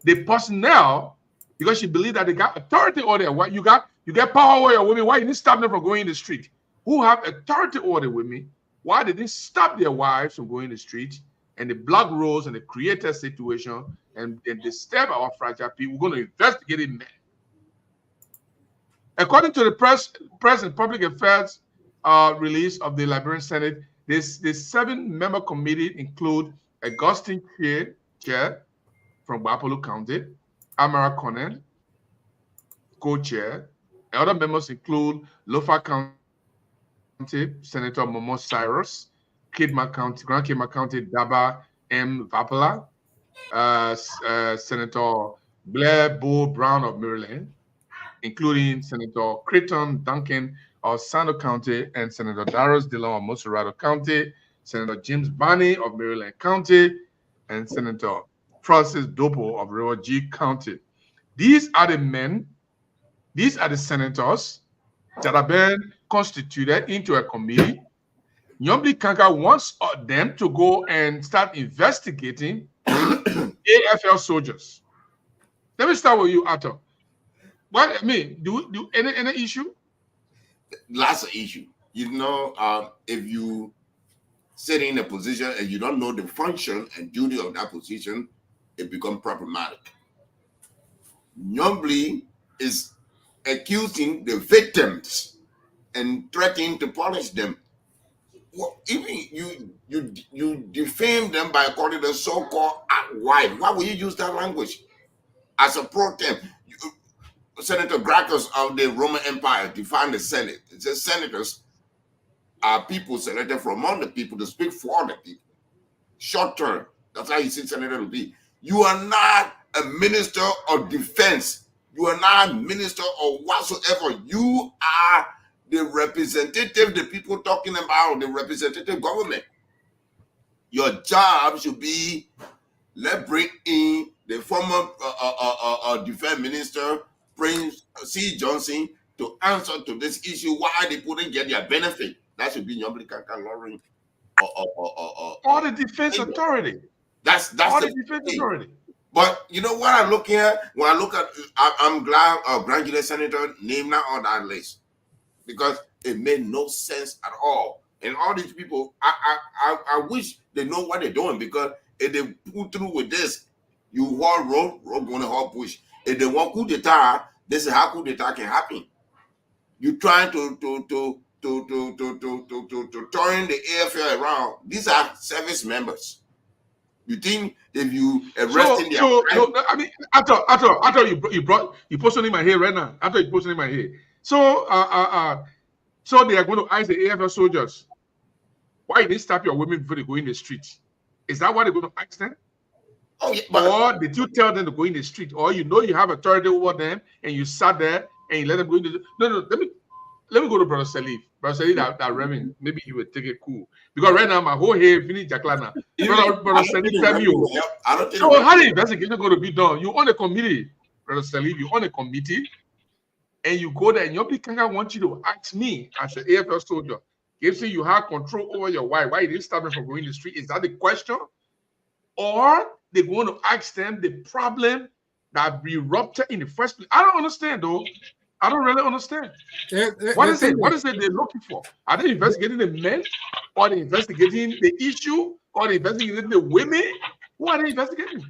the personnel, because she believes that they got authority over there. What you get power over your women. Why you didn't stop them from going in the street? Who have authority over the women? Why they didn't stop their wives from going in the street and the block roads and the created situation and disturb our fragile people? We're going to investigate it now. According to the press and public affairs release of the Liberian Senate, this 7-member committee include Augustine Chair from Bapolu County, Amara Conan, co-chair. Other members include Lofa County Senator Momo Cyrus, Kidman County, Grand Kidman County Daba M. Vapala, Senator Blair Bull Brown of Maryland, including Senator Creighton Duncan of Sando County and Senator Darius Dillon of Moserado County, Senator James Barney of Maryland County, and Senator Francis Dopo of River G County. These are the senators that have been constituted into a committee. Nyombli Kanga wants them to go and start investigating AFL soldiers. Let me start with you, Ato. What I mean, do any issue? Lots of issue. You know, if you sit in a position and you don't know the function and duty of that position, it becomes problematic. Nyombli is accusing the victims and threatening to punish them. Well, even you defame them by calling them so-called wife. Why would you use that language as a pro tem? Senator Gracchus of the Roman Empire defined the Senate. It says senators are people selected from among the people to speak for the people. Short term. That's how you see senator to be. You are not a minister of defense. You are not a minister of whatsoever. You are the representative, the people talking about the representative government. Your job should be, let's bring in the former defense minister, Prince C. Johnson, to answer to this issue, why they couldn't get their benefit. That should be Nyombli Kanga Lawrence. Or the defense authority. That's the defense authority. But you know what I'm looking at? When I look at, I'm glad Grand Senator named not on that list, because it made no sense at all. And all these people, I wish they know what they're doing, because if they pull through with this, you hold road going to hold push. If they want coup d'etat, this is how coup d'etat can happen. You trying to turn the AFL around. These are service members. You think if you arresting their I mean, after you posted in my hair right now. After you posted in my hair, so they are going to ask the AFL soldiers, why did they stop your women before they go in the street? Is that what they're going to ask them? Oh, yeah, or did you tell them to go in the street? Or you have authority over them and you sat there and you let them go in the... No, let me go to Brother Salif. Brother Salif, that Reverend, maybe he will take it cool. Because right now, my whole hair finished Jaclana. Brother Salif, tell me, so how the investigation going to be done? You on a committee, Brother Salif, you on a committee, and you go there, and your Kanga wants you to ask me as an AFL soldier, if you have control over your wife, why did you stop them from going in the street? Is that the question? Or they're going to ask them the problem that erupted in the first place? I don't understand, though. I don't really understand. What is it? What is it they're looking for? Are they investigating the men? Or are they investigating the issue? Or are they investigating the women? Who are they investigating?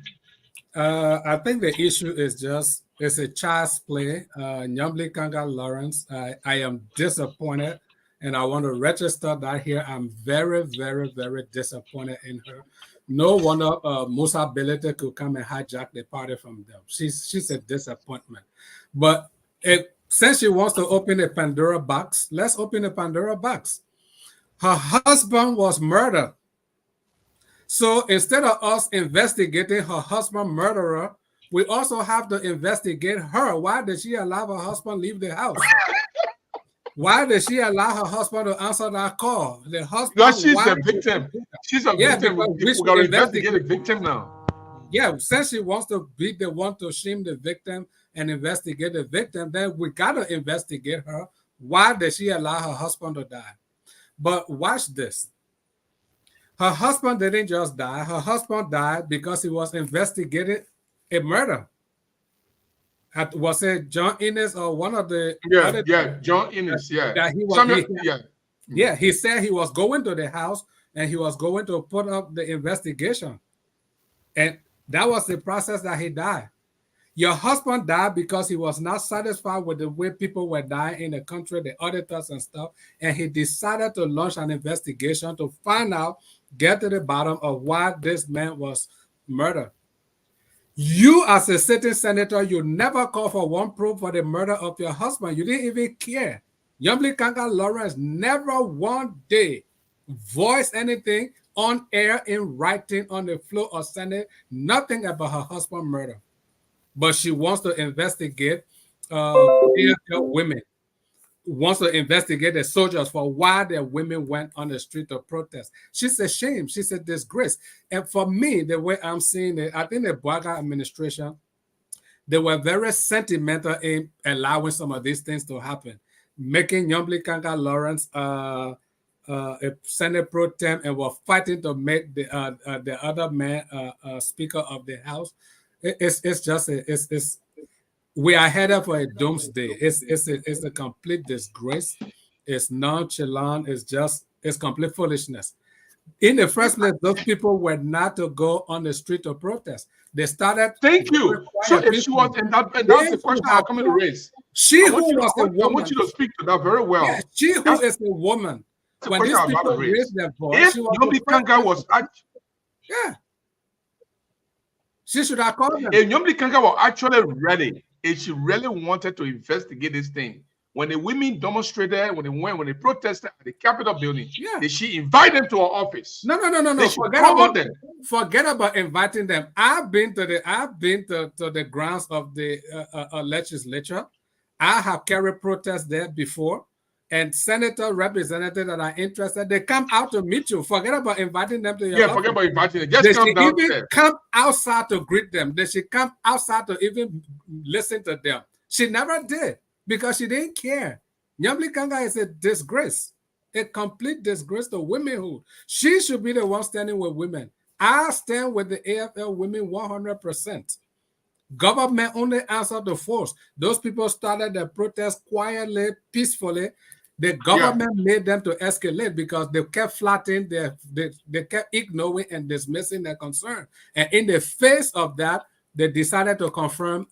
I think the issue is just, it's a child's play. Nyambli Kanga Lawrence, I am disappointed, and I want to register that here. I'm very, very, very disappointed in her. No wonder Musa Belete could come and hijack the party from them. She's a disappointment. But since she wants to open a Pandora box, let's open a Pandora box. Her husband was murdered. So instead of us investigating her husband murderer, we also have to investigate her. Why did she allow her husband leave the house? Why did she allow her husband to answer that call? The husband, because she's a victim. She's a victim. We got to investigate the victim now. Yeah, since she wants to be the one to shame the victim and investigate the victim, then we got to investigate her. Why did she allow her husband to die? But watch this. Her husband didn't just die. Her husband died because he was investigating a murder. Was it John Innes or one of the... John Innes, he said he was going to the house and he was going to put up the investigation. And that was the process that he died. Your husband died because he was not satisfied with the way people were dying in the country, the auditors and stuff, and he decided to launch an investigation to find out, get to the bottom of why this man was murdered. You, as a sitting senator, you never call for one proof for the murder of your husband. You didn't even care. Nyambli Kanga Lawrence never one day voiced anything on air, in writing, on the floor of Senate, nothing about her husband's murder. But she wants to investigate women, wants to investigate the soldiers for why their women went on the street to protest. She's a shame. She's a disgrace. And for me, the way I'm seeing it, I think the Bouaga administration, they were very sentimental in allowing some of these things to happen, making Nyambli Kanga Lawrence a Senate pro tem and were fighting to make the other man Speaker of the House. We are headed for a doomsday. It's a complete disgrace. It's nonchalant. It's complete foolishness. In the first place, those people were not to go on the street to protest. They started. Thank you. So if she was, and that's the question I'm coming to raise. I want you to speak to that very well. Yeah, she who is a woman. When these people raised their voice, if Nyambli Kanga was she should have called them. If Nyambli Kanga was actually ready, if she really wanted to investigate this thing, when the women demonstrated, when they protested at the Capitol building, did she invite them to her office? No. Forget about inviting them. I've been to the grounds of the legislature. I have carried protests there before. And senator, representatives that are interested, they come out to meet you. Forget about inviting them to your office. Forget about inviting them. Just come down there. Come outside to greet them. They should come outside to even listen to them. She never did because she didn't care. Nyambli Kanga is a disgrace, a complete disgrace to womanhood. She should be the one standing with women. I stand with the AFL women 100%. Government only answered the force. Those people started the protest quietly, peacefully. The government made them to escalate because they kept flattening, they kept ignoring and dismissing their concern. And in the face of that, they decided to confirm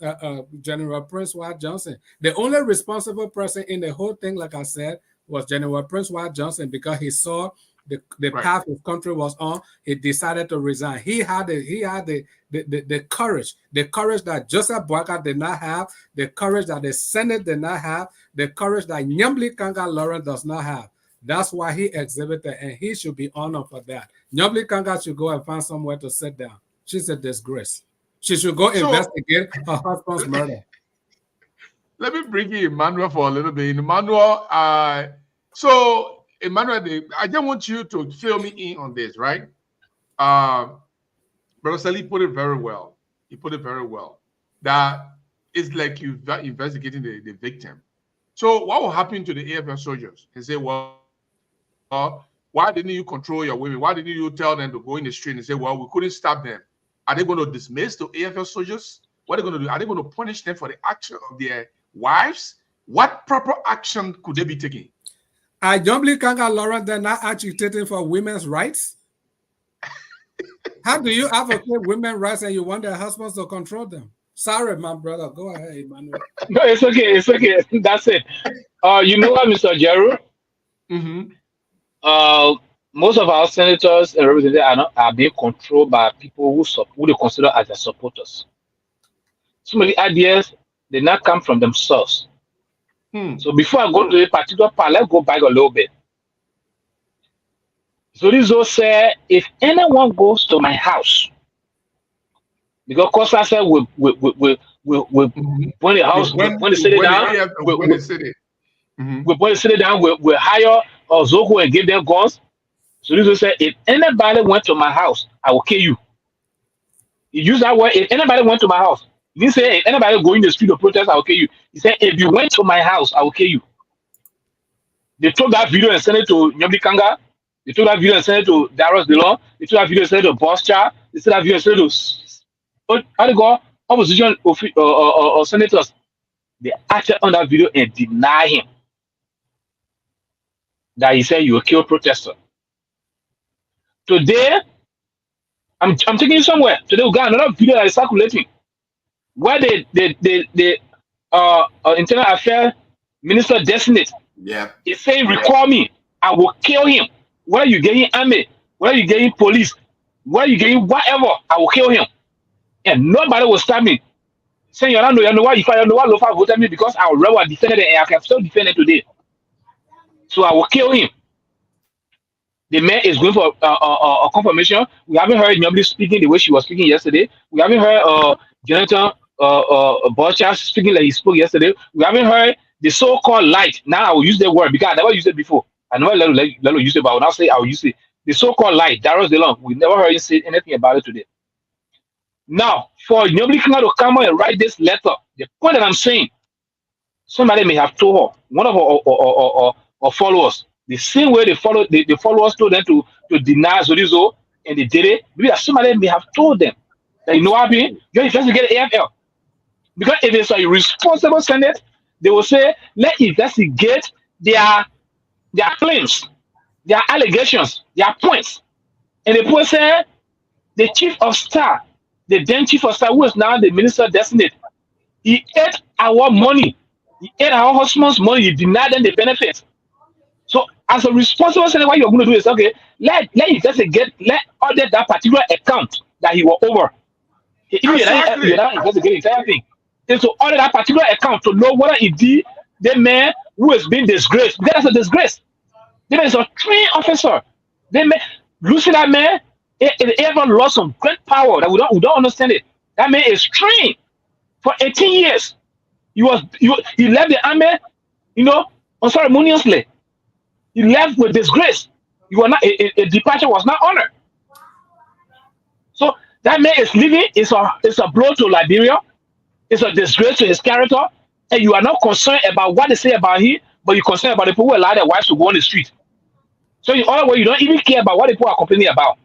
General Prince Wyatt Johnson. The only responsible person in the whole thing, like I said, was General Prince Wyatt Johnson, because he saw the path his country was on. He decided to resign. He had the courage that Joseph Boakai did not have, the courage that the Senate did not have, the courage that Nyambli Kanga Lawrence does not have. That's why he exhibited, and he should be honored for that. Nyambli Kanga should go and find somewhere to sit down. She's a disgrace. She should go investigate her husband's murder. Let me bring in Emmanuel for a little bit. Emmanuel, Emmanuel, I just want you to fill me in on this, right? Brother Sally put it very well. He put it very well. That it's like you investigating the victim. So what will happen to the AFL soldiers? He say, well, why didn't you control your women? Why didn't you tell them to go in the street and say, well, we couldn't stop them? Are they going to dismiss the AFL soldiers? What are they going to do? Are they going to punish them for the action of their wives? What proper action could they be taking? Are Nyambli Kanga Lawrence then not agitating for women's rights? How do you advocate women's rights and you want their husbands to control them? Sorry, my brother. Go ahead, Emmanuel. No, it's okay. It's okay. That's it. You know what, Mr. Jeru? Most of our senators and representatives are being controlled by people who they consider as their supporters. Some of the ideas did not come from themselves. So before I go to a particular part, let's go back a little bit. Zorizo said, if anyone goes to my house, because Costa said when the house when they sit down, when they sit down, we hire Zoko and give them guns. Zorizo said, if anybody went to my house, I will kill you. He used that word, if anybody went to my house. He didn't say, if anybody go in the street to protest, I will kill you. He said, if you went to my house, I will kill you. They took that video and sent it to Nyambli Kanga. They took that video and sent it to Darius DeLong. They took that video and sent it to Boscha. They took that video and sent it to opposition senators. They acted on that video and deny him that he said you will kill protesters. Today, I'm taking you somewhere. Today we got another video that is circulating where the Internal Affairs Minister designate is saying, recall me, I will kill him. Whether you getting army, whether you getting police, whether you getting whatever, I will kill him. And nobody will stop me. Saying, you know why Lofa voted me, because I will rather defend it and I can still defend it today. So I will kill him. The man is going for a confirmation. We haven't heard Nyambli speaking the way she was speaking yesterday. We haven't heard Jonathan Boscha speaking like he spoke yesterday. We haven't heard the so-called light. Now I will use the word because I never used it before. I never let use it, but I will now say I will use it. The so-called light, Darius DeLong. We never heard him say anything about it today. Now, for Nyambli Kanga to come out and write this letter, the point that I'm saying, somebody may have told her, one of her followers, the same way the followers told them to deny Zorizo, and they did it. Maybe somebody may have told them that, you know what I mean? You investigate the AFL. Because if it's a responsible Senate, they will say, let's investigate their claims, their allegations, their points. And the point said, the chief of staff, the then chief of staff, who is now the minister designate, he ate our money. He ate our husband's money. He denied them the benefits. So as a responsible Senate, what you're going to do is, okay, let investigate, let audit that particular account that he was over. You're not investigating the entire thing. Is to audit that particular account to know whether indeed the man who has been disgraced, because that's a disgrace. The man is a trained officer. Losing that man, it ever lost some great power that we don't understand it. That man is trained for 18 years. He left the army, unceremoniously. He left with disgrace. You are not a departure was not honored. So that man is leaving. It's a blow to Liberia. It's a disgrace to his character, and you are not concerned about what they say about him, but you're concerned about the people who allow their wives to go on the street. So in other words, you don't even care about what the people are complaining about.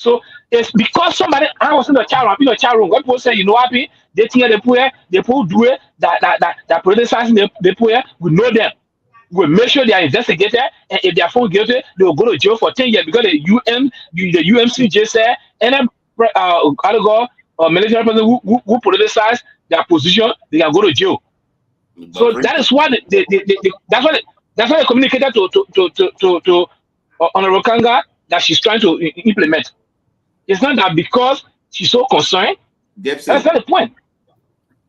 So it's because somebody I was in the chat room. When people say, you know, happy, they think they pull do it, that politicizing they pull, we know them. We make sure they are investigated, and if they are found guilty, they will go to jail for 10 years because the UMCJ said any article or military person who politicize their position, they can go to jail. So that is why that's why they communicated to Honorable Kanga that she's trying to implement. It's not that because she's so concerned. Gibson, that's not the point.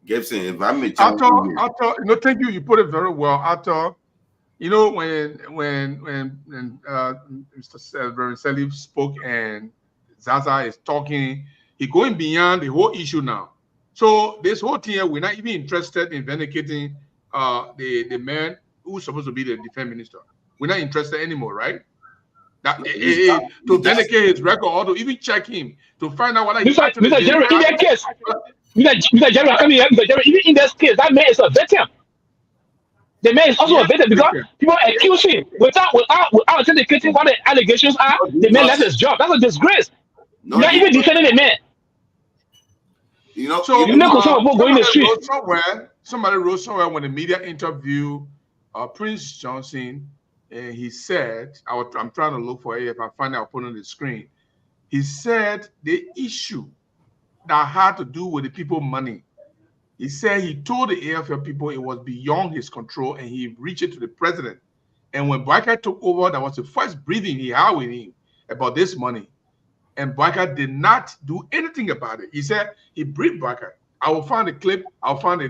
Gibson, if I may Arthur, you know, thank you. You put it very well, Arthur. You know, when Mr. Reverend Salif spoke and Zaza is talking, he's going beyond the whole issue now. So this whole thing here, we're not even interested in vindicating the man who's supposed to be the defense minister. We're not interested anymore, right? To vindicate his record or to even check him to find out what Mr. Jerry, in that case, Mr. Jerry, come here, Mr. Jerry, even in this case, that man is a victim. The man is also a victim because people accuse him without authenticating what the allegations are. The man left his job. That's a disgrace. You're not even defending the man. You know, so you're not going the street. Somebody wrote somewhere when the media interviewed Prince Johnson, and he said, I'm trying to look for it. If I find it, I'll put it on the screen. He said the issue that had to do with the people money. He said he told the AFL people it was beyond his control, and he reached it to the president. And when Boyka took over, that was the first briefing he had with him about this money. And Boyka did not do anything about it. He said he briefed Boyka. I will find the clip. I'll find the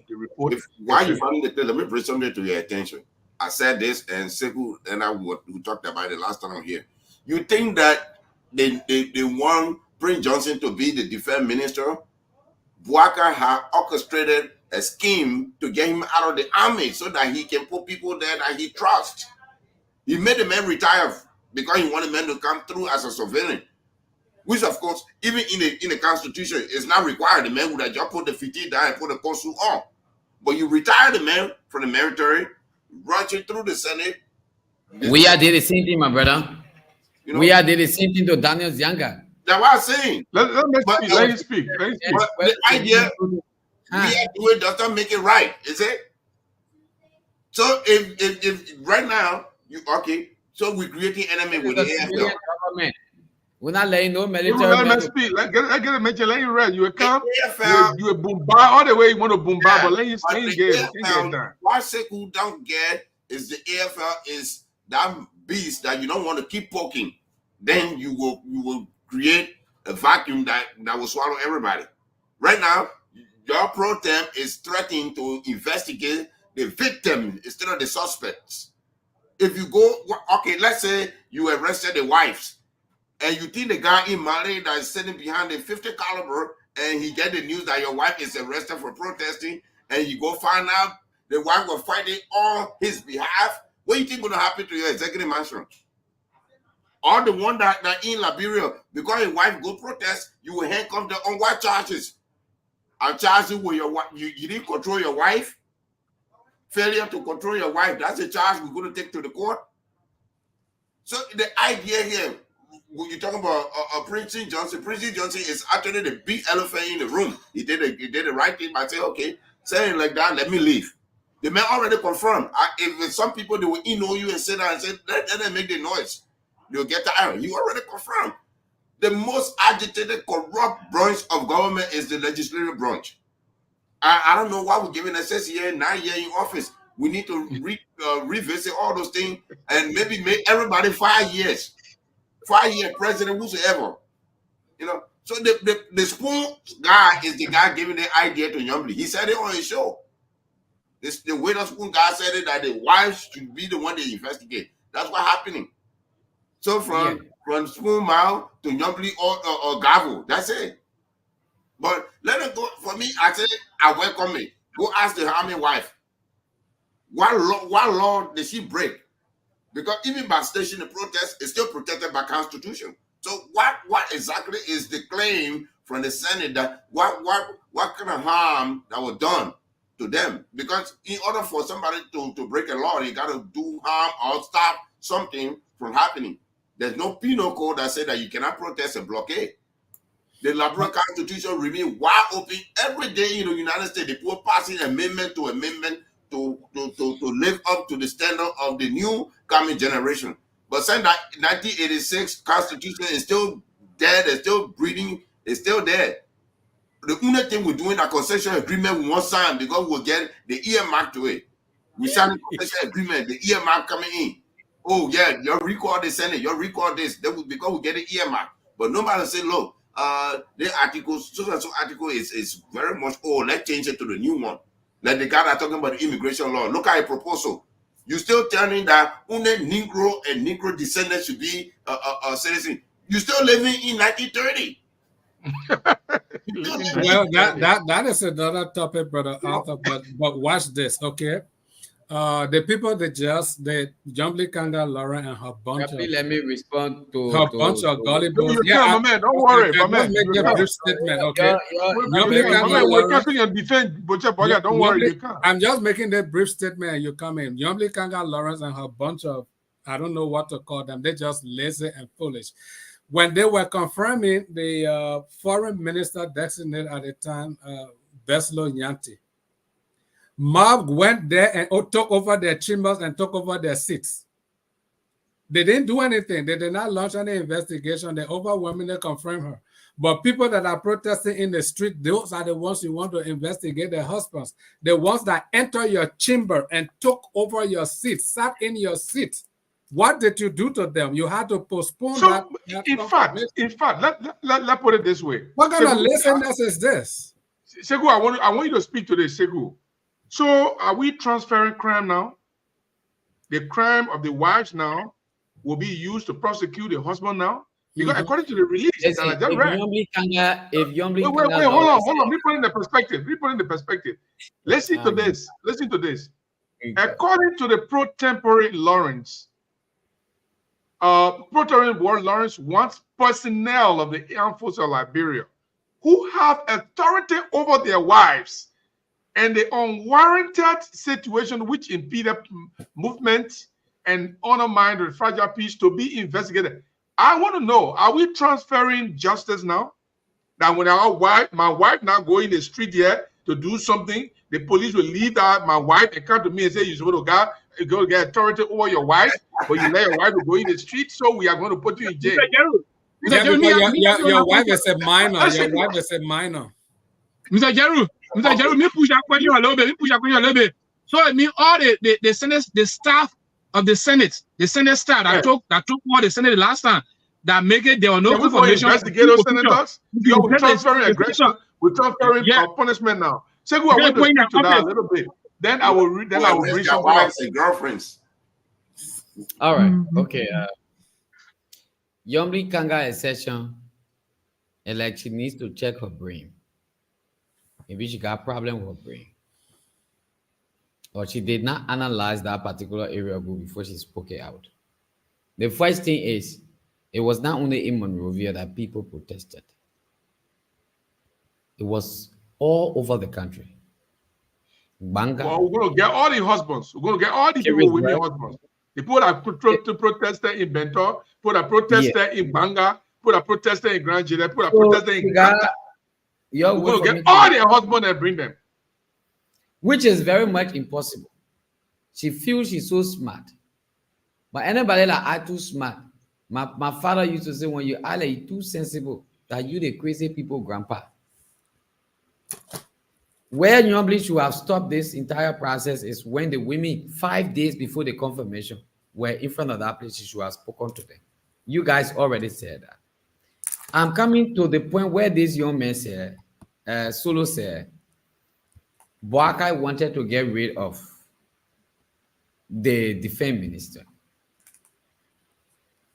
report. While you find the clip, let me bring something to your attention. I said this, and Sekou and I we talked about it last time I'm here. You think that they want Prince Johnson to be the defense minister? Boyka had orchestrated a scheme to get him out of the army so that he can put people there that he trusts. He made the man retire because he wanted men to come through as a civilian, which of course, even in the constitution, is not required. The man would have just put the 50 down and put the consul on. But you retire the man from the military, rush it through the Senate. We are doing the same thing, my brother. You know, we are doing the same thing to Daniel Zianga. That's what I'm saying. Let me speak. But the idea we are doing doesn't make it right, is it? So if right now so we're creating enemy with the AFL. We're not letting no military. Let me speak. Let get a mention. Let you read. You will come. You will bombard all the way. You want to bombard, but let you get done. Why Sekou don't get is the AFL is that beast that you don't want to keep poking. Then you will create a vacuum that will swallow everybody. Right now, your pro-tem is threatening to investigate the victim instead of the suspects. If you go, let's say you arrested the wives, and you think the guy in Mali that is sitting behind a 50 caliber, and he get the news that your wife is arrested for protesting, and you go find out the wife was fighting on his behalf, what do you think going to happen to your executive mansion? Or the one that in Liberia, because your wife go protest, you will handcuff them on what charges? And charge you with your wife. You didn't control your wife? Failure to control your wife, that's a charge we're going to take to the court. So the idea here, when you're talking about Prince Johnson is actually the big elephant in the room. He did the right thing by saying, okay, saying like that, let me leave. The man already confirmed. If some people, they will email you and sit down and say, let them make the noise. You'll get tired. You already confirmed. The most agitated, corrupt branch of government is the legislative branch. I don't know why we're giving SS here 9 years in office. We need to revisit all those things and maybe make everybody 5 years. 5-year president, whosoever. You know, so the spoon guy is the guy giving the idea to Yombly. He said it on his show. The way the spoon guy said it, that the wives should be the one they investigate. That's what's happening. So from spoon mouth to Yombly or Gavel, that's it. But let it go. For me, I say I welcome it. Go ask the army wife. What law did she break? Because even by station the protest is still protected by Constitution. So what exactly is the claim from the Senate that what kind of harm that was done to them? Because in order for somebody to break a law, you got to do harm or stop something from happening. There's no penal code that said that you cannot protest a blockade. The Labrador Constitution remains wide open every day in the United States. They were passing amendment to amendment to live up to the standard of the new coming generation. But since that 1986 Constitution is still there, they're still breathing, it's still there. The only thing we're doing a concession agreement we won't sign because we'll get the earmark to it. We sign a concession agreement, the earmark coming in. Oh yeah, your record the Senate, your record this. Because we get the earmark. But nobody say, look, the article, so and so article is very much old. Let's change it to the new one. Like the guy that talking about the immigration law. Look at a proposal. You still telling that only Negro and Negro descendants should be citizen. You still living in 1930. Well, that is another topic, brother Arthur. But watch this, okay? The people that just the Jumbly Kanga Lauren and her bunch of let me respond to her bunch of gullibles. Yeah, man, don't worry, my man. Make a brief statement, okay? We're cutting your defense, but don't worry, you can't. I'm just making that brief statement and you come in. Jumbly Kanga Lawrence and her bunch of, I don't know what to call them, they're just lazy and foolish. When they were confirming the foreign minister designated at the time, Beslo Nyanti, Mob went there and took over their chambers and took over their seats. They didn't do anything. They did not launch any investigation. They overwhelmingly confirmed her. But people that are protesting in the street, those are the ones you want to investigate their husbands. The ones that enter your chamber and took over your seat, sat in your seat. What did you do to them? You had to postpone that. In fact, let's put it this way. What kind of laziness is this? Segu, I want you to speak to this, Segu. So are we transferring crime now? The crime of the wives now will be used to prosecute the husband now? Because according to the release, wait, hold on. Let me put in the perspective. Listen to this. According to the pro tempore Lawrence, Lawrence wants personnel of the armed forces of Liberia who have authority over their wives and the unwarranted situation which impeded movement and undermined the fragile peace to be investigated. I want to know, are we transferring justice now? That when my wife now go in the street here to do something, the police will leave my wife and come to me and say, you're supposed to go get authority over your wife, but you let your wife go in the street, so we are going to put you in jail. Your wife is a minor. Your wife is a minor. Mr. Jeru, me push that question a little bit. So I mean, all the Senate, the staff of the Senate staff that took over the Senate last time, that make it there were no confirmation. Investigators, senators, we're transferring aggression, we're transferring punishment now. So I want to speak to that a little bit. Then I will read. Then I will read some wives and girlfriends. All right. Okay. Jumbly Kanga session, and like she needs to check her brain. Maybe she got a problem with her brain, or she did not analyze that particular area before she spoke it out. The first thing is, it was not only in Monrovia that people protested. It was all over the country. Banga. Well, we're going to get all the husbands. We're going to get all the people with their husbands. The people that protested in Bentor, people that protested in Banga, people that protested in Grand Jide, people that protested in Ghana. We're going to get all their husbands and bring them. Which is very much impossible. She feels she's so smart. But anybody like I too smart. My father used to say, when you are like too sensible, that you the crazy people, grandpa. Where Jumbly should have stopped this entire process is when the women, 5 days before the confirmation, were in front of that place. She should have spoken to them. You guys already said that. I'm coming to the point where this young man said, Solo said, Boakai wanted to get rid of the defense minister.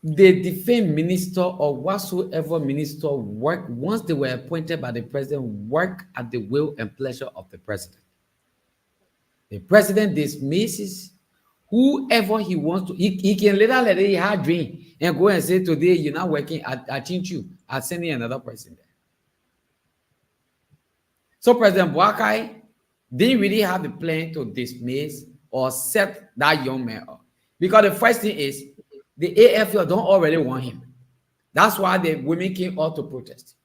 The defense minister or whatsoever minister work, once they were appointed by the president, work at the will and pleasure of the president. The president dismisses whoever he wants to. He can later let it have dream and go and say, today you're not working, I change you, I'll send you another person there. So President Boakai didn't really have the plan to dismiss or set that young man up. Because the first thing is, the AFL don't already want him. That's why the women came out to protest.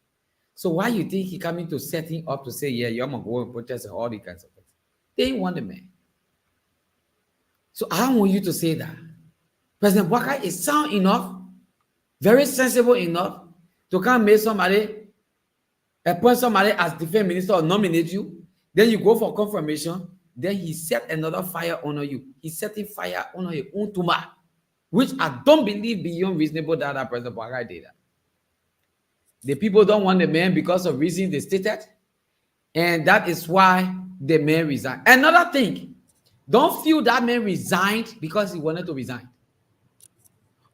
So why you think he coming to set him up to say, yeah, you're gonna go and protest and all these kinds of things? They didn't want the man. So I want you to say that President Boubacar is sound enough, very sensible enough to come make somebody, appoint somebody as defense minister or nominate you. Then you go for confirmation. Then he set another fire on you. He's setting fire on your own tumor, which I don't believe beyond reasonable that President Boubacar did that. The people don't want the man because of reasons they stated, and that is why the man resigned. Another thing, don't feel that man resigned because he wanted to resign.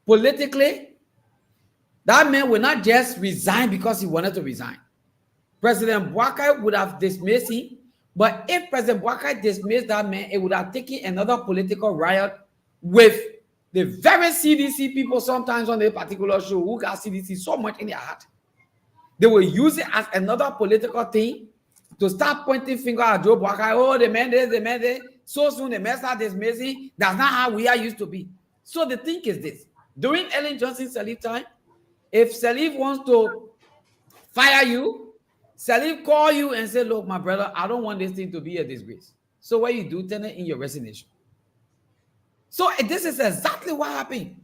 Politically, that man will not just resign because he wanted to resign. President Boubacar would have dismissed him, but if President Boubacar dismissed that man, it would have taken another political riot with the very CDC people sometimes on a particular show who got CDC so much in their heart. They will use it as another political thing to start pointing finger at Joe Boubacar. Oh, the man this, the man this. So soon the man start dismissing. That's not how we are used to be. So the thing is this. During Ellen Johnson's Salif time, if Salif wants to fire you, Salif call you and say, look, my brother, I don't want this thing to be a disgrace. So what you do, turn it in your resignation. So this is exactly what happened.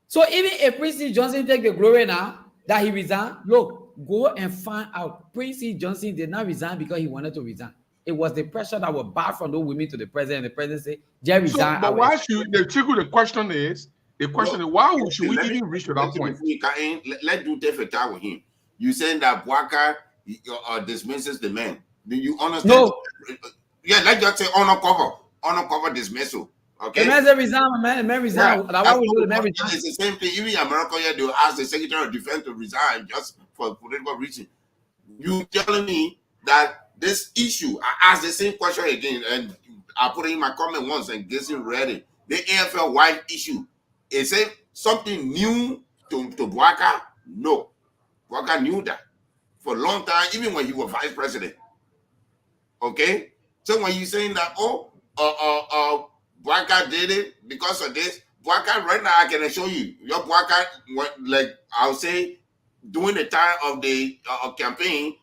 So even if Prince C. Johnson take the glory now that he resigned, look, go and find out. Prince C. Johnson did not resign because he wanted to resign. It was the pressure that was bad from those women to the president. The president said, Jerry resign. But why should the question is, why should we even reach to that point? Let's do that with him. You saying that Boubacar dismisses the man. Do you understand? No. Yeah, let's just say honor cover dismissal. Okay. The man resign, man resign. Yeah, it's the same thing. Even in America, yeah, they will ask the Secretary of Defense to resign just for political reason. You telling me that this issue, I asked the same question again, and I put it in my comment once and Jason read it. The AFL wide issue. Is it something new to Boubacar? No. Boubacar knew that for a long time, even when he was vice president. Okay? So when you're saying that, Boubacar did it because of this, Boubacar, right now, I can assure you, your Boubacar, like I'll say, during the time of the campaign,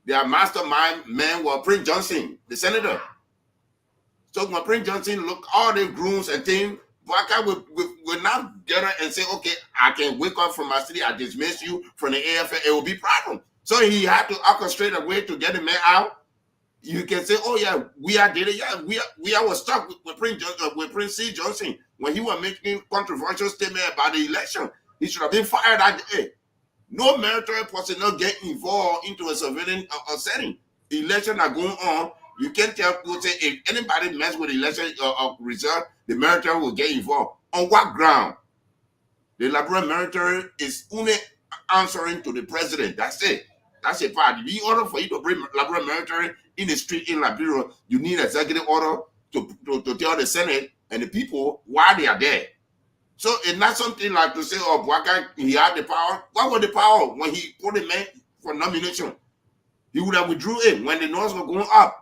their mastermind man was Prince Johnson, the senator. So when Prince Johnson looked all the grooms and things, Boubacar will not get her and say, okay, I can wake up from my city, I dismiss you from the AFL, it will be a problem. So he had to orchestrate a way to get the man out. You can say, oh yeah, we are did it. Yeah, we are stuck with Prince C. Johnson when he was making controversial statement about the election. He should have been fired that day. No military personnel get involved into a civilian setting. Elections are going on. You can't tell people say if anybody mess with the election result, the military will get involved. On what ground? The Liberian military is only answering to the president. That's it. That's a part. In order for you to bring Liberian military in the street in Liberia, you need executive order to tell the Senate and the people why they are there. So it's not something like to say, oh, Boubacar, he had the power. What was the power when he put a man for nomination? He would have withdrew it when the noise was going up.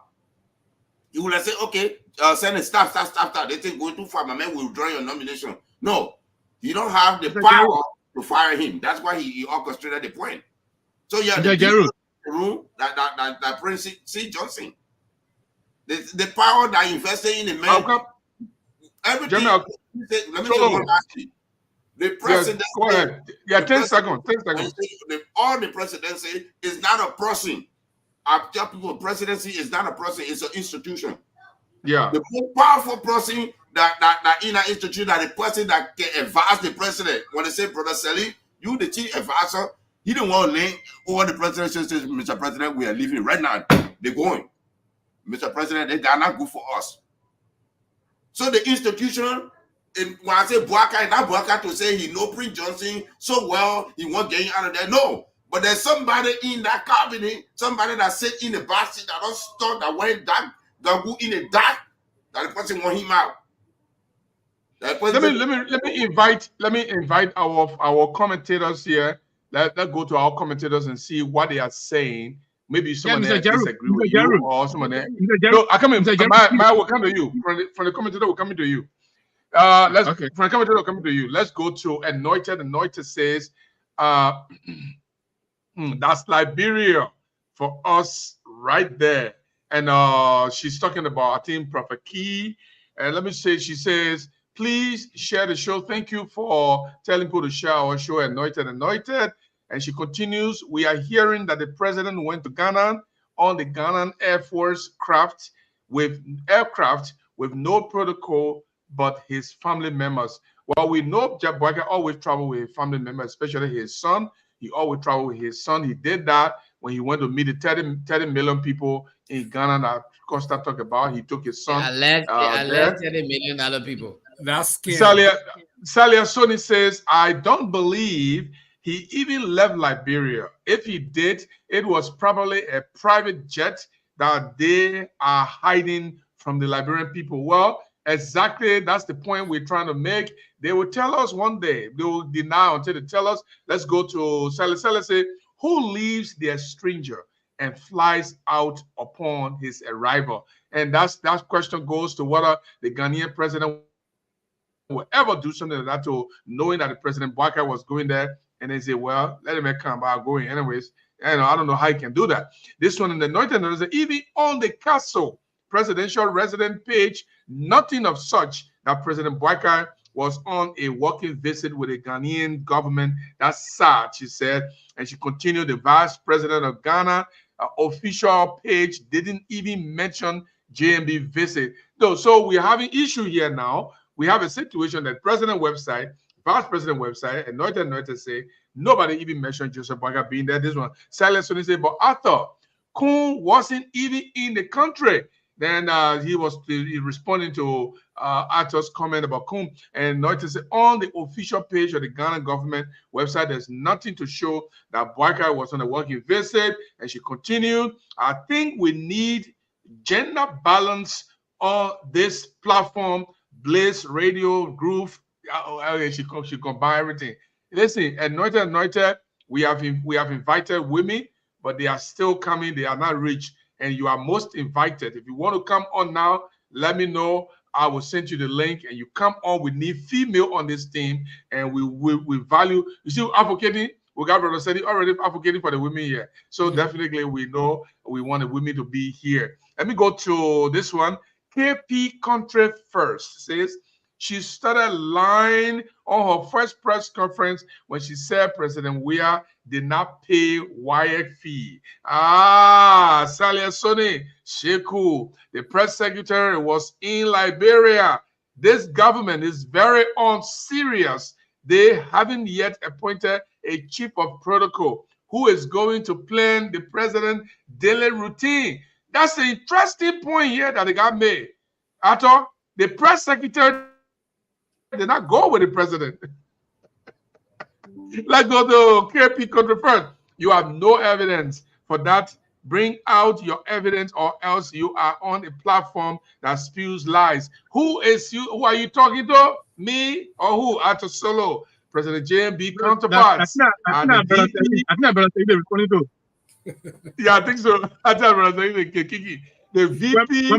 He would have said, okay, Senate, stop. They think going too far, my man will withdraw your nomination. No, you don't have the power to fire him. That's why he orchestrated the point. So yeah, the room that Prince C. Johnson, the power that invested in the man, everything. Let me tell you one last thing. The president. Go ahead. Yeah, 10 seconds. 10 seconds. All the presidency is not a person. I tell people presidency is not a person, it's an institution. Yeah. The most powerful person that in an institution, that the person that can advise the president. When they say, Brother Salif, you the chief advisor, he didn't want to lay over the president. Says, Mr. President, we are leaving right now. They're going. Mr. President, they are not good for us. So the institution, when I say Boubacar, not Boubacar to say he know Prince Johnson so well, he won't get out of there. No. But there's somebody in that cabinet, somebody that sit in the back seat, that don't start, that went dark, that go in the dark, that the person want him out. Let me invite our commentators here. Let's go to our commentators and see what they are saying. Maybe someone else disagree with you or someone else. No, I come in. I will come to you. From the commentator will come to you. Let's from coming to you. Let's go to Anointed. Anointed says, that's Liberia for us right there. And she's talking about, I think, Prophet Key. And let me say, she says, please share the show. Thank you for telling people to share our show, Anointed. And she continues, we are hearing that the president went to Ghana on the Ghanaian Air Force aircraft with no protocol but his family members. Well, we know Jeff Boyka always travel with his family members, especially his son. He always traveled with his son. He did that when he went to meet the 30 million people in Ghana that Costa talked about. He took his son. I left 30 million other people. That's scary. Salia Sony says, I don't believe he even left Liberia. If he did, it was probably a private jet that they are hiding from the Liberian people. Well, exactly, that's the point we're trying to make. They will tell us one day. They will deny until they tell us. Let's go to Salah say, who leaves their stranger and flies out upon his arrival? And that question goes to whether the Ghanaian president will ever do something like that, to knowing that the President Boyka was going there, and they say, well, let him come by going anyways. And I don't know how he can do that. This one in the Anointed, even on the Castle presidential resident page, nothing of such that President Boyka was on a working visit with the Ghanaian government. That's sad, she said. And she continued, the vice president of Ghana official page didn't even mention JMB visit. So we're having issue here now. We have a situation that president website, vice president website, and Anointed say nobody even mentioned Joseph Boyka being there. This one, Silence when he said, but Arthur Kun wasn't even in the country. Then he responding to Arthur's comment about Kun, and notice on the official page of the Ghana government website, there's nothing to show that Boyka was on a working visit. And she continued, I think we need gender balance on this platform, Blaze Radio, Groove. She combine everything. Listen, Anointed, we have invited women, but they are still coming. They are not rich. And you are most invited. If you want to come on now, let me know. I will send you the link, and you come on. We need female on this team, and we value. You see, advocating. We got Brother Sedi already advocating for the women here. So definitely, we know we want the women to be here. Let me go to this one. KP Country First says she started lying on her first press conference when she said President Weah did not pay WIAC fee. Salia Soni Sheku, the press secretary, was in Liberia. This government is very unserious. They haven't yet appointed a chief of protocol who is going to plan the president's daily routine. That's the interesting point here that they got made. After the press secretary did not go with the president. Let's go to KP Country First. You have no evidence for that. Bring out your evidence, or else you are on a platform that spews lies. Who are you talking to? Me or who? Ato Solo, President JMB counterparts. I think yeah, I think so. I tell Brother Kiki. The VP.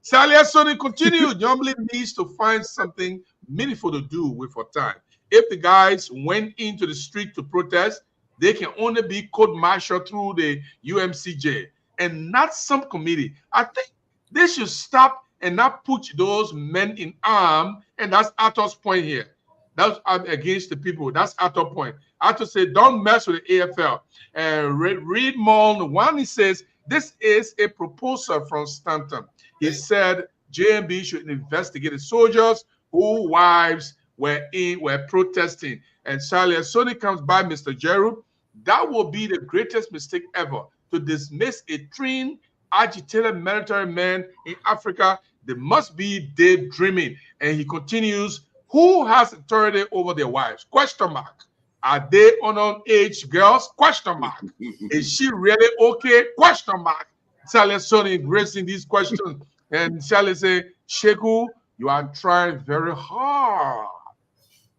Salia Sony continued. Normally needs to find something meaningful to do with her time. If the guys went into the street to protest, they can only be court-martialed through the UMCJ and not some committee. I think they should stop and not put those men in arms. And that's Arthur's point here. That's against the people. That's Arthur's point. Arthur said, don't mess with the AFL. And Reed Mullen, one, he says, this is a proposal from Stanton. He said JMB should investigate the soldiers whose wives were protesting. And Charlie, as Sony comes by, Mr. Jeru, that will be the greatest mistake ever, to dismiss a trained, agitated military man in Africa. They must be daydreaming. And he continues, who has authority over their wives? Question mark. Are they on-age girls? Question mark. Is she really okay? Question mark. Charlie Sony raising these questions. And Charlie say, Sheku, you are trying very hard.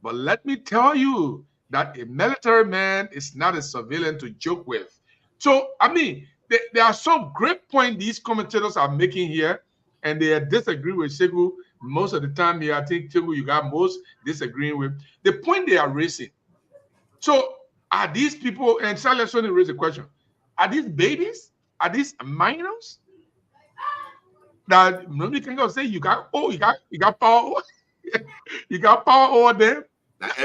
But let me tell you that a military man is not a civilian to joke with. So, I mean, there are some great points these commentators are making here, and they disagree with Segun most of the time here. I think Segun, you got most disagreeing with the point they are raising. So are these people, and Silas only raised a question, are these babies? Are these minors? That nobody can go say you got power, you got power over them.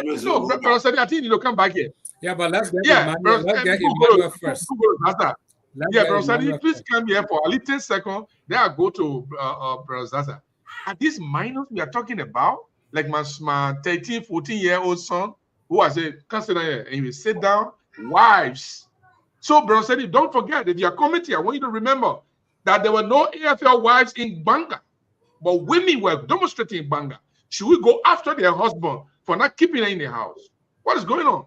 No, Brother Sadi, I think you come back here. Yeah, but let's get Emmanuel, let's get Emmanuel first. Brother Sadi, please come here for a little second. Then I go to Brother Zaza. Are these minors we are talking about? Like my 13, 14-year-old son who I said, consider here, and you sit down, wives. So, Brother Sadi, don't forget that your committee, I want you to remember that there were no AFL wives in Banga, but women were demonstrating in Banga. Should we go after their husband for not keeping her in the house? What is going on?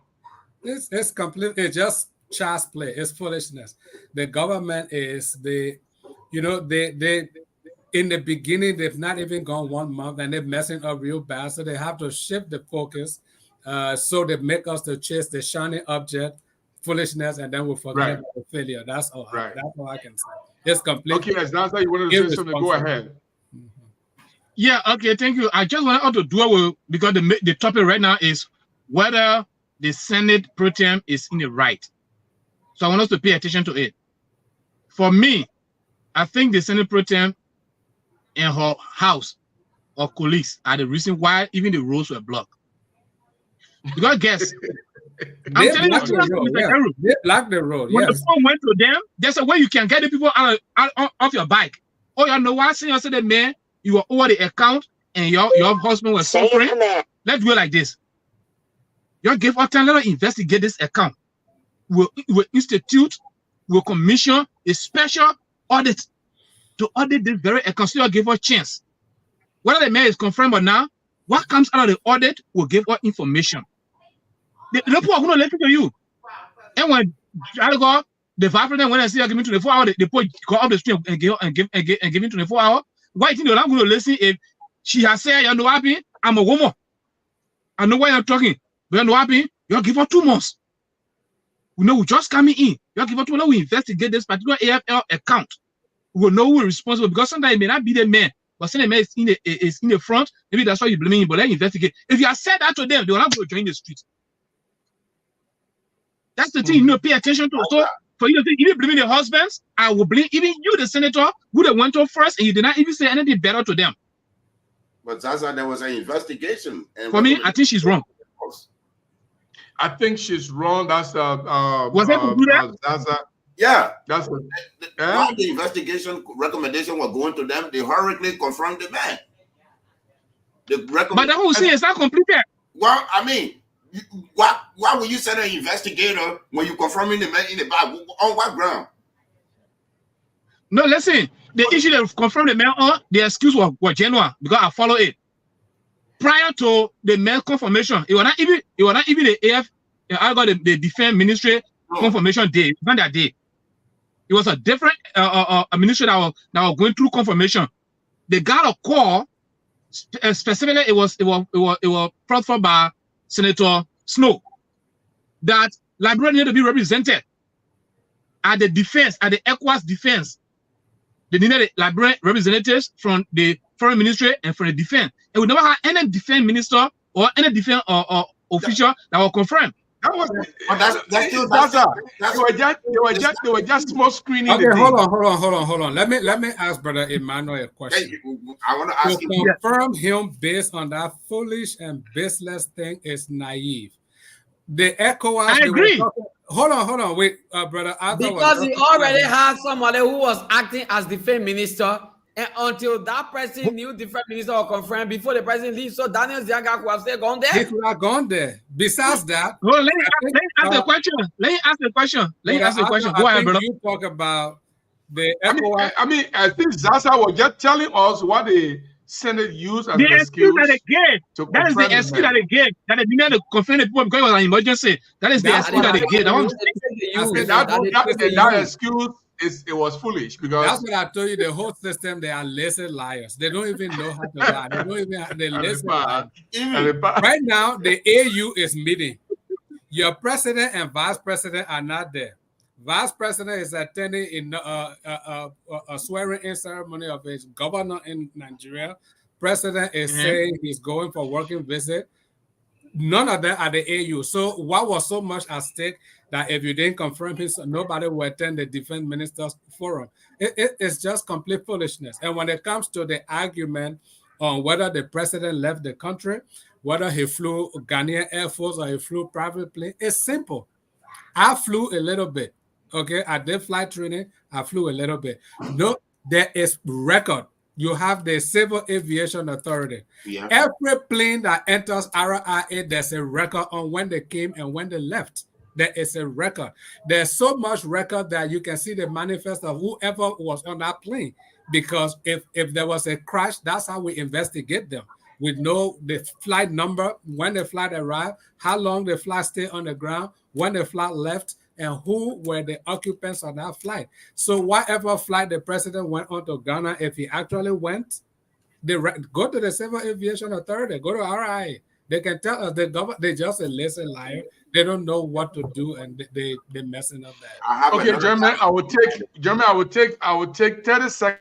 It's completely, it's just child's play. It's foolishness. The government is they in the beginning, they've not even gone 1 month and they're messing up real bad. So they have to shift the focus. So they make us to chase the shiny object, foolishness, and then we'll forget about the failure. That's all. That's all I can say. It's completely. Okay, that's how you wanted to say something. Go ahead. Yeah, okay, thank you. I just wanted to dwell with, because the topic right now is whether the Senate pro tem is in the right. So I want us to pay attention to it. For me, I think the Senate pro tem and her house or colleagues are the reason why even the roads were blocked. Because guess, I'm telling you, they blocked the road. When the phone went to them, there's a way you can get the people out off your bike. Oh, you know what? Say, the man, you were over the account and your husband was suffering. Let's do it like this. You give us time, let us investigate this account. We'll institute, we'll commission a special audit to audit this very account. So you'll give us a chance. Whether the man is confirmed or not, what comes out of the audit will give us information. The people are going to listen to you. And when I go, the vice president, when I see I give me 24 hours, they put go up the street and give me 24 hours. Why do you think they're not going to listen if she has said, you know what, I'm a woman. I know why you're talking. But you know what, you'll give her 2 months. We know we just coming in. You'll give her 2 months. We investigate this particular AFL account. We will know who is responsible because sometimes it may not be the man, but some the man is in the front. Maybe that's why you're blaming him, but let's investigate. If you have said that to them, they will not go join the street. That's the thing, you know, pay attention to. So for you to think, even blaming the husbands, I will blame even you, the senator, who they went on first, and you did not even say anything better to them. But Zaza, there was an investigation. And for me, I think she's wrong. I think she's wrong. That's was that to do that? Zaza. Yeah. That's what. While the investigation recommendation was going to them, they hurriedly confirmed the man. But the whole thing is not completed. Well, I mean, why would you send an investigator when you confirming the man in the back? On what ground? No, listen. The issue that confirmed the man on the excuse was genuine because I follow it. Prior to the mail confirmation, it was not even the AF. I got the defense ministry confirmation day. Not that day. It was a different ministry that was going through confirmation. They got a call. Specifically, it was brought forth by Senator Snow that library needed to be represented at the defense, at the ECOWAS defense. They needed library representatives from the foreign ministry and from the defense. And we never had any defense minister or any defense or official that was confirmed. That was they were just small screening. Okay, hold on. Let me ask Brother Emmanuel a question. I want to ask to confirm him based on that foolish and baseless thing is naive. The ECOWAS. I agree. Hold on, wait, Brother. Because he already had somebody who was acting as defense minister, and until that person knew defense minister or confirmed before the president leaves, so Daniel Zianga could have still gone there. He could have gone there. Besides that, well, let me ask the question. Let me ask the question. Go ahead, brother. You talk about the ECOWAS. I think Zaza was just telling us what the Senate used as the excuse that they gave. That is the excuse that they gave. That they didn't to confirm the people because it was an emergency. That is the excuse that they gave. That excuse it was foolish because that's what I told you. The whole system, they are lazy liars. They don't even know how to lie. They don't even they lazy liars. Right now, the AU is meeting. Your president and vice president are not there. Vice President is attending in a swearing-in ceremony of his governor in Nigeria. President is saying he's going for working visit. None of them are the AU. So what was so much at stake that if you didn't confirm his, nobody will attend the defense ministers forum? It's just complete foolishness. And when it comes to the argument on whether the president left the country, whether he flew Ghanaian Air Force or he flew private plane, it's simple. I flew a little bit. Okay, I did flight training. I flew a little bit. No, there is record. You have the Civil Aviation Authority. Yeah. Every plane that enters RIA, there's a record on when they came and when they left. There is a record. There's so much record that you can see the manifest of whoever was on that plane. Because if there was a crash, that's how we investigate them. We know the flight number, when the flight arrived, how long the flight stayed on the ground, when the flight left, and who were the occupants of that flight. So whatever flight the president went on to Ghana, if he actually went, they go to the Civil Aviation Authority, go to RIA. They can tell us the government, they just a lazy liar. They don't know what to do, and they're messing up that. Okay, Jeremy, I would take 30 seconds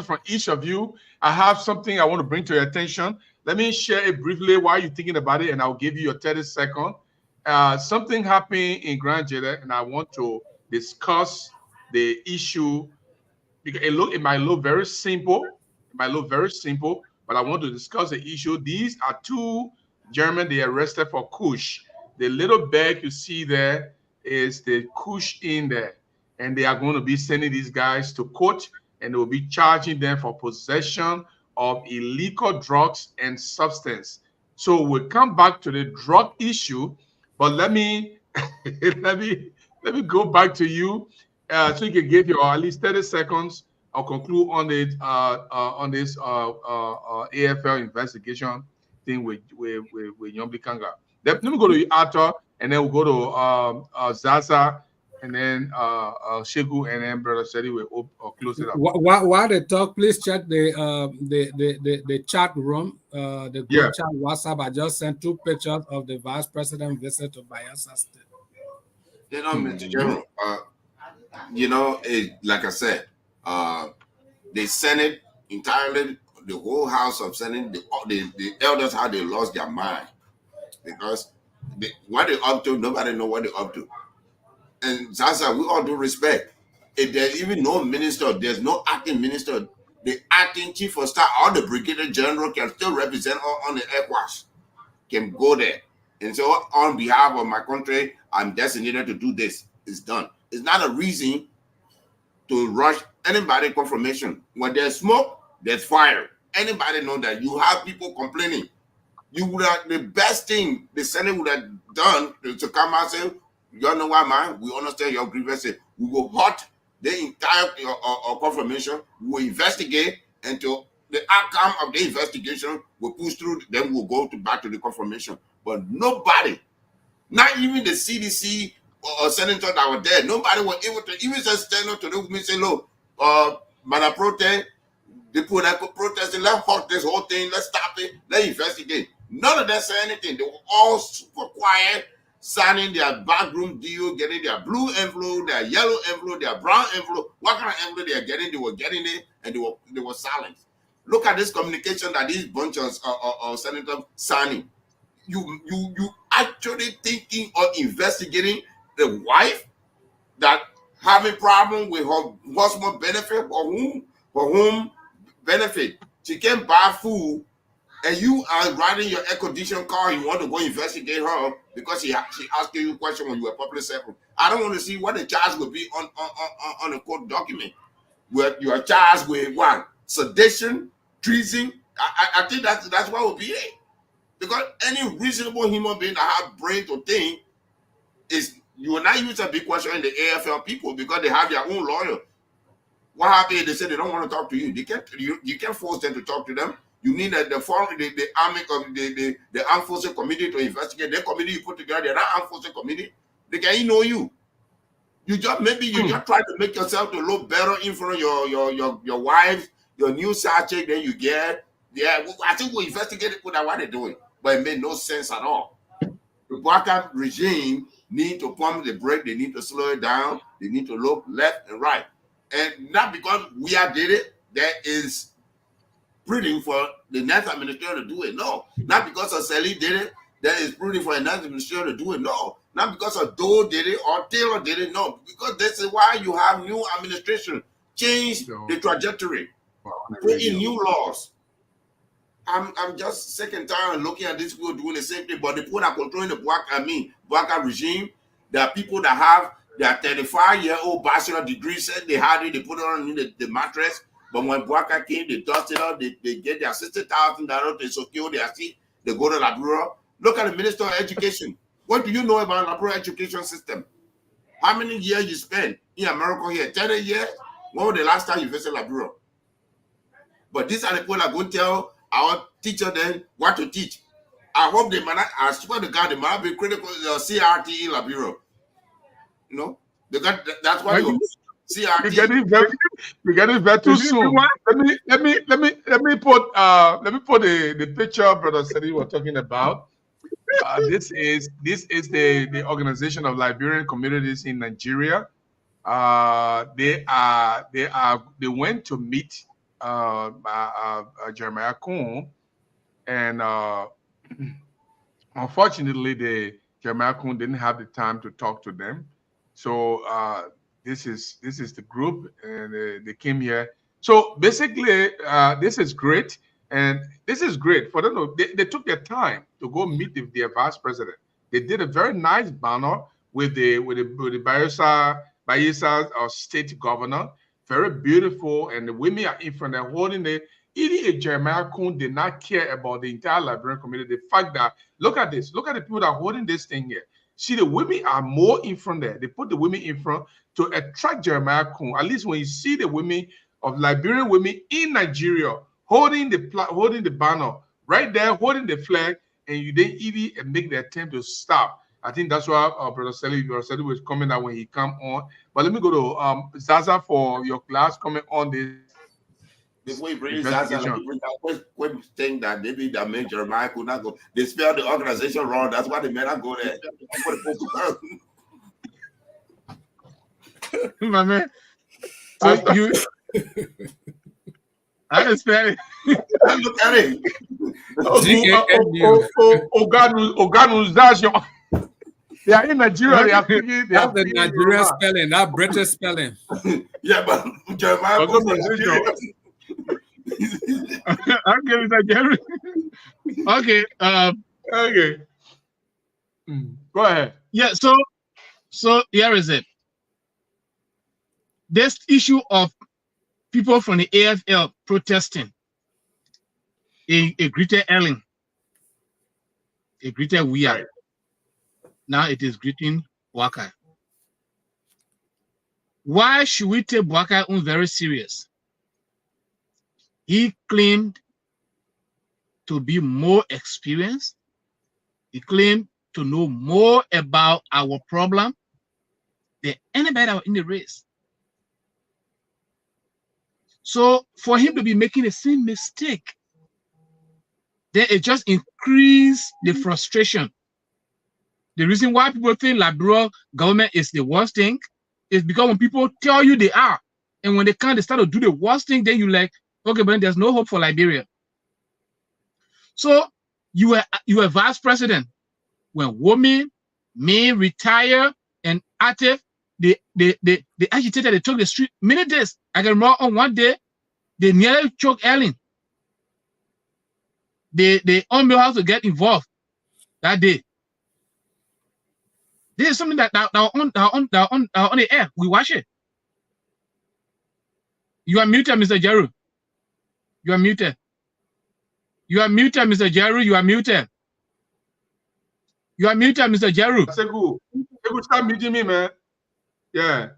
from each of you. I have something I want to bring to your attention. Let me share it briefly while you're thinking about it, and I'll give you your 30 seconds. Something happened in Grand Jeddah, and I want to discuss the issue because it might look very simple. It might look very simple, but I want to discuss the issue. These are two Germans they arrested for Kush. The little bag you see there is the Kush in there, and they are going to be sending these guys to court, and they will be charging them for possession of illegal drugs and substance. So we'll come back to the drug issue. But let me let me go back to you so you can give your at least 30 seconds. I'll conclude on this AFL investigation thing with Yombi Kanga. Let me go to Arthur, and then we'll go to Zaza, and then Shegu, and then Brother Sedi will close it up. While they talk, please check the chat room, the group chat WhatsApp. I just sent 2 pictures of the Vice President visit to Bayelsa State. You know, Mr. General, like I said, the Senate entirely, the whole House of Senate, the elders, how they lost their mind because what they up to, nobody know what they up to. And Zaza, we all do respect. If there's even no minister, there's no acting minister, the acting chief of staff or the brigadier general can still represent on the ECOWAS, can go there. And so on behalf of my country, I'm designated to do this. It's done. It's not a reason to rush anybody confirmation. When there's smoke, there's fire. Anybody know that? You have people complaining. You would have the best thing the Senate would have done to come out and say, you know what, man? We understand your grievances. We will halt the entire confirmation. We will investigate until the outcome of the investigation will push through. Then we'll go back to the confirmation. But nobody, not even the CDC or senator that were there, nobody was able to even just stand up to them and say, look, Madam Prote, the people that could protest, let's halt this whole thing, let's stop it, let's investigate. None of them said anything. They were all super quiet, signing their backroom deal, getting their blue envelope, their yellow envelope, their brown envelope. What kind of envelope they are getting? They were getting it, and they were silent. Look at this communication that these bunch of senators signing. You actually thinking or investigating the wife that having problem with her husband benefit for whom benefit? She can't buy food. And you are riding your air condition car, you want to go investigate her because she asked you a question when you were public servant. I don't want to see what the charge will be on a court document. Where you are charged with what? Sedition, treason. I think that's what will be it. Because any reasonable human being that have brain to think is you will not use a big question in the AFL people because they have their own lawyer. What happened? They say they don't want to talk to you. You can't force them to talk to them. You need the army of the armed forces committee to investigate. The committee you put together, the armed forces committee, they can know you. You just just try to make yourself to look better in front of your wife, your new side chick. Then you get I think we investigated what they're doing, but it made no sense at all. The Bouakai regime need to pump the brake, they need to slow it down, they need to look left and right. And not because we did it, that is prudent for the next administration to do it. No. Not because of Sally did it, that is prudent for the next administration to do it. No. Not because of Doe did it or Taylor did it. No. Because this is why you have new administration. Change the trajectory. Put in new laws. I'm just sick and tired of looking at these people doing the same thing, but the people that are controlling the Bouakai regime, there are people that have their 35-year-old bachelor degrees, they had it, they put it on the mattress, but when Bouakai came, they dust it out, they get their $60,000, they secure their seat, they go to Labrador. Look at the Minister of Education. What do you know about Labrador education system? How many years you spent in America here? 10 years? When was the last time you visited Labrador? But these are the people that go tell our teacher then what to teach. I hope they might not, I swear to God, they might not be critical of the CRT in Labrador. You know? That's why you CRT. We're getting very too soon. Let me put the picture Brother Sadi was talking about. This is the organization of Liberian communities in Nigeria. They went to meet Jeremiah Kun, and unfortunately, Jeremiah Kun didn't have the time to talk to them. So this is the group, and they came here. So basically, this is great, and this is great for them. They took their time to go meet their vice president. They did a very nice banner with the Bayelsa state governor. Very beautiful, and the women are in front. They're holding the. Even Jeremiah Kun did not care about the entire Liberian community. The fact that look at this, look at the people that are holding this thing here. See, the women are more in front there. They put the women in front to attract Jeremiah Kun. At least when you see the women of Liberian women in Nigeria holding the banner right there, holding the flag, and you didn't even make the attempt to stop. I think that's why Brother Sally was coming out when he come on. But let me go to Zaza for your last comment on this. Before you bring Zaza, let me bring that quick thing that maybe that made Jeremiah could not go. They spelled the organization wrong. That's why they may not go there. My man. So you I didn't spell it. Look at it. Organization. They are in Nigeria. They are speaking. That's the Nigerian spelling, that British spelling. Yeah, but Jeremiah. Okay, Nigeria. Okay. Okay. Go ahead. Yeah. So here is it. This issue of people from the AFL protesting. A greeted Ellen. A greeted Weir. Now it is greeting Bouakai. Why should we take Bouakai on very serious? He claimed to be more experienced. He claimed to know more about our problem than anybody in the race. So for him to be making the same mistake, then it just increased the frustration. The reason why people think Liberal government is the worst thing is because when people tell you they are, and when they can't, they start to do the worst thing, then you like, okay, but there's no hope for Liberia. So you were vice president when women, men retire, and active, they agitated, they took the street many days. I can remember on one day, they nearly choked Ellen. They on how to get involved that day. This is something that on the air. We watch it. You are muted, Mr. Jeru. You are muted. You are muted, Mr. Jeru. You are muted. You are muted, Mr. Jeru. Segu, stop muting me, man. Yeah.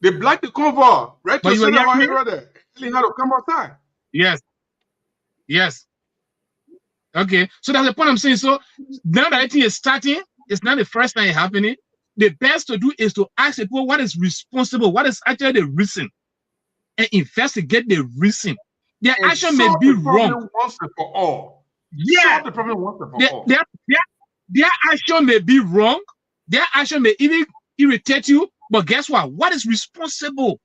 They blocked the convoy. Right to center our brother. Telling how to come outside. Yes. Yes. Okay. So that's the point I'm saying. So now that I think it's starting, it's not the first time it's happening. The best to do is to ask people what is responsible, what is actually the reason, and investigate the reason. Their action may be wrong. Once and for all. Yeah. Solve the problem once and for all. their action may be wrong. Their action may even irritate you. But guess what? What is responsible?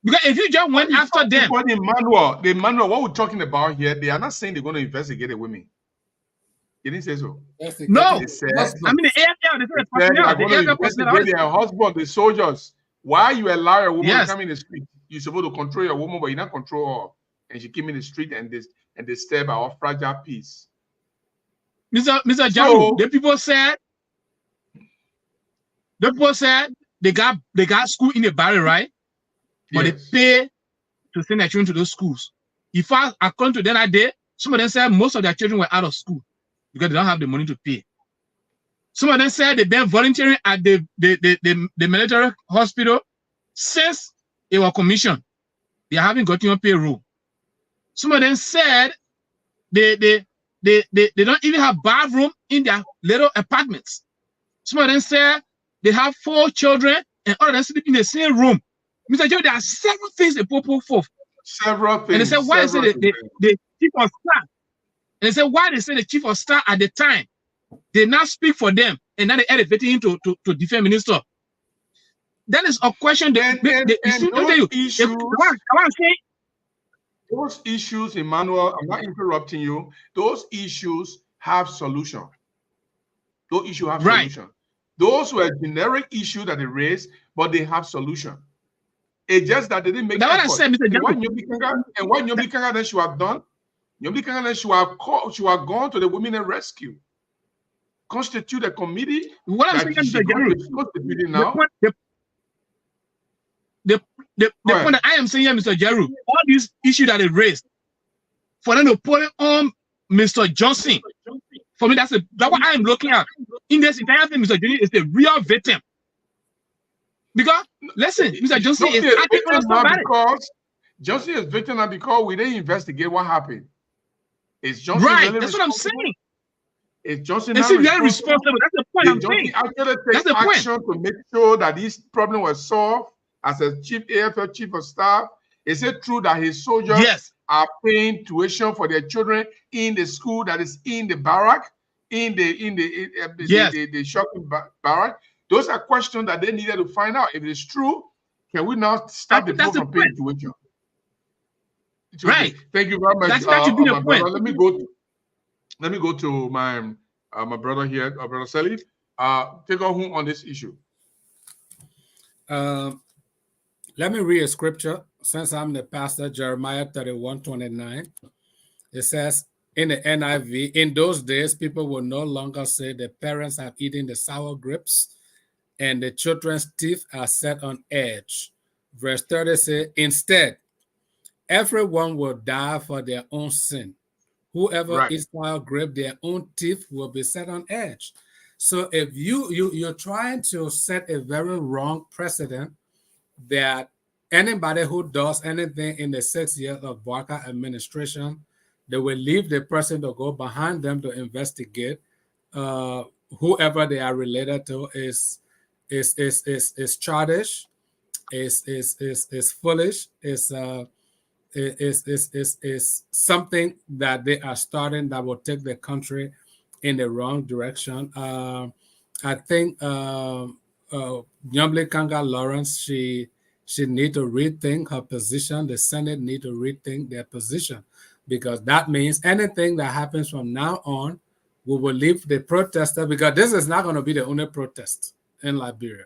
Because if you just went after them. The manual, what we're talking about here, they are not saying they're going to investigate the women. They didn't say so. No. They said, I mean, the AFL, they said they are going to investigate their husband, the soldiers. Why you allow a woman to come in the street? You're supposed to control your woman, but you not control her. And she came in the street and they stab our fragile peace. Mr. Jaru, the people said they got school in the barrier, right? But they pay to send their children to those schools. In fact, according to them that day, some of them said most of their children were out of school because they don't have the money to pay. Some of them said they've been volunteering at the military hospital since it was commissioned. They haven't gotten a payroll. Some of them said they don't even have bathroom in their little apartments. Some of them said they have 4 children and all of them sleep in the same room. Mr. Joe, there are several things they put forth. Several things. And they said, why is it the chief of staff? And they said, why they say the chief of staff at the time did not speak for them and now they elevated him to defense minister. That is a question that those issues, Emmanuel, I'm not interrupting you. Those issues have solution. Those issues have solution. Those were generic issues that they raised, but they have solution. It's just that they didn't make what I said, Mr. And what Nyobi Kanga then she have done, Nyobi Kanga then she have gone to the women and rescue. Constitute a committee. What I'm saying, Mr. Jaru, the point that I am saying here, Mr. Jaru, all these issues that they raised, for them to put it on Mr. Johnson, for me, that's what I am looking at. In this entire thing, Mr. Johnson is the real victim. Because, listen, Mr. Johnson is acting on somebody. Johnson is victim now because we didn't investigate what happened. Is Johnson really that's what I'm saying. Is Johnson very responsible? That's the point I'm saying. That's the point. Action to make sure that this problem was solved as a AFL chief of staff. Is it true that his soldiers are paying tuition for their children in the school that is in the barrack, in the shocking barrack? Those are questions that they needed to find out. If it is true, can we now stop the people from paying tuition? Right. Thank you very much. That should be the point. Let me go to my my brother here, Brother Salif. Take on this issue. Let me read a scripture since I'm the pastor, Jeremiah 31:29. It says in the NIV, in those days, people will no longer say the parents have eaten the sour grapes and the children's teeth are set on edge. Verse 30 says, instead, everyone will die for their own sin. Whoever eats sour grape, their own teeth will be set on edge. So if you're trying to set a very wrong precedent that anybody who does anything in the 6 years of Barker administration, they will leave the person to go behind them to investigate. Whoever they are related to is childish, is foolish, is something that they are starting that will take the country in the wrong direction. I think Nyambli Kanga Lawrence, she need to rethink her position. The Senate need to rethink their position, because that means anything that happens from now on, we will leave the protester, because this is not going to be the only protest in Liberia.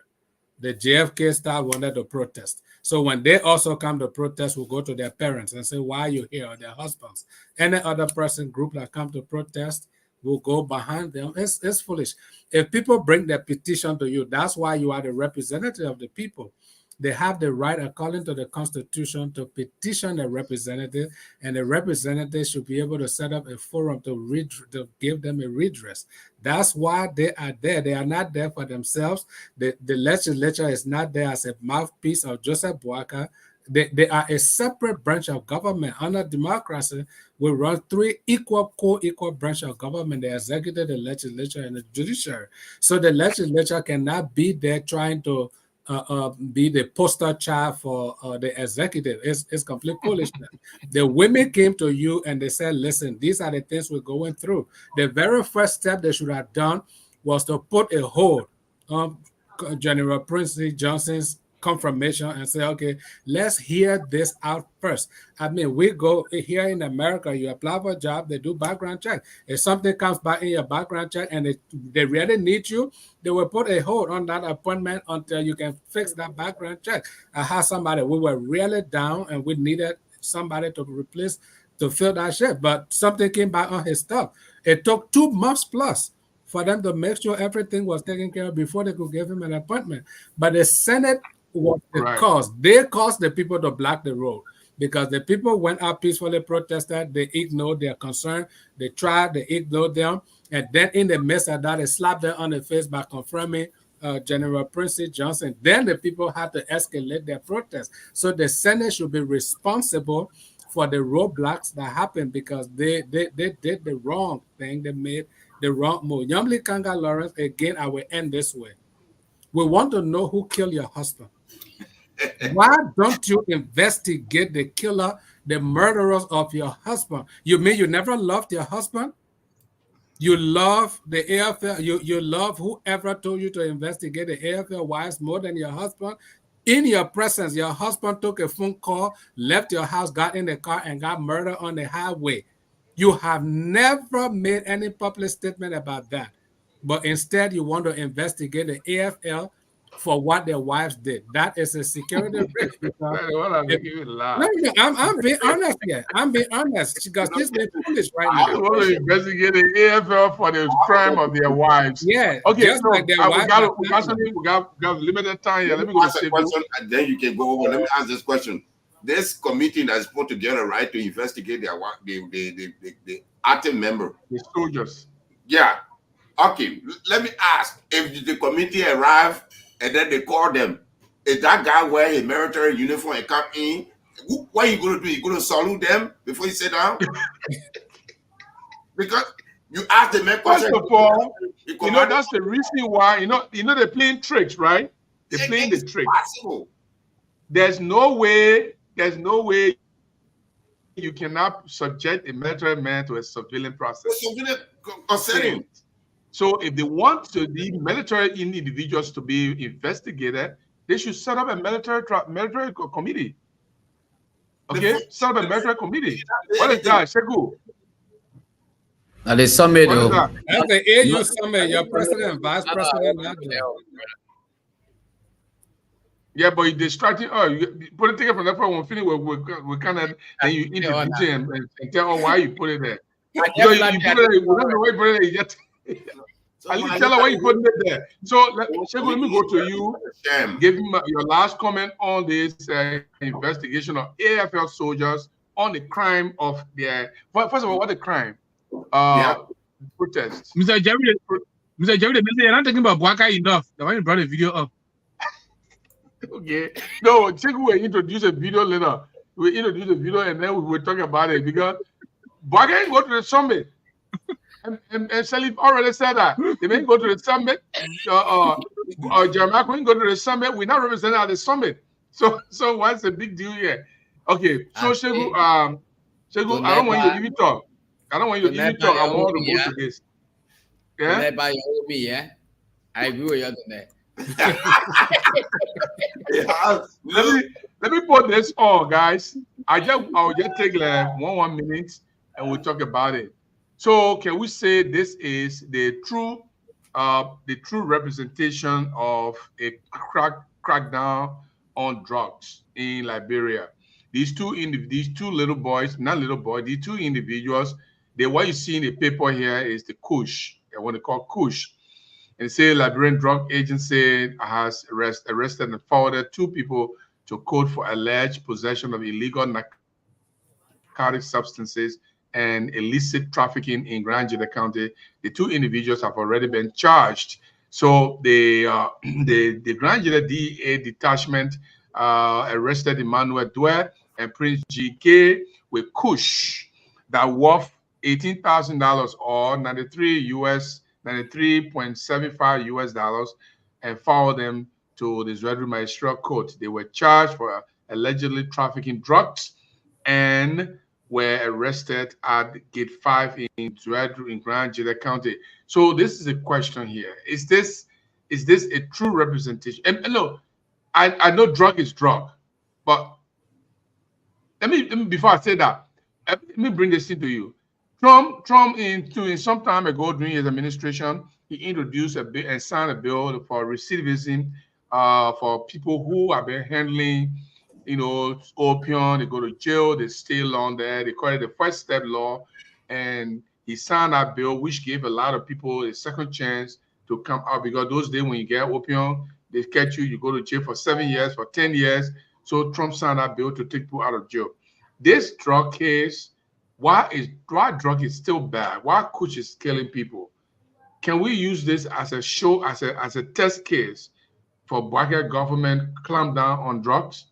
The JFK staff wanted to protest. So when they also come to protest, we'll go to their parents and say, why are you here? Or their husbands. Any other person, group that come to protest, will go behind them. It's foolish. If people bring their petition to you, that's why you are the representative of the people. They have the right, according to the Constitution, to petition the representative, and the representative should be able to set up a forum to give them a redress. That's why they are there. They are not there for themselves. The legislature is not there as a mouthpiece of Joseph Boakai. They are a separate branch of government. Under democracy, we run 3 co-equal branches of government: the executive, the legislature, and the judiciary. So the legislature cannot be there trying to be the poster child for the executive. It's complete foolishness. The women came to you and they said, listen, these are the things we're going through. The very first step they should have done was to put a hold on General Prince Johnson's confirmation and say, okay, let's hear this out first. I mean, we go here in America, you apply for a job, they do background check. If something comes back in your background check and they really need you, they will put a hold on that appointment until you can fix that background check. I had somebody, we were really down and we needed somebody to replace, to fill that shift, but something came back on his stuff. It took 2 months plus for them to make sure everything was taken care of before they could give him an appointment. But the Senate was the cause. They caused the people to block the road because the people went out peacefully, protested, they ignored their concern, they tried, they ignored them, and then in the midst of that, they slapped them on the face by confirming General Prince Johnson. Then the people had to escalate their protest. So the Senate should be responsible for the roadblocks that happened because they did the wrong thing, they made the wrong move. Yamli Kanga Lawrence, again, I will end this way. We want to know who killed your husband. Why don't you investigate the killer, the murderers of your husband? You mean you never loved your husband? You love the AFL, you love whoever told you to investigate the AFL wives more than your husband? In your presence, your husband took a phone call, left your house, got in the car, and got murdered on the highway. You have never made any public statement about that. But instead, you want to investigate the AFL for what their wives did. That is a security risk. I'm being honest here. I'm being honest because this is foolish right now. I want to investigate the AFL for the crime of their wives. Yeah. Okay, just so like their we got limited time here. Let me go ask a question, and then you can go over. Let me ask this question. This committee that is put together, right, to investigate the active member, the soldiers. Yeah. Okay. Let me ask: if the committee arrive and then they call them, if that guy wear a military uniform and come in, what are you going to do? You going to salute them before you sit down? Because you ask the man. First of all, you know that's the reason why you know they're playing tricks, right? They're playing the trick. Possible. There's no way you cannot subject a military man to a civilian process. So if they want the military individuals to be investigated, they should set up a military committee. Okay, set up a military committee. What is that, Shegu? Now the summit, that's the AU summit. Your president and vice president. Yeah, but you distracting. Oh, you put a ticket from that point. When finish, we kind of then you interview and tell why you put it there. You put it. We don't know why you put it there. At least tell her why you put it there. So Shegu, let me go to you. Give him your last comment on this investigation of AFL soldiers on the crime of their. First of all, what the crime? Protest. Mr. Jerry, you're not talking about Bwaka enough. The one you brought the video up. Okay. No, Shegu will introduce a video later. We introduce a video and then we will talk about it because Bwaka ain't go to the summit. And Salif already said that. They may go to the summit. Jeremiah couldn't go to the summit. We're not represented at the summit. So what's the big deal here? Okay. So Shegu, I don't want you to even talk. I don't want you to even talk. I want to go to this. Yeah? I agree with you on that. Let me put this on, guys. I'll just take like 1 minute and we'll talk about it. So can we say this is the true representation of a crackdown on drugs in Liberia? These two little boys, not little boy, these two individuals, what you see in the paper here is the Kush, what they call Kush. And say Liberian Drug Agency has arrested and forwarded 2 people to court for alleged possession of illegal narcotic substances and illicit trafficking in Grand Jeda County. The 2 individuals have already been charged. So the Grand Jeda DEA detachment arrested Emmanuel Dwyer and Prince GK with Kush that worth $18,000 or $93.75 US and forward them to the Zwerdu Magistrate Court. They were charged for allegedly trafficking drugs and were arrested at Gate 5 in Zwerdu in Grand Jeda County. So this is a question here. Is this a true representation? And look, I know drug is drug, but let me before I say that, let me bring this into you. Trump in some time ago during his administration, he introduced a bill and signed a bill for recidivism for people who have been handling, opium. They go to jail, they stay long there. They call it the First Step Law, and he signed that bill, which gave a lot of people a second chance to come out, because those days when you get opium, they catch you, you go to jail for 7 years, for 10 years. So Trump signed that bill to take people out of jail. This drug case, why drug is still bad? Why Kush is killing people? Can we use this as a show, as a test case for Bwaka government clamp down on drugs?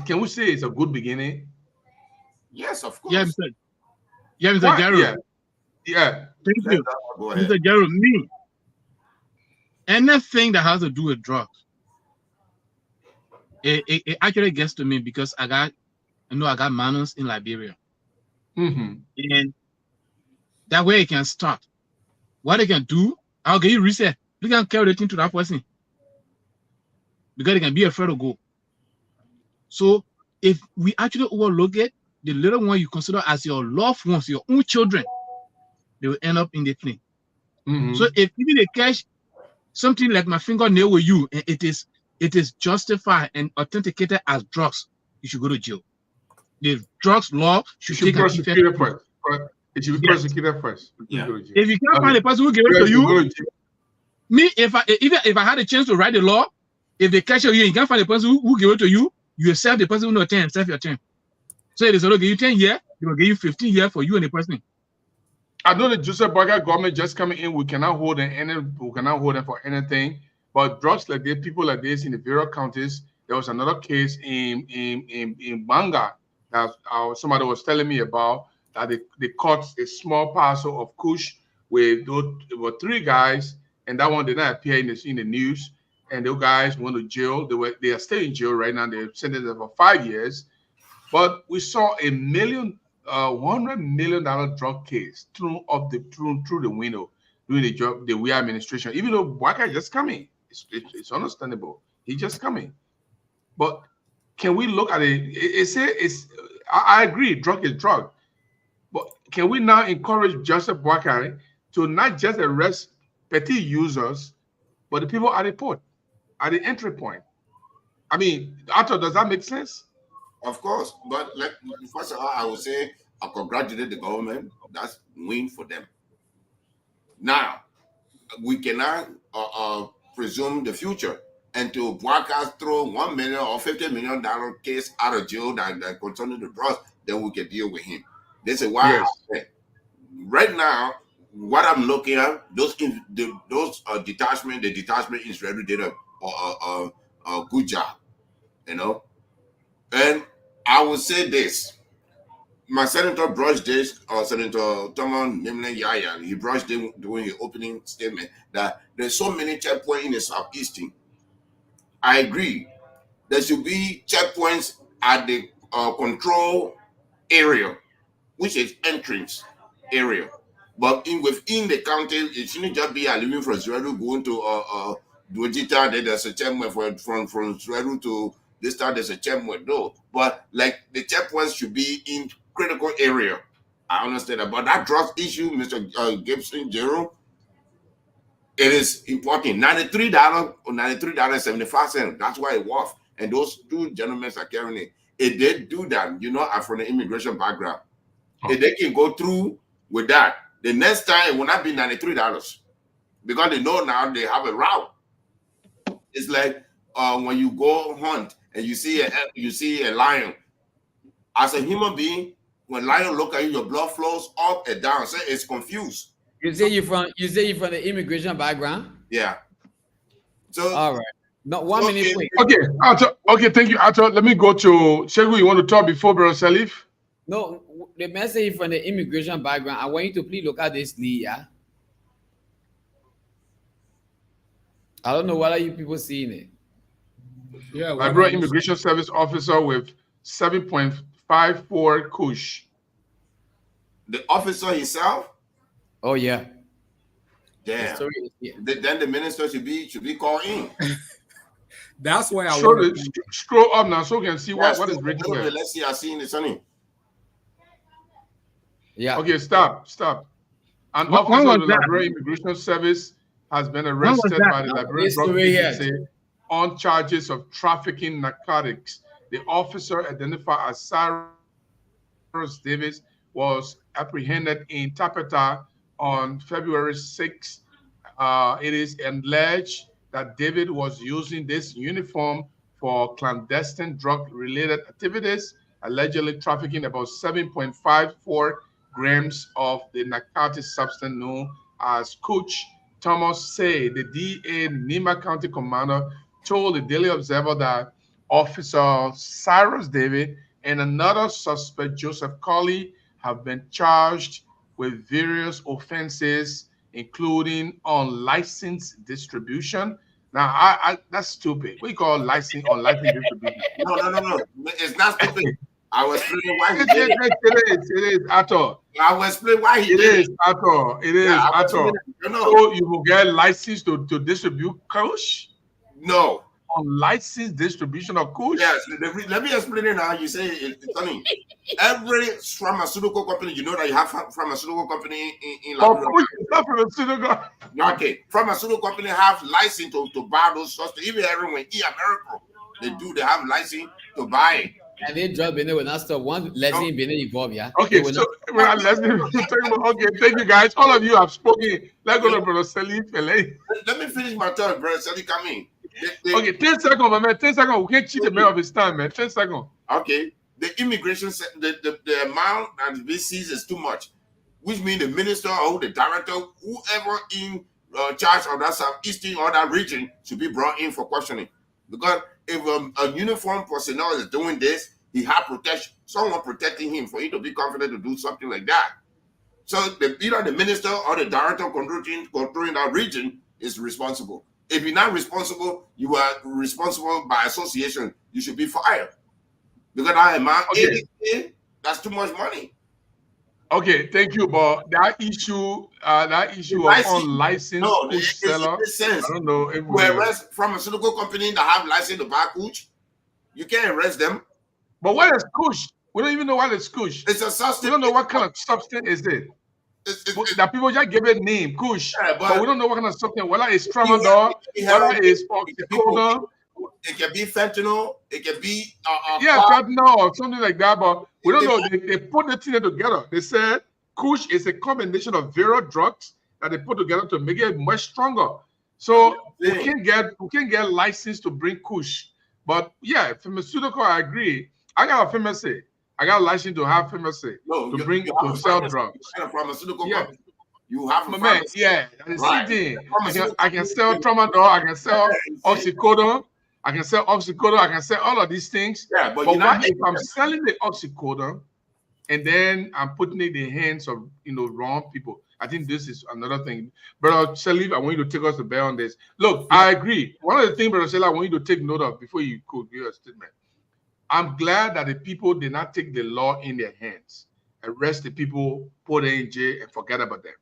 Can we say it's a good beginning? Yes, of course. Yeah, Mr. Garrett. Yeah. Thank you. Mr. Garrett, me. Anything that has to do with drugs, it actually gets to me because I got manus in Liberia. Mm-hmm. And that way it can start. What they can do, I'll get you reset. You can carry the thing to that person because they can be afraid to go. So if we actually overlook it, the little one you consider as your loved ones, your own children, they will end up in the thing. Mm-hmm. So if even they catch something like my fingernail with you, and it is justified and authenticated as drugs, you should go to jail. The drugs law should take prosecuted first. It should be prosecuted first. Yeah. If you can't find the person who gave it to you, me, if I had a chance to write the law, if they catch you, you can't find the person who gave it to you, you serve the person who knows 10, serve your 10. So it is going to give you 10 years, they will give you 15 years for you and the person. I know the Joseph Bwaka government just coming in, we cannot hold them for anything. But drugs like this, people like this in the various counties, there was another case in Banga that somebody was telling me about, that they caught a small parcel of kush with those, there were 3 guys, and that one did not appear in the news. And those guys went to jail. They are still in jail right now. They're sentenced for 5 years. But we saw $100 million drug case through the window during the Weah administration. Even though Bwaka is just coming, it's understandable. He's just coming. But can we look at it? I agree, drug is drug. But can we now encourage Joseph Bwaka to not just arrest petty users, but the people at the port, at the entry point? I mean, Arthur, does that make sense? Of course, but first of all, I would say I congratulate the government. That's win for them. Now, we cannot presume the future. And to Bwaka throw $1 million or $50 million case out of jail that concerning the drugs, then we can deal with him. This is why I say, right now, what I'm looking at, those detachment, the detachment is ready did a good job, And I would say this. My senator brushed this, Senator Thomas Nimle Yaya, he brushed it during his opening statement that there's so many checkpoints in the Southeastern. I agree. There should be checkpoints at the control area, which is entrance area. But within the county, it shouldn't just be living from Zwerdu going to Dwajita, then there's a checkpoint from Zwerdu to this time there's a checkpoint. No. But like the checkpoints should be in critical area. I understand that. But that drugs issue, Mr. Gibson, Jerome, it is important. $93 or $93.75. That's why it was. And those 2 gentlemen are carrying it. If they do that, I'm from the immigration background. If they can go through with that, the next time it will not be $93 because they know now they have a route. It's like when you go hunt and you see a lion. As a human being, when lion look at you, your blood flows up and down. So it's confused. You say you're from the immigration background? Yeah. So all right. No, 1 minute. Wait. Okay, Arthur. Okay, thank you, Arthur. Let me go to Shegu. You want to talk before Brother Salif? No, the message from the immigration background. I want you to please look at this, Lee. Yeah. I don't know what are you people seeing it. Yeah, Liberia Immigration Service officer with 7.54 kush. The officer himself? Oh yeah. Damn. The yeah. Then the minister should be called in. That's why I want to scroll up now so we can see what is written there. Let's see. I see in the sunny. Yeah. Okay, stop. An officer of the Liberia Immigration Service has been arrested by the Liberian Drug Agency on charges of trafficking narcotics. The officer, identified as Cyrus Davis, was apprehended in Tapeta on February 6th. It is alleged that David was using this uniform for clandestine drug-related activities, allegedly trafficking about 7.54 grams of the narcotic substance known as Kush. Thomas Say, the DA Nima County commander, told the Daily Observer that Officer Cyrus David and another suspect, Joseph Colley, have been charged with various offenses, including unlicensed distribution. Now, that's stupid. We call unlicensed distribution. No. It's not stupid. I was explaining why he did it. It is at all. I will explain why he did it. It is at all. So you will get license to distribute kush? No. Unlicensed distribution of kush? Yes. Let me explain it now. You say it's funny. Every pharmaceutical company, you know that you have pharmaceutical company in Liberia. Not pharmaceutical. Okay. Pharmaceutical company have license to buy those substances. Even everyone in America, they have license to buy it. And they drug Benin will not stop. One lesson Benin involved, yeah. Okay, so okay, thank you guys. All of you have spoken. Let's go to Brother Selim. Let me finish my thought, Brother Selim. Come in. Okay, 10 seconds, my man. 10 seconds. We can't cheat the man of his time, man. 10 seconds. Okay. The immigration, the amount that we sees is too much, which means the minister or the director, whoever in charge of that southeastern or that region, should be brought in for questioning. Because if a uniformed personnel is doing this, he has protection, someone protecting him for him to be confident to do something like that. So either the minister or the director controlling that region is responsible. If you're not responsible, you are responsible by association. You should be fired. Because that amount, that's too much money. Okay, thank you. But that issue of unlicensed kush seller, I don't know. We arrest pharmaceutical company that have license to buy kush. You can't arrest them. But what is kush? We don't even know what is kush. It's a substance. We don't know what kind of substance is it. That people just give it name, kush. Yeah, but we don't know what kind of substance. Whether it's tramadol, whether it's oxycodone. It can be fentanyl. It can be fentanyl or something like that. But we don't know. They put the thing together. They said kush is a combination of various drugs that they put together to make it much stronger. So we can get license to bring kush. But yeah, pharmaceutical, I agree. I got a pharmacy. I got a license to have pharmacy to sell drugs. Pharmaceutical company. You have a man, yeah. Right. I can sell tramadol. I can sell oxycodone. I can sell oxycodone. I can sell all of these things. Yeah, but what if I'm selling the oxycodone and then I'm putting it in the hands of wrong people? I think this is another thing. Brother Salif, I want you to take us to bear on this. Look, I agree. One of the things, Brother Salif, I want you to take note of before you could give a statement. I'm glad that the people did not take the law in their hands, arrest the people, put them in jail, and forget about them.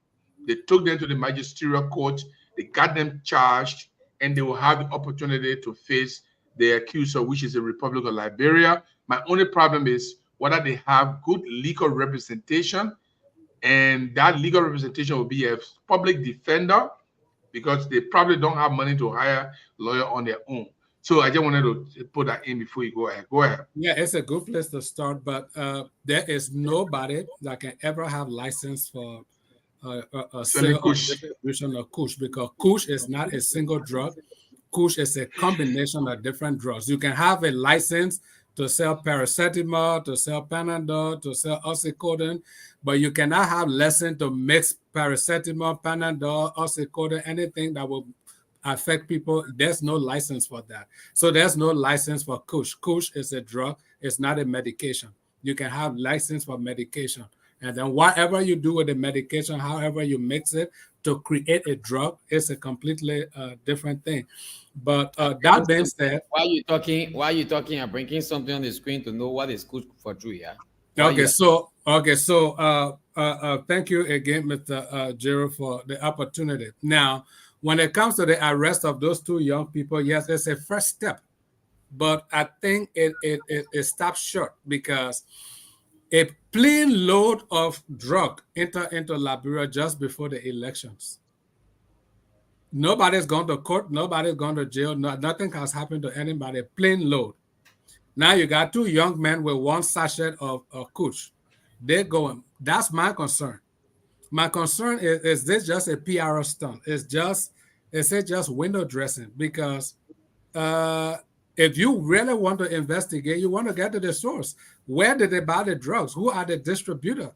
They took them to the magisterial court, they got them charged, and they will have the opportunity to face the accuser, which is the Republic of Liberia. My only problem is whether they have good legal representation, and that legal representation will be a public defender, because they probably don't have money to hire a lawyer on their own. So I just wanted to put that in before you go ahead. Go ahead. Yeah, it's a good place to start, but there is nobody that can ever have license for a sale or distribution of kush, because kush is not a single drug. Kush is a combination of different drugs. You can have a license to sell paracetamol, to sell Panadol, to sell oxycodone, but you cannot have license to mix paracetamol, Panadol, oxycodone, anything that will affect people. There's no license for that. So there's no license for kush. Kush is a drug. It's not a medication. You can have license for medication. And then whatever you do with the medication, however you mix it, to create a drug is a completely different thing. But that being said, why are you talking? I'm bringing something on the screen to know what is good for Drew. Yeah. Okay, so thank you again, Mr. Jero, for the opportunity. Now, when it comes to the arrest of those two young people, yes, it's a first step, but I think it stops short because a plane load of drug entered into Liberia just before the elections. Nobody's gone to court, nobody's gone to jail, nothing has happened to anybody. Plane load. Now you got two young men with one sachet of kush. They're going. That's my concern. My concern is this just a PR stunt? Is it just window dressing? Because if you really want to investigate, you want to get to the source. Where did they buy the drugs? Who are the distributor?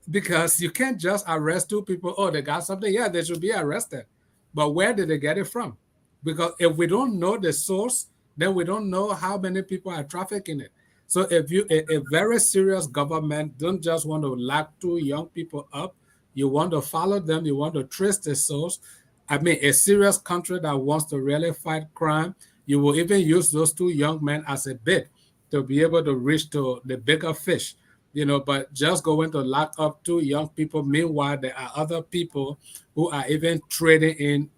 Because you can't just arrest two people. Oh, they got something. Yeah, they should be arrested. But where did they get it from? Because if we don't know the source, then we don't know how many people are trafficking it. So if a very serious government don't just want to lock two young people up, you want to follow them, you want to trace the source. I mean, a serious country that wants to really fight crime, you will even use those two young men as a bait to be able to reach to the bigger fish, but just going to lock up two young people. Meanwhile, there are other people who are even trading in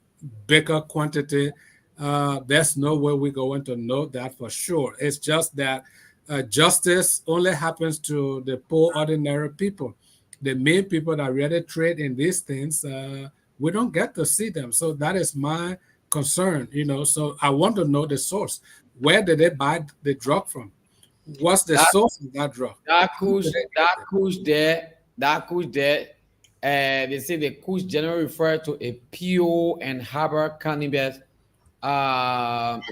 bigger quantity. There's no way we're going to know that for sure. It's just that justice only happens to the poor, ordinary people. The main people that really trade in these things, we don't get to see them. So that is my concern, So I want to know the source. Where did they buy the drug from? What's the source of that drug? That kush there, they say the kush generally refer to a pure and harbor cannabis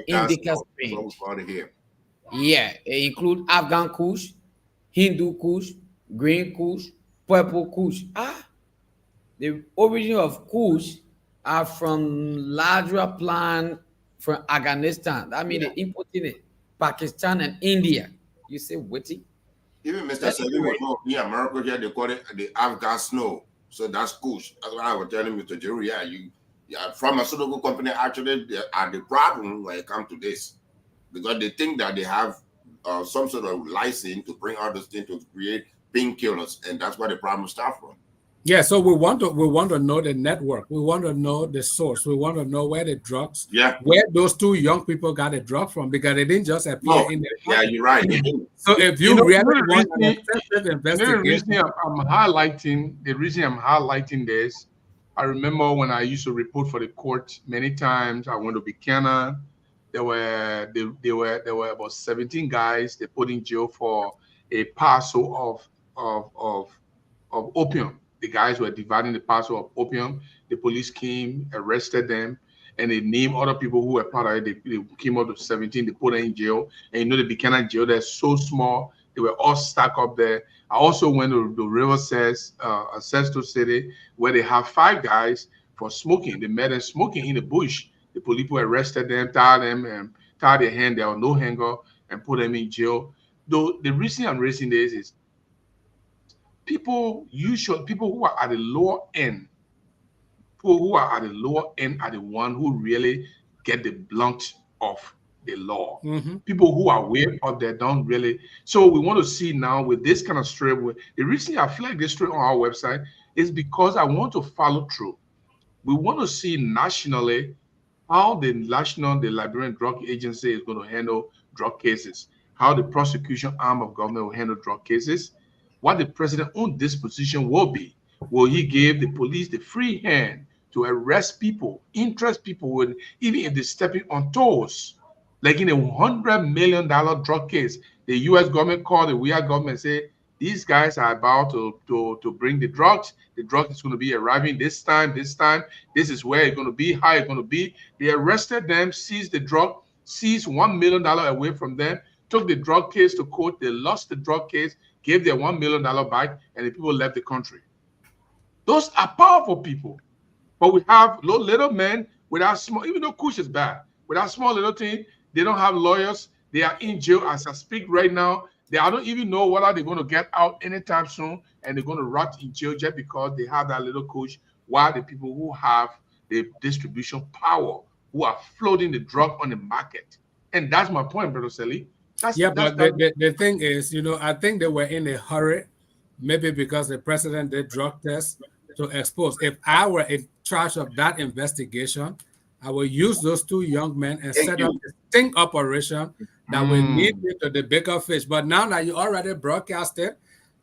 indica strain. Yeah, it include Afghan kush, Hindu kush, green kush, purple kush. The origin of kush are from larger plant from Afghanistan. That means they imported it, Pakistan and India. You say witty? Even Mr. Salim was not here. America here, they call it the Afghan snow. So that's kush. That's what I was telling Mr. Jerry. Yeah, pharmaceutical company actually they are the problem when it comes to this. Because they think that they have some sort of license to bring all those things to create painkillers, and that's where the problem starts from. Yeah, so we want to know the network. We want to know the source. We want to know where the drugs, where those two young people got the drug from, because they didn't just appear in the Yeah, you're right. So if you really want an extensive investigation, the reason I'm highlighting this, I remember when I used to report for the court many times. I went to Buchanan. There were about 17 guys they put in jail for a parcel of opium. The guys were dividing the parcel of opium. The police came, arrested them, and they named other people who were part of it. They came up to 17. They put them in jail. And the Buchanan jail, they're so small. They were all stuck up there. I also went to the River Sesto City, where they have 5 guys for smoking. They met them smoking in the bush. The police arrested them, tied their hand. There was no hanger, and put them in jail. Though the reason I'm raising this is people who are at the lower end, are the one who really get the blunt of the law. People who are way up there don't really. So we want to see now with this kind of story. The reason I flag this story on our website is because I want to follow through. We want to see nationally how the Liberian Drug Agency is going to handle drug cases, how the prosecution arm of government will handle drug cases, what the president's own disposition will be. Will he give the police the free hand to arrest people, interest people with, even if they're stepping on toes? Like in a $100 million drug case, the U.S. government called the weird government and say, these guys are about to bring the drugs. The drug is going to be arriving this time. This is where it's going to be, how it's going to be. They arrested them, seized the drug, seized $1 million away from them, took the drug case to court. They lost the drug case, gave their $1 million back, and the people left the country. Those are powerful people. But we have little men without small, even though Kush is bad, without small little thing, they don't have lawyers. They are in jail as I speak right now. I don't even know whether they're going to get out anytime soon, and they're going to rot in jail just because they have that little Kush while the people who have the distribution power, who are floating the drug on the market. And that's my point, Brother Sally. But the thing is, I think they were in a hurry, maybe because the president did drug tests to expose. If I were in charge of that investigation, I will use those two young men and set up a sting operation that will lead me to the bigger fish. But now that you already broadcasted,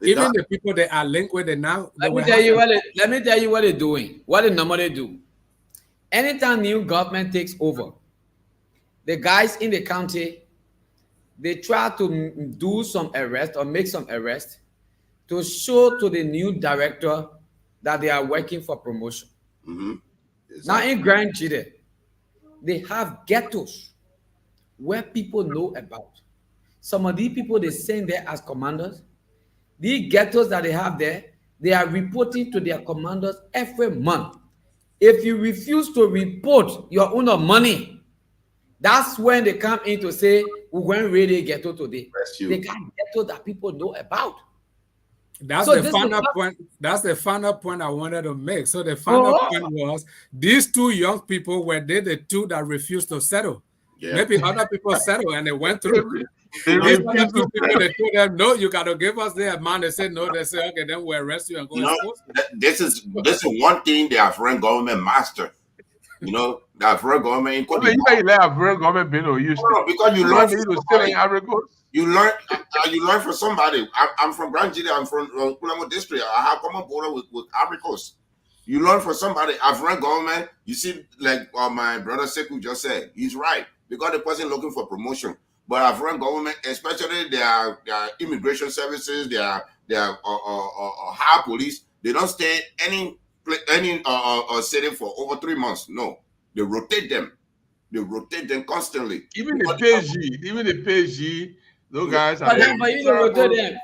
even the people that are linked with it now. Let me tell you what they're doing. What they normally do. Anytime new government takes over, the guys in the county, they try to do some arrest or make some arrest to show to the new director that they are working for promotion. Now in Grand Chile, they have ghettos where people know about. Some of these people they send there as commanders. These ghettos that they have there, they are reporting to their commanders every month. If you refuse to report your own money, that's when they come in to say, we went really ghetto today. They got ghetto that people know about. That's the final point. That's the final point I wanted to make. So the final point was these two young people were they the two that refused to settle. Maybe other people settled and they went through. These other two people, they told them, no, you got to give us the amount. They said no. They said, okay, then we'll arrest you and go. This is one thing the African government master. The African government in Cote government because you learn you learn from somebody. I'm from Grand Chile. I'm from Kulamo district. I have common border with Ivory Coast. You learn from somebody. African government. You see, like my brother Sekou just said, he's right because the person looking for promotion. But African government, especially their immigration services, their high police, they don't stay any city for over 3 months. No, they rotate them. They rotate them constantly. Even the PG, those guys are. For you to rotate them,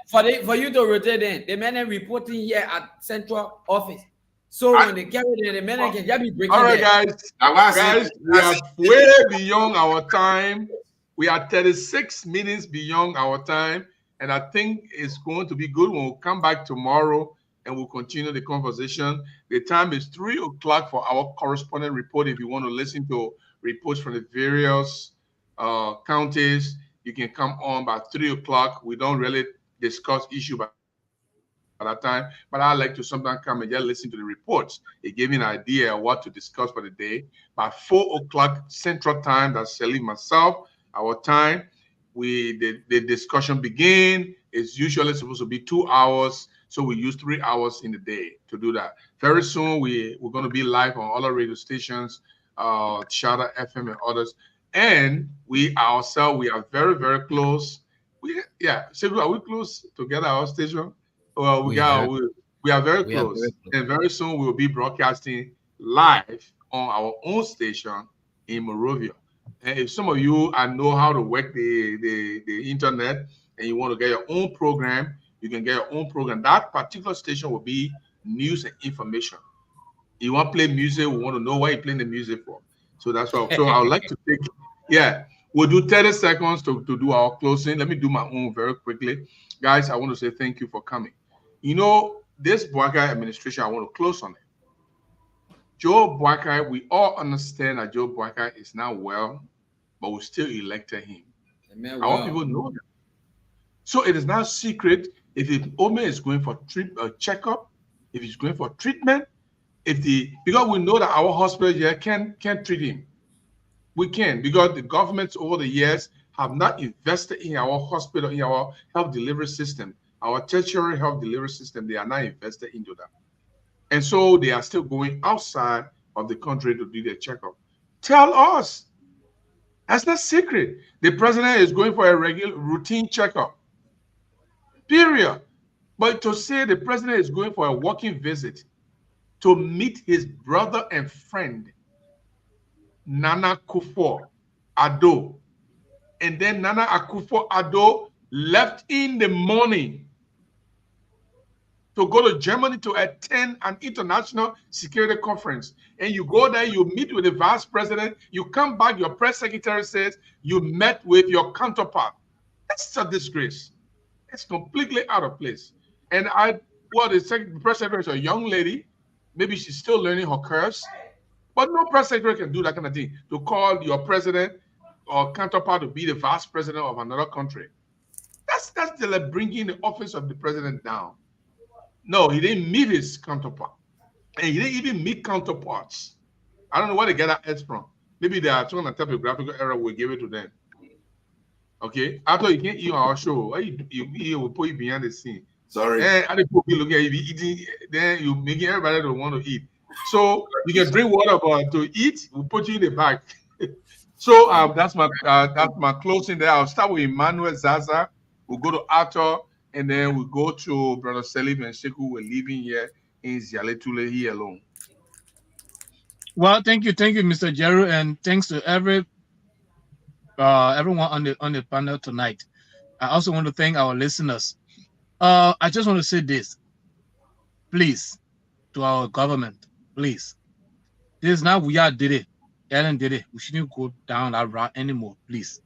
for you to rotate them, the men are reporting here at central office. So when they carry them, the men can just be breaking. All right, guys, we are way beyond our time. We are 36 minutes beyond our time, and I think it's going to be good when we'll come back tomorrow and we'll continue the conversation. The time is 3 o'clock for our correspondent report. If you want to listen to reports from the various counties, you can come on by 3 o'clock. We don't really discuss issue by that time, but I like to sometimes come and just listen to the reports. It gave me an idea of what to discuss for the day. By 4 o'clock Central Time, that's Shelly, myself, our time, the discussion begin. It's usually supposed to be 2 hours, so we use 3 hours in the day to do that. Very soon, we're going to be live on other radio stations, Shada FM and others. And we ourselves, we are very, very close. So are we close together, our station? Well, we are very close. And very soon, we'll be broadcasting live on our own station in Morovia. And if some of you know how to work the internet and you want to get your own program, you can get your own program. That particular station will be news and information. You want to play music, we want to know why you're playing the music for. So that's why. So I would like to take, we'll do 30 seconds to do our closing. Let me do my own very quickly. Guys, I want to say thank you for coming. This Boakai administration, I want to close on it. Joe Boakai, we all understand that Joe Boakai is not well, but we still elected him. I want people to know that. So it is not secret if the Ome is going for checkup, if he's going for treatment, because we know that our hospital here can't treat him. We can, because the governments over the years have not invested in our hospital, in our health delivery system, our tertiary health delivery system. They are not invested into that. And so they are still going outside of the country to do their checkup. Tell us. That's not secret. The president is going for a regular routine checkup. Period. But to say the president is going for a walking visit to meet his brother and friend, Nana Akufo-Addo, and then Nana Akufo-Addo left in the morning to go to Germany to attend an international security conference. And you go there, you meet with the vice president, you come back, your press secretary says you met with your counterpart. That's a disgrace. It's completely out of place. And the press secretary is a young lady, Maybe she's still learning her curves. But no press secretary can do that kind of thing, to call your president or counterpart to be the vice president of another country. That's like bringing the office of the president down. No, he didn't meet his counterpart. And he didn't even meet counterparts. I don't know where they get that edge from. Maybe they are trying to typographical error, we'll give it to them. Okay? After you can't eat on our show, you will put it behind the scene. Sorry. And other people look at you eating, then you make everybody don't want to eat. So you can drink water, but to eat, we'll put you in the bag. So that's my closing there. I'll start with Emmanuel Zaza. We'll go to Arthur, and then we'll go to Brother Selim and Sheku. We're leaving here in Zialetule here alone. Well, thank you, Mr. Jeru, and thanks to everyone on the panel tonight. I also want to thank our listeners. I just want to say this, please, to our government, please. This is not we are did it, Ellen did it. We shouldn't go down that route anymore, please.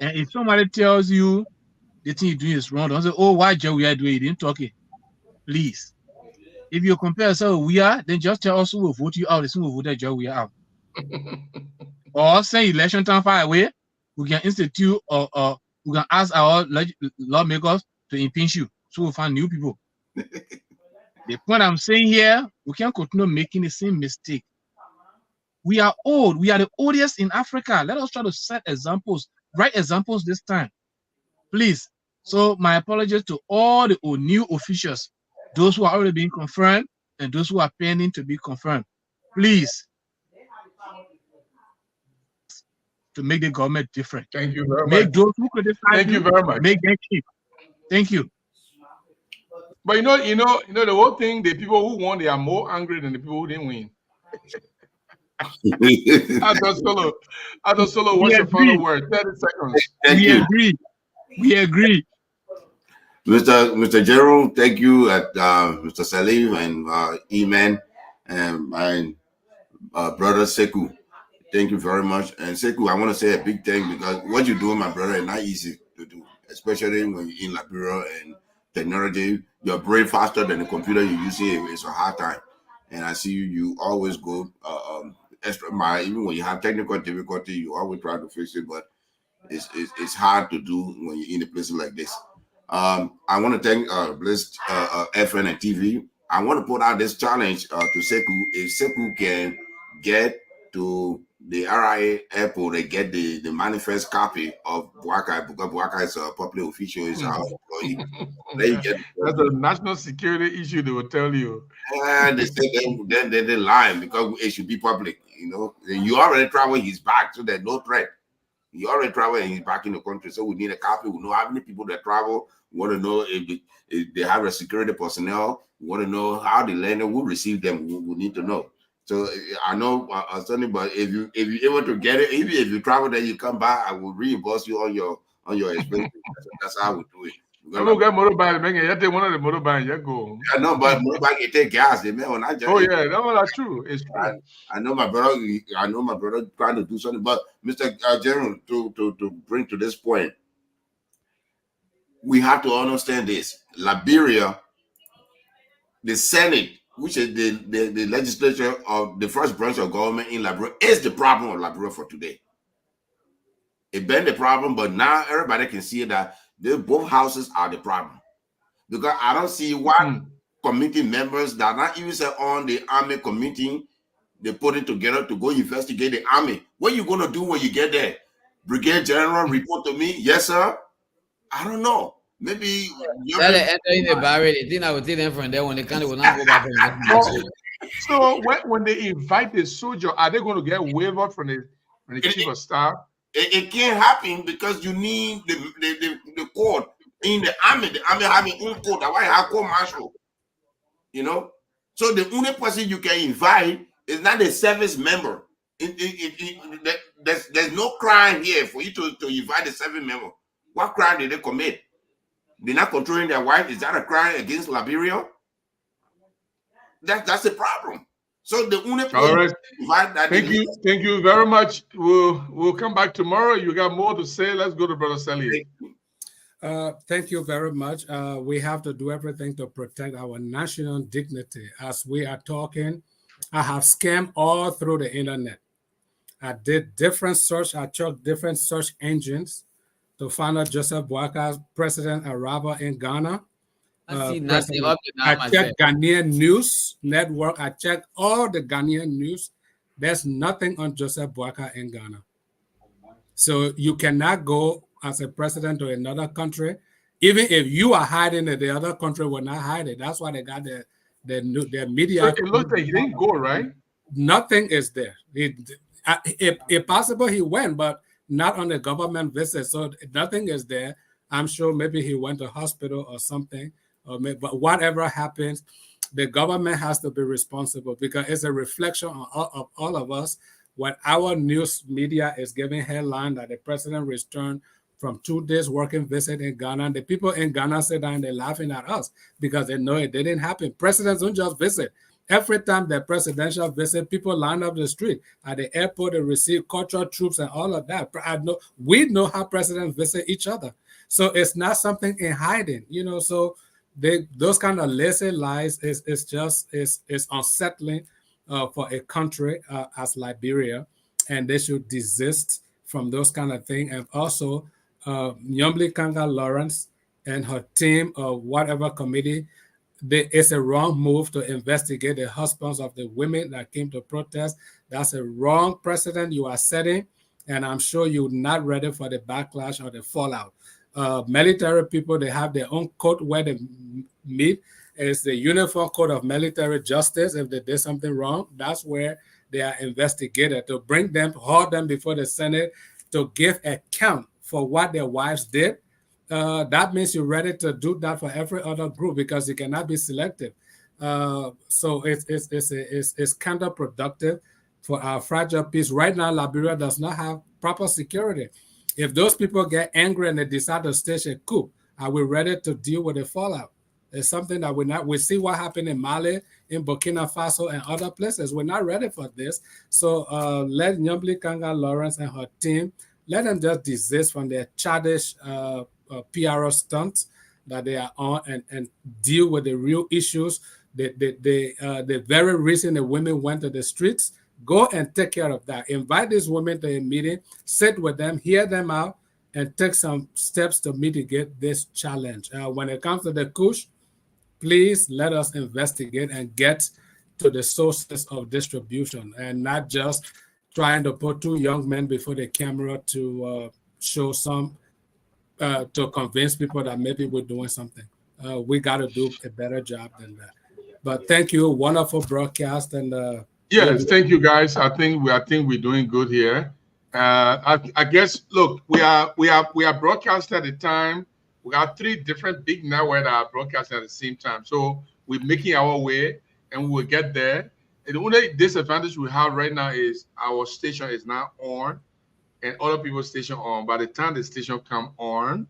And if somebody tells you the thing you're doing is wrong, don't say, oh, why Joe we are doing it? You didn't talk it. Please. If you compare yourself with we are, then just tell us who will vote you out. The who will vote Joe we are out. Or say election time far away, we can institute or we can ask our lawmakers to impeach you. So we'll find new people. The point I'm saying here, we can't continue making the same mistake. We are old. We are the oldest in Africa. Let us try to set examples, right examples this time. Please. So my apologies to all the new officials, those who are already being confirmed and those who are pending to be confirmed. Please. To make the government different. Thank you very much. Make those who criticize Thank you very much. Make them cheap. Thank you. But you know, the whole thing, the people who won, they are more angry than the people who didn't win. Adol Solo, what's your final word? 30 seconds. We agree. Mr. Jerome, thank you, Mr. Salim and Eman and my brother Seku. Thank you very much. And Seku, I want to say a big thank you, because what you do, my brother, is not easy to do, especially when you're in Liberia and technology. Your brain faster than the computer you use here. It's a hard time. And I see you always go extra mile. Even when you have technical difficulty, you always try to fix it, but it's hard to do when you're in a place like this. I want to thank Blessed FN and TV. I want to put out this challenge to Seku. If Seku can get to the RIA airport, they get the manifest copy of Boakai, because Boakai is a public official, is our employee. That's a national security issue, they will tell you. And they say they're lying, because it should be public, you know. You already travel, he's back, so there's no threat. You already travel and he's back in the country, so we need a copy. We know how many people that travel. We want to know if they have a security personnel. We want to know how they landed, who received them. We need to know. So I know, Sonny, but if you're able to get it, even if you travel there, you come back, I will reimburse you on your expenses. That's how we do it. I don't get motorbike, man. You take one of the motorbike, you go. I know, but motorbike you take gas, they may not just. Oh yeah, that's true. It's true. I know my brother trying to do something, but Mr. General, to bring to this point, we have to understand this. Liberia, the Senate, which is the legislature of the first branch of government in Liberia, is the problem of Liberia for today. It's been the problem, but now everybody can see that both houses are the problem. Because I don't see one committee members that are not even on the army committee, they put it together to go investigate the army. What are you going to do when you get there? Brigadier General report to me? Yes, sir. I don't know. Maybe enter in the barrel. I think I will take them from there when they can't will not go back. So when they invite the soldier, are they going to get waiver from the chief of staff? It can't happen because you need the court in the army. The army have their own court. That's why I have court martial. You know, so the only person you can invite is not a service member. There's no crime here for you to invite a service member. What crime did they commit? They're not controlling their wife. Is that a crime against Liberia? That's the problem. So the only all right. Thank you very much. We'll come back tomorrow. You got more to say. Let's go to Brother Sally. Thank you very much. We have to do everything to protect our national dignity. As we are talking, I have scammed all through the internet. I did different search. I checked different search engines to find out Joseph Boakai, President arrival in Ghana. I checked Ghanaian News Network. I checked all the Ghanaian news. There's nothing on Joseph Boakai in Ghana. So you cannot go as a president to another country. Even if you are hiding it, the other country will not hide it. That's why they got their media. So it looks like he didn't go, right? Nothing is there. If possible, he went, but not on a government visit. So nothing is there. I'm sure maybe he went to hospital or something. But whatever happens, the government has to be responsible because it's a reflection of all of us. When our news media is giving headline that the president returned from 2 days working visit in Ghana, the people in Ghana sit down and they're laughing at us because they know it didn't happen. Presidents don't just visit. Every time the presidential visit, people line up the street at the airport and receive cultural troops and all of that. We know how presidents visit each other. So it's not something in hiding, so those kind of lazy lies is unsettling for a country as Liberia, and they should desist from those kind of things. And also, Nyambli Kanga Lawrence and her team or whatever committee, it's a wrong move to investigate the husbands of the women that came to protest. That's a wrong precedent you are setting, and I'm sure you're not ready for the backlash or the fallout. Military people, they have their own code where they meet. It's the Uniform Code of Military Justice. If they did something wrong, that's where they are investigated, to bring them, hold them before the Senate, to give account for what their wives did. That means you're ready to do that for every other group because you cannot be selective. So it's counterproductive for our fragile peace. Right now, Liberia does not have proper security. If those people get angry and they decide to stage a coup, are we ready to deal with the fallout? It's something that we see what happened in Mali, in Burkina Faso, and other places. We're not ready for this. So let Nyambli Kanga Lawrence and her team, let them just desist from their childish PR stunts that they are on and deal with the real issues. The very reason the women went to the streets, go and take care of that. Invite these women to a meeting, sit with them, hear them out, and take some steps to mitigate this challenge. When it comes to the Kush, please let us investigate and get to the sources of distribution and not just trying to put two young men before the camera to show some, to convince people that maybe we're doing something. We got to do a better job than that. But thank you, wonderful broadcast, and yes, thank you guys. I think we're doing good here. I guess look, we are broadcasting at the time. We got 3 different big networks that are broadcasting at the same time. So we're making our way and we will get there. And the only disadvantage we have right now is our station is not on and other people's station on. By the time the station come on,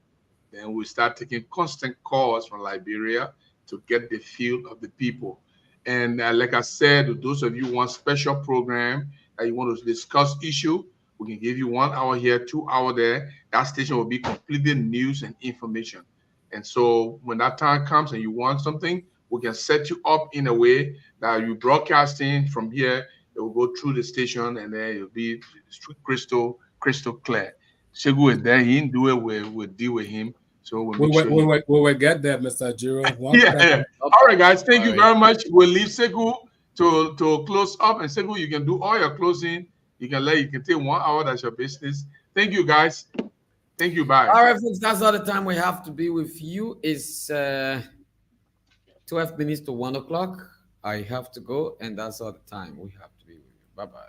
then we start taking constant calls from Liberia to get the feel of the people. And like I said, to those of you who want special program that you want to discuss issue, we can give you 1 hour here, 2 hours there. That station will be completely news and information. And so when that time comes and you want something, we can set you up in a way that you broadcasting from here. It will go through the station and then it'll be crystal clear. Shegu is there. He didn't do it. We'll deal with him. So we will get there, Mr. Jiro. Yeah. All right, guys. Thank you very much. We'll leave Segu to close up. And Segu, you can do all your closing. You can take 1 hour. That's your business. Thank you, guys. Thank you. Bye. All right, folks. That's all the time we have to be with you. It's 12 minutes to 1 o'clock. I have to go, and that's all the time we have to be with you. Bye-bye.